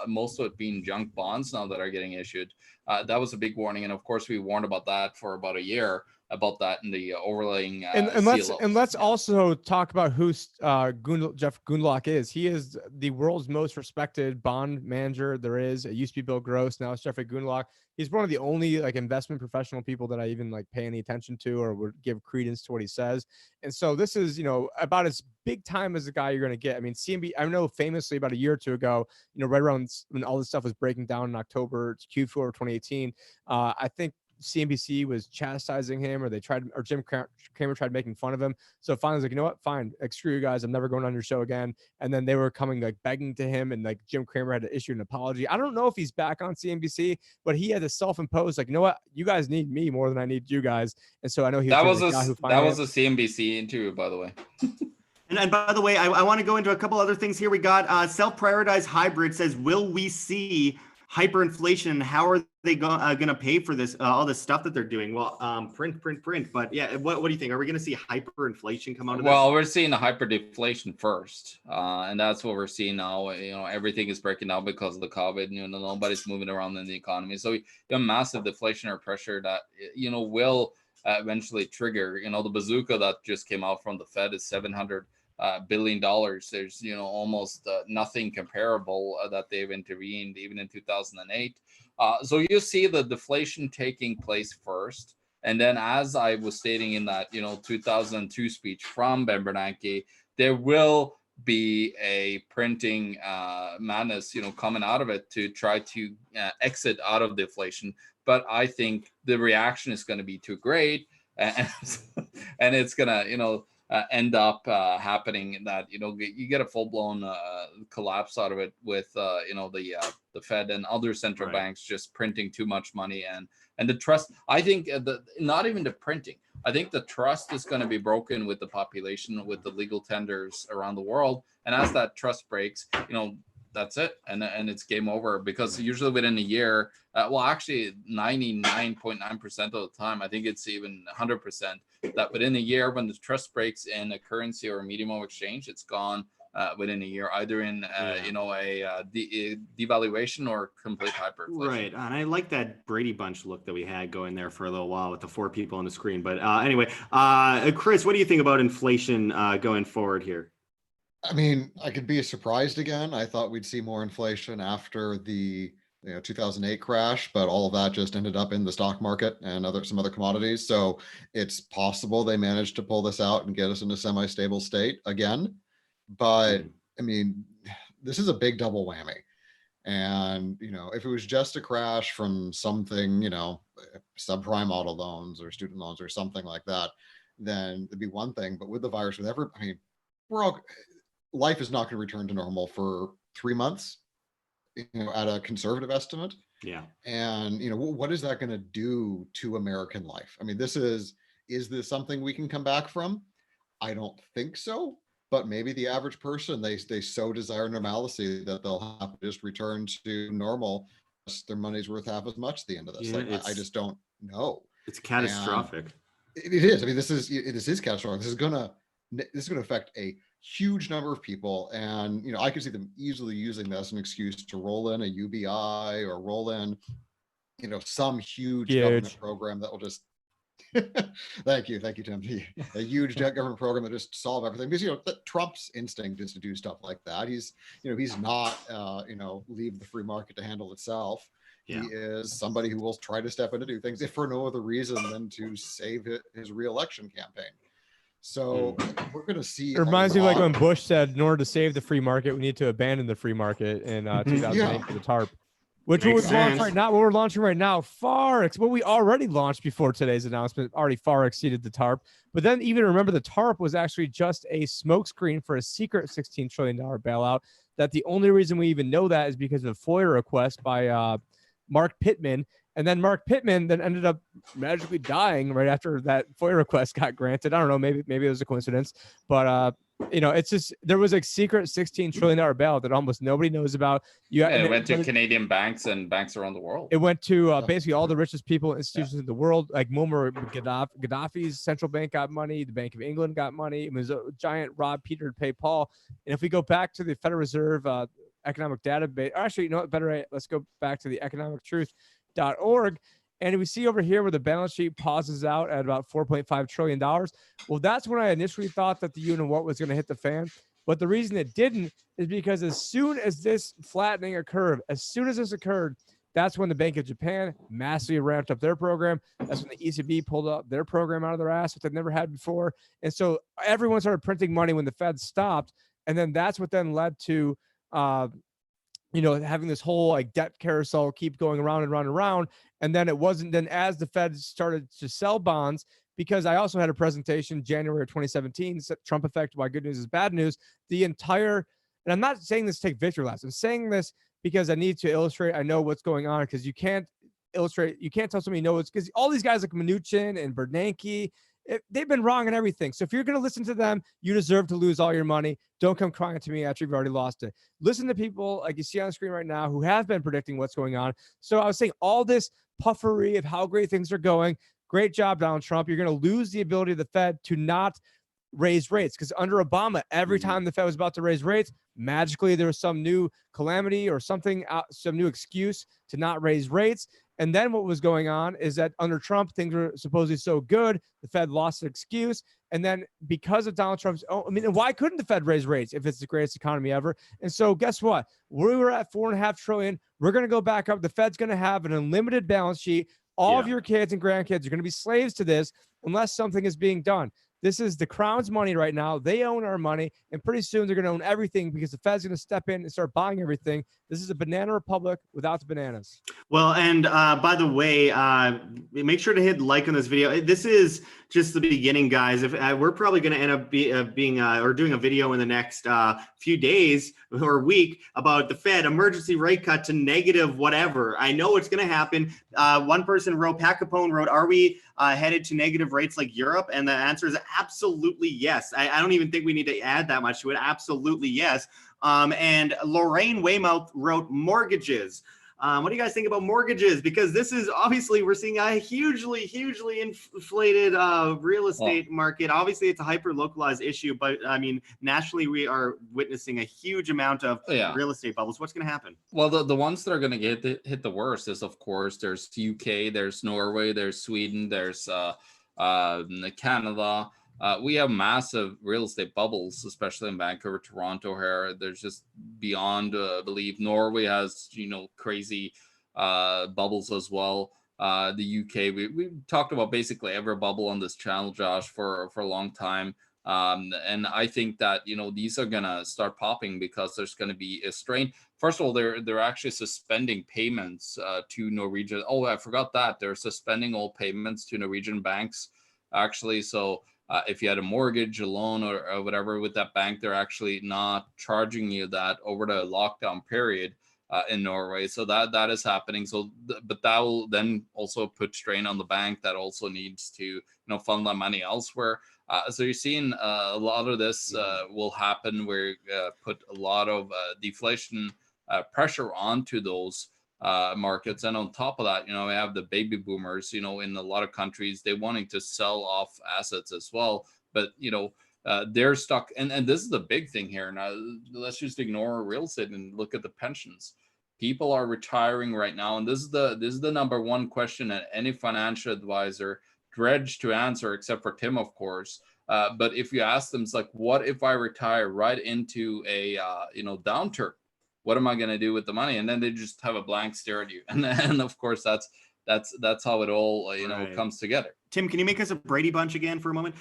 most of it being junk bonds now that are getting issued. That was a big warning, and of course we warned about that for about a year. About that in the overlaying and let's also talk about who Jeff Gundlach is. He is the world's most respected bond manager there is. It used to be Bill Gross, now it's Jeffrey Gundlach. He's one of the only investment professional people that I even pay any attention to or would give credence to what he says. And so this is about as big time as the guy you're going to get. I mean, CMB, I know famously about a year or two ago, right around when all this stuff was breaking down in October, Q4 of 2018, I think CNBC was chastising him, or Jim Cramer tried making fun of him. So finally, I was like, you know what? Fine, screw you guys. I'm never going on your show again. And then they were coming begging to him, and Jim Cramer had to issue an apology. I don't know if he's back on CNBC, but he had to self-impose you know what? You guys need me more than I need you guys. And so I know that was a CNBC interview, by the way. And by the way, I want to go into a couple other things here. We got self-prioritized hybrid says, will we see hyperinflation. How are they going to pay for this, all this stuff that they're doing? Well, print. But yeah, what do you think? Are we going to see hyperinflation come out of this? Well, we're seeing a hyperdeflation first, and that's what we're seeing now. Everything is breaking down because of the COVID. Nobody's moving around in the economy, so you have massive deflationary pressure that will eventually trigger. The bazooka that just came out from the Fed is $700 billion. There's almost nothing comparable that they've intervened even in 2008. So you see the deflation taking place first. And then, as I was stating in that 2002 speech from Ben Bernanke, there will be a printing madness coming out of it to try to exit out of deflation. But I think the reaction is going to be too great, and it's going to end up happening that you get a full-blown collapse out of it with the Fed and other central banks just printing too much money, and the trust. I think not even the printing. I think the trust is going to be broken with the population, with the legal tenders around the world, and as that trust breaks, that's it, and it's game over, because usually within a year, actually 99.9% of the time, I think it's even 100%, that within a year, when the trust breaks in a currency or a medium of exchange, it's gone within a year, either in a devaluation or complete hyperinflation. Right, and I like that Brady Bunch look that we had going there for a little while with the 4 people on the screen. But anyway, Chris, what do you think about inflation going forward here? I mean, I could be surprised again. I thought we'd see more inflation after the 2008 crash, but all of that just ended up in the stock market and some other commodities. So it's possible they managed to pull this out and get us in a semi-stable state again. But I mean, this is a big double whammy. And, if it was just a crash from something, subprime auto loans or student loans or something like that, then it'd be one thing. But with the virus, life is not going to return to normal for 3 months, at a conservative estimate. Yeah. And, what is that going to do to American life? I mean, is this something we can come back from? I don't think so. But maybe the average person, they so desire normalcy that they'll have to just return to normal. Their money's worth half as much at the end of this. Yeah, I just don't know. It's catastrophic. And it is. I mean, this is catastrophic. This is gonna affect a huge number of people, and I could see them easily using that as an excuse to roll in a UBI or roll in, some huge government program that will just. Thank you, Tim. A huge government program that just solve everything, because Trump's instinct is to do stuff like that. He's not leave the free market to handle itself. Yeah. He is somebody who will try to step in to do things, if for no other reason than to save his re-election campaign. So we're going to see. It reminds me of like when Bush said, in order to save the free market, we need to abandon the free market in 2008 for the TARP. Which we're launching right now. What we're launching right now what we already launched before today's announcement already far exceeded the TARP. But then even remember, the TARP was actually just a smokescreen for a secret $16 trillion bailout. That the only reason we even know that is because of a FOIA request by Mark Pittman. And then Mark Pittman then ended up magically dying right after that FOIA request got granted. I don't know, maybe it was a coincidence, but it's just, there was a secret $16 trillion bailout that almost nobody knows about. It went to Canadian banks and banks around the world. It went to basically all the richest people and institutions in the world. Like Muammar Gaddafi's central bank got money. The Bank of England got money. It was a giant rob Peter to pay Paul. And if we go back to the Federal Reserve economic database, or actually, let's go back to the economictruth.org. And we see over here where the balance sheet pauses out at about $4.5 trillion. Well, that's when I initially thought that the what was going to hit the fan. But the reason it didn't is because as soon as this flattening occurred, that's when the Bank of Japan massively ramped up their program. That's when the ECB pulled up their program out of their ass, which they've never had before. And so everyone started printing money when the Fed stopped. And then that's what then led to having this whole like debt carousel keep going around and around and around. And then it wasn't then as the Fed started to sell bonds, because I also had a presentation January of 2017, Trump effect, why good news is bad news. And I'm not saying this to take victory laps. I'm saying this because I need to illustrate, I know what's going on, because you can't tell somebody, it's because all these guys like Mnuchin and Bernanke they've been wrong on everything. So if you're going to listen to them, you deserve to lose all your money. Don't come crying to me after you've already lost it. Listen to people like you see on the screen right now who have been predicting what's going on. So I was saying all this puffery of how great things are going. Great job, Donald Trump. You're going to lose the ability of the Fed to not raise rates, because under Obama, every time the Fed was about to raise rates, magically there was some new calamity or something, some new excuse to not raise rates. And then what was going on is that under Trump, things were supposedly so good, the Fed lost an excuse. And then because of Donald Trump's, why couldn't the Fed raise rates if it's the greatest economy ever? And so guess what? We were at $4.5 trillion. We're going to go back up. The Fed's going to have an unlimited balance sheet. All of your kids and grandkids are going to be slaves to this unless something is being done. This is the Crown's money right now. They own our money, and pretty soon they're going to own everything because the Fed's going to step in and start buying everything. This is a banana republic without the bananas. Well, and by the way, make sure to hit like on this video. This is just the beginning, guys. If we're probably going to end up doing a video in the next few days or week about the Fed emergency rate cut to negative whatever. I know it's going to happen. One person wrote, Pat Capone wrote, are we headed to negative rates like Europe? And the answer is absolutely yes. I don't even think we need to add that much to it. Absolutely yes. And Lorraine Weymouth wrote mortgages. What do you guys think about mortgages? Because this is obviously, we're seeing a hugely inflated real estate market. Obviously, it's a hyper localized issue, but I mean, nationally, we are witnessing a huge amount of real estate bubbles. What's going to happen? Well, the ones that are going to hit the worst is, of course, there's UK, there's Norway, there's Sweden, there's Canada. We have massive real estate bubbles, especially in Vancouver, Toronto here. There's just beyond belief. Norway has, crazy bubbles as well. The UK, we talked about basically every bubble on this channel, Josh, for a long time. And I think that, these are going to start popping because there's going to be a strain. First of all, they're actually suspending payments to Norwegian. Oh, I forgot that. They're suspending all payments to Norwegian banks, actually. So if you had a mortgage, a loan, or whatever with that bank, they're actually not charging you that over the lockdown period in Norway. So that is happening. So, but that will then also put strain on the bank that also needs to, fund that money elsewhere. So you're seeing a lot of this will happen where put a lot of deflation pressure onto those markets. And on top of that, we have the baby boomers, in a lot of countries, they wanting to sell off assets as well. But, they're stuck. And this is the big thing here. Now, let's just ignore real estate and look at the pensions. People are retiring right now. And this is the number one question that any financial advisor dreads to answer, except for Tim, of course. But if you ask them, it's like, what if I retire right into a, downturn? What am I going to do with the money? And then they just have a blank stare at you. And of course, that's how it all, comes together. Tim, can you make us a Brady Bunch again for a moment?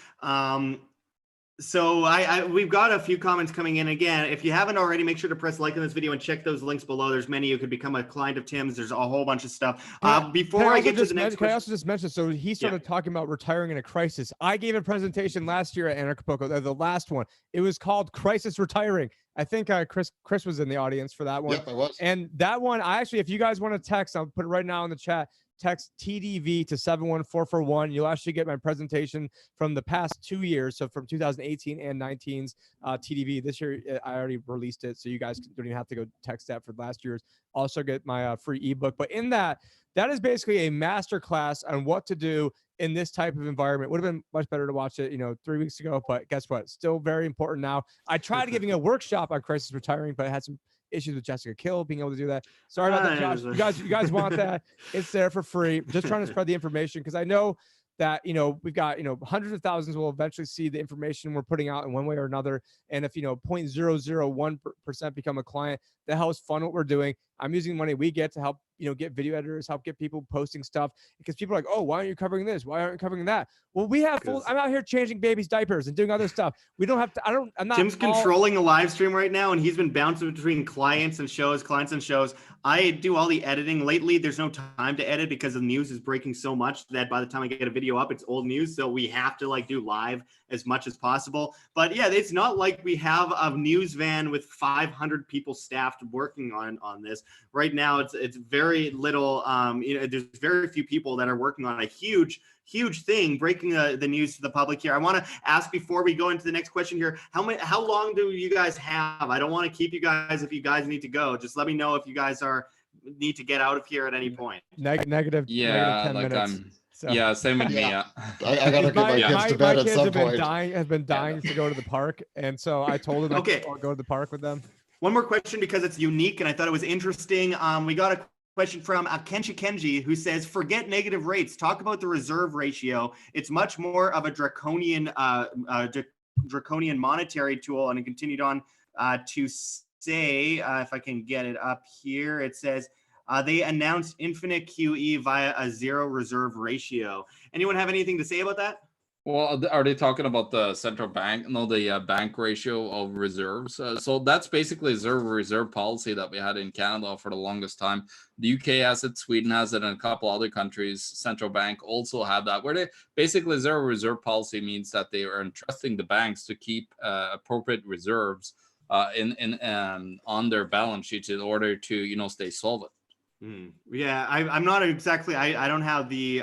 So we've got a few comments coming in. Again, if you haven't already, make sure to press like on this video and check those links below. There's many. You could become a client of Tim's. There's a whole bunch of stuff. Before I get to the next question, I also just mention, so he started talking about retiring in a crisis. I gave a presentation last year at AnarchoVegas, the last one. It was called Crisis Retiring. I think Chris was in the audience for that one. Yep, I was. And that one, if you guys want to text, I'll put it right now in the chat. Text TDV to 71441. You'll actually get my presentation from the past 2 years. So from 2018 and 19's TDV. This year, I already released it. So you guys don't even have to go text that for last year's. Also get my free ebook. But in that is basically a master class on what to do in this type of environment. Would have been much better to watch it, 3 weeks ago. But guess what? Still very important now. I tried giving a workshop on crisis retiring, but I had some issues with Jessica Kill being able to do that. Sorry about that, Josh. You guys want that? It's there for free. Just trying to spread the information because I know that we've got hundreds of thousands will eventually see the information we're putting out in one way or another. And if 0.001% become a client, the hell is fun what we're doing. I'm using the money we get to help get video editors, help get people posting stuff, because people are like, oh, why aren't you covering this? Why aren't you covering that? Well, we have I'm out here changing babies' diapers and doing other stuff. We don't have to. I'm not. Tim's controlling a live stream right now, and he's been bouncing between clients and shows. I do all the editing. Lately, there's no time to edit because the news is breaking so much that by the time I get a video up, it's old news. So we have to do live as much as possible. But yeah, it's not like we have a news van with 500 people staffed working on this right now. It's very little. There's very few people that are working on a huge thing, breaking breaking the news to the public here. I want to ask before we go into the next question here, how long do you guys have? I don't want to keep you guys if you guys need to go. Just let me know if you guys need to get out of here at any point. Negative 10 minutes. So. Yeah, same with me. I gotta get my kids to bed at some point. Have been dying to go to the park, and so I told them I'll go to the park with them. One more question because it's unique and I thought it was interesting. We got a question from Kenji, who says, forget negative rates. Talk about the reserve ratio. It's much more of a draconian monetary tool. And it continued on to say, if I can get it up here, it says, they announced infinite QE via a zero reserve ratio. Anyone have anything to say about that? Well, are they talking about the central bank? No, the bank ratio of reserves. So that's basically a zero reserve policy that we had in Canada for the longest time. The UK has it, Sweden has it, and a couple other countries. Central bank also have that, where they basically zero reserve policy means that they are entrusting the banks to keep appropriate reserves on their balance sheets in order to stay solvent. Yeah, I'm not exactly. I don't have the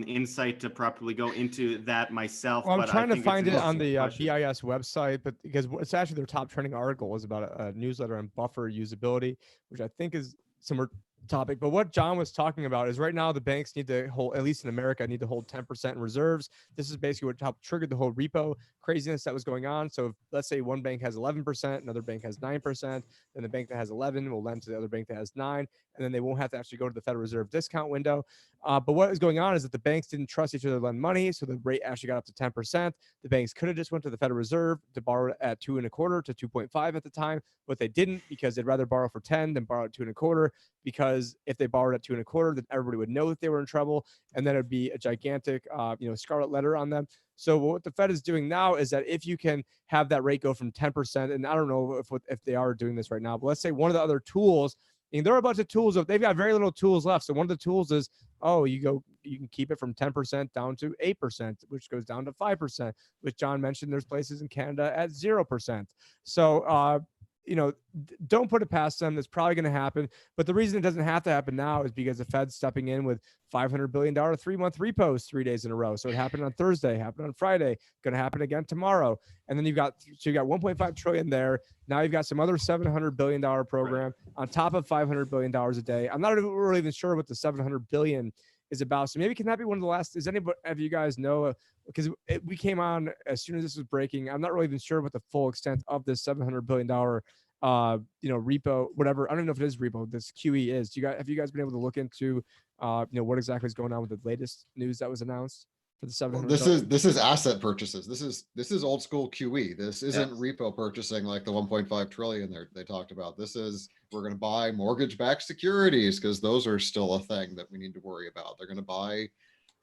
insight to properly go into that myself. Well, I'm but trying to find it on the question. BIS website, but because it's actually their top trending article was about a newsletter on buffer usability, which I think is similar topic. But what John was talking about is right now the banks need to hold, at least in America, need to hold 10% in reserves. This is basically what helped trigger the whole repo craziness that was going on. So if, let's say one bank has 11%, another bank has 9%, then the bank that has 11 will lend to the other bank that has 9, and then they won't have to actually go to the Federal Reserve discount window. But what is going on is that the banks didn't trust each other to lend money, so the rate actually got up to 10%. The banks could have just went to the Federal Reserve to borrow at 2.25 to 2.5 at the time, but they didn't because they'd rather borrow for 10 than borrow at 2.25. Because if they borrowed at 2.25, then everybody would know that they were in trouble, and then it'd be a gigantic, scarlet letter on them. So what the Fed is doing now is that if you can have that rate go from 10%, and I don't know if they are doing this right now, but let's say one of the other tools, and there are a bunch of tools, they've got very little tools left. So one of the tools is, you can keep it from 10% down to 8%, which goes down to 5%, which John mentioned. There's places in Canada at 0%. So, don't put it past them. That's probably going to happen. But the reason it doesn't have to happen now is because the Fed's stepping in with $500 billion 3-month repos 3 days in a row. So it happened on Thursday, happened on Friday, going to happen again tomorrow. And then you got $1.5 trillion there. Now you've got some other $700 billion program on top of $500 billion a day. I'm not really even sure what the $700 billion is about. So maybe can that be one of the last, does anybody of you guys know, because we came on as soon as this was breaking. I'm not really even sure what the full extent of this $700 billion repo, whatever. I don't know if it is repo, this QE is. Have you guys been able to look into what exactly is going on with the latest news that was announced for the 700? This is asset purchases. This is old school QE. This isn't repo purchasing like the 1.5 trillion they talked about. This is, we're going to buy mortgage-backed securities because those are still a thing that we need to worry about. They're going to buy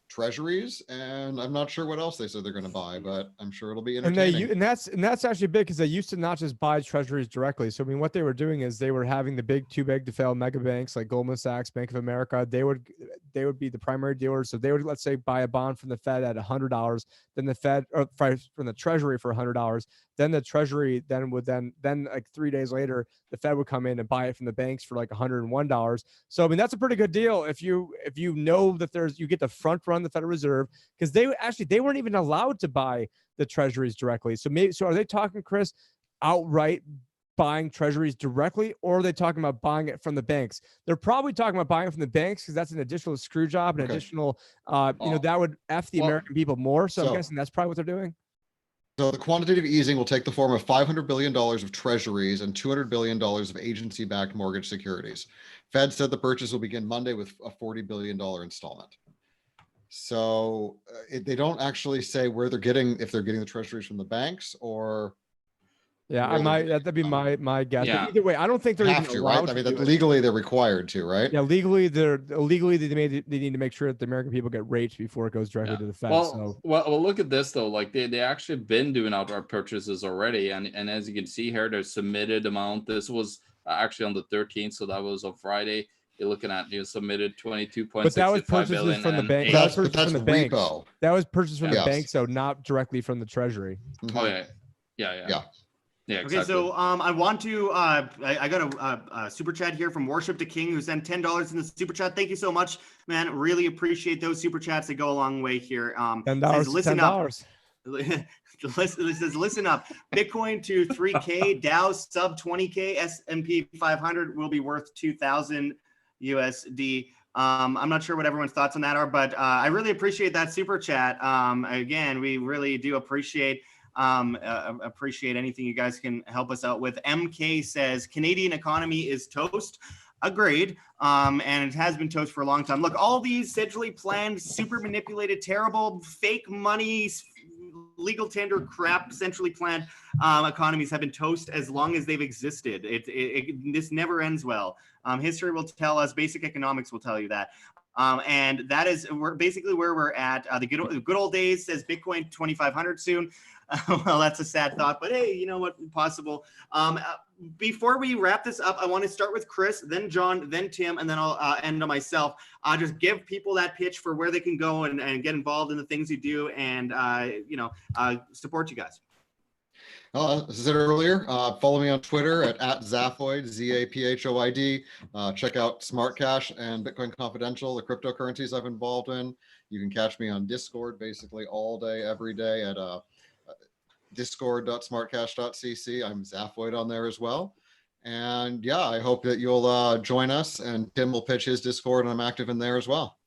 treasuries, and I'm not sure what else they said they're going to buy, but I'm sure it'll be entertaining. And that's actually big because they used to not just buy treasuries directly. So I mean, what they were doing is they were having the too big to fail mega banks like Goldman Sachs, Bank of America. They would be the primary dealers. So they would, let's say, buy a bond from the Fed at $100, then the Fed, or from the Treasury for $100. Then the Treasury would like 3 days later, the Fed would come in and buy it from the banks for like $101. So I mean, that's a pretty good deal if you know that you get the front run the Federal Reserve, because they weren't even allowed to buy the treasuries directly. So are they talking, Chris, outright buying treasuries directly, or are they talking about buying it from the banks? They're probably talking about buying it from the banks because that's an additional screw job, an additional, that would F the American people more. So I'm guessing that's probably what they're doing. So the quantitative easing will take the form of $500 billion of treasuries and $200 billion of agency-backed mortgage securities. Fed said the purchase will begin Monday with a $40 billion installment. So they don't actually say where they're getting, if they're getting the treasuries from the banks or. Yeah, that'd be my guess. Yeah. But either way, I don't think they're even allowed right? I mean, to legally they're required to, right? Yeah, legally they need to make sure that the American people get rates before it goes directly to the Fed. Well, look at this though. Like they actually been doing outright purchases already, and as you can see here, their submitted amount. This was actually on the 13th, so that was on Friday. You're looking at submitted 22.65 but that was purchases from the bank. That's repo. That was purchased from the bank, so not directly from the Treasury. Oh yeah. Yeah, Okay, exactly. so I want to I got a super chat here from Worship to King, who sent $10 in the super chat. Thank you so much, man. Really appreciate those super chats. They go a long way here. $10 says, to listen up. $10. It says, listen up. Bitcoin to 3K, Dow sub 20K, S&P 500 will be worth 2,000 USD. I'm not sure what everyone's thoughts on that are, but I really appreciate that super chat. Again, we really do appreciate anything you guys can help us out with. MK says Canadian economy is toast. Agreed. And it has been toast for a long time. Look, all these centrally planned, super manipulated, terrible, fake money, legal tender crap, centrally planned economies have been toast as long as they've existed. This never ends well. History will tell us, basic economics will tell you that. And that is basically where we're at. The good old days, says Bitcoin 2,500 soon. Well, that's a sad thought, but hey, you know what? Possible. Before we wrap this up, I want to start with Chris, then John, then Tim, and then I'll end on myself. Just give people that pitch for where they can go and get involved in the things you do, and support you guys. As I said earlier, follow me on Twitter at Zaphoid, Zaphoid. Check out Smart Cash and Bitcoin Confidential, the cryptocurrencies I've been involved in. You can catch me on Discord basically all day, every day at discord.smartcash.cc. I'm Zaphoid on there as well. And yeah, I hope that you'll join us, and Tim will pitch his Discord, and I'm active in there as well.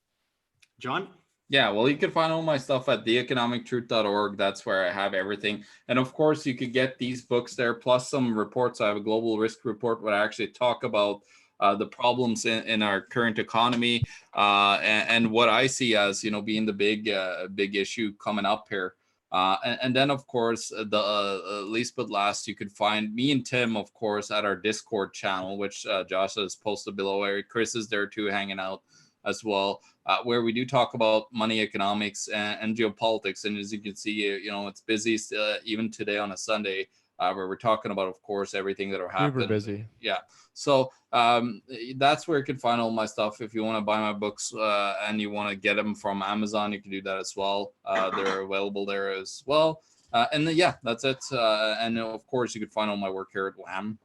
John? Yeah, well, you can find all my stuff at theeconomictruth.org. That's where I have everything. And of course, you could get these books there, plus some reports. I have a global risk report where I actually talk about the problems in our current economy and what I see as, being the big issue coming up here. And then, of course, the least but last, you could find me and Tim, of course, at our Discord channel, which Josh has posted below. Chris is there too, hanging out as well, where we do talk about money, economics, and geopolitics. And as you can see, it's busy even today on a Sunday, where we're talking about, of course, everything that are happening. Super busy. Yeah. So that's where you can find all my stuff. If you want to buy my books and you want to get them from Amazon, you can do that as well. They're available there as well. And then, yeah, that's it. And of course, you can find all my work here at WAM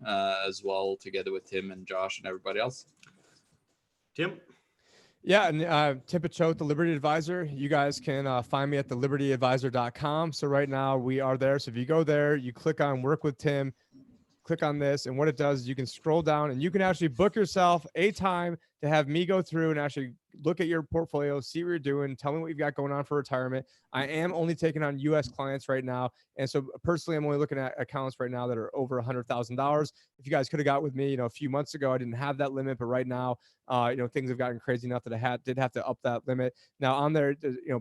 as well, together with Tim and Josh and everybody else. Tim? Yeah, and Tim Picciott, the Liberty Advisor. You guys can find me at thelibertyadvisor.com. So right now we are there. So if you go there, you click on Work with Tim, click on this, and what it does is you can scroll down and you can actually book yourself a time to have me go through and actually look at your portfolio, see what you're doing, tell me what you've got going on for retirement. I am only taking on U.S. clients right now. And so personally, I'm only looking at accounts right now that are over $100,000. If you guys could have got with me, a few months ago, I didn't have that limit, but right now, things have gotten crazy enough that I did have to up that limit. Now on there,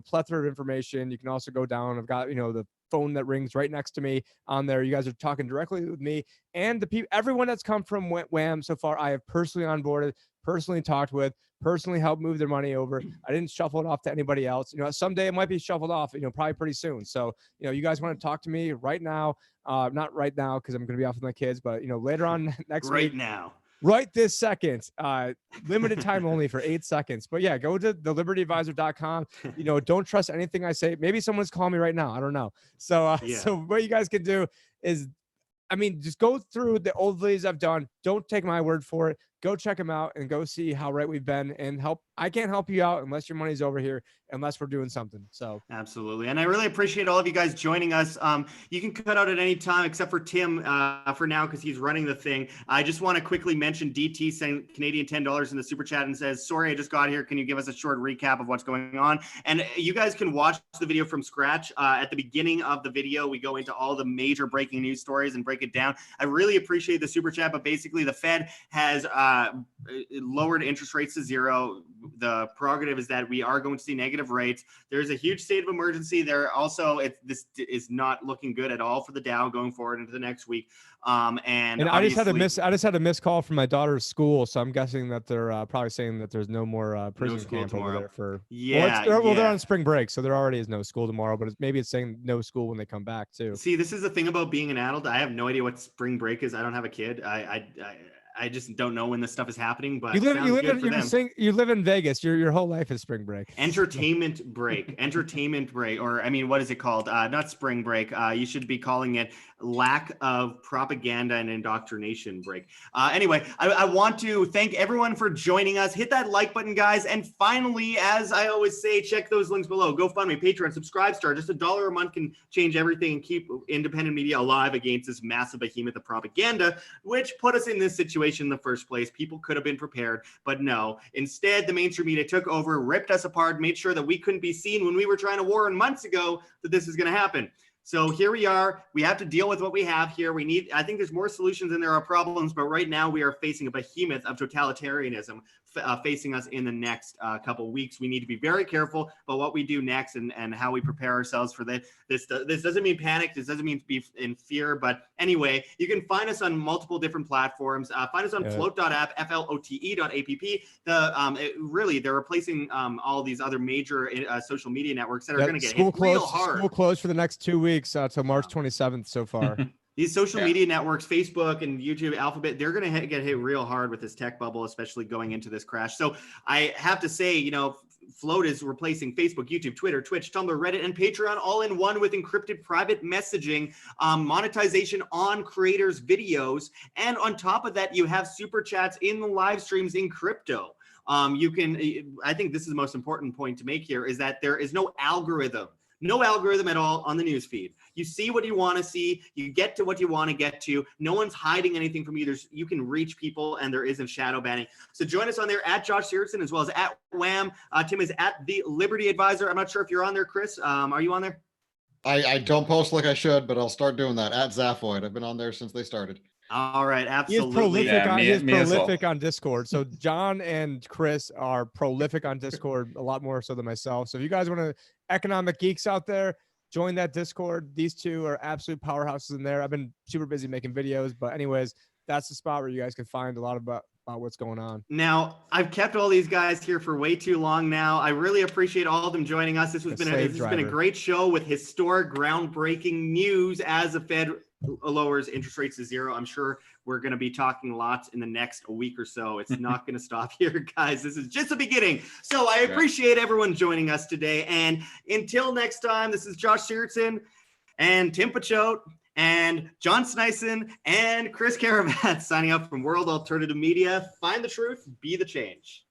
plethora of information. You can also go down. I've got, the phone that rings right next to me on there. You guys are talking directly with me and the people, everyone that's come from WAM so far. I have personally onboarded, personally talked with, personally helped move their money over. I didn't shuffle it off to anybody else. Someday it might be shuffled off, probably pretty soon. So, you guys want to talk to me right now, not right now, cause I'm going to be off with my kids, but later on next week. Right now. Right this second, limited time only for 8 seconds. But yeah, go to thelibertyadvisor.com. Don't trust anything I say. Maybe someone's calling me right now. I don't know. So, so what you guys can do is, just go through the old videos I've done. Don't take my word for it. Go check them out and go see how right we've been and help. I can't help you out unless your money's over here, unless we're doing something. So absolutely. And I really appreciate all of you guys joining us. You can cut out at any time except for Tim for now, because he's running the thing. I just want to quickly mention DT saying Canadian $10 in the super chat and says, sorry, I just got here. Can you give us a short recap of what's going on? And you guys can watch the video from scratch. At the beginning of the video, we go into all the major breaking news stories and break it down. I really appreciate the super chat, but basically the Fed has lowered interest rates to zero. The prerogative is that we are going to see negative rates. There's a huge state of emergency. There also, this is not looking good at all for the Dow going forward into the next week. And I just had a missed call from my daughter's school, so I'm guessing that they're probably saying that there's no more prison camp over there for. They're on spring break, so there already is no school tomorrow. But maybe it's saying no school when they come back too. See, this is the thing about being an adult. I have no idea what spring break is. I don't have a kid. I just don't know when this stuff is happening, but You live in Vegas. Your whole life is spring break. Entertainment break, or I mean, what is it called? Not spring break. You should be calling it lack of propaganda and indoctrination break. Anyway, I want to thank everyone for joining us. Hit that like button, guys. And finally, as I always say, check those links below. GoFundMe, Patreon, Subscribe Star. Just $1 a month can change everything and keep independent media alive against this massive behemoth of propaganda, which put us in this situation in the first place. People could have been prepared, but no. Instead, the mainstream media took over, ripped us apart, made sure that we couldn't be seen when we were trying to warn months ago that this is going to happen. So here we are. We have to deal with what we have here. I think there's more solutions than there are problems, but right now we are facing a behemoth of totalitarianism facing us in the next couple of weeks. We need to be very careful about what we do next and how we prepare ourselves for this. This doesn't mean panic. This doesn't mean to be in fear. But anyway, you can find us on multiple different platforms. Find us on float.app, flote.app. Really, they're replacing all these other major social media networks that are going to get hit real hard. School closed for the next 2 weeks till March 27th so far. These social media networks, Facebook and YouTube, Alphabet, they're going to get hit real hard with this tech bubble, especially going into this crash. So I have to say, Float is replacing Facebook, YouTube, Twitter, Twitch, Tumblr, Reddit, and Patreon all in one with encrypted private messaging, monetization on creators' videos. And on top of that, you have super chats in the live streams in crypto. I think this is the most important point to make here is that there is no algorithm at all on the news feed. You see what you want to see. You get to what you want to get to. No one's hiding anything from you. You can reach people, and there isn't shadow banning. So join us on there at Josh Searson as well as at Wham. Tim is at the Liberty Advisor. I'm not sure if you're on there, Chris. Are you on there? I don't post like I should, but I'll start doing that at Zaphoid. I've been on there since they started. All right, absolutely. He is prolific on Discord. So John and Chris are prolific on Discord, a lot more so than myself. So if you guys want to economic geeks out there, join that Discord. These two are absolute powerhouses in there. I've been super busy making videos, but anyways, that's the spot where you guys can find a lot about what's going on. Now, I've kept all these guys here for way too long now. I really appreciate all of them joining us. This has been a great show with historic, groundbreaking news as the Fed lowers interest rates to zero. I'm sure we're going to be talking lots in the next week or so. It's not going to stop here, guys. This is just the beginning. So I appreciate everyone joining us today. And until next time, this is Josh Searson and Tim Picciott and John Sneisen and Chris Caravat signing up from World Alternative Media. Find the truth, be the change.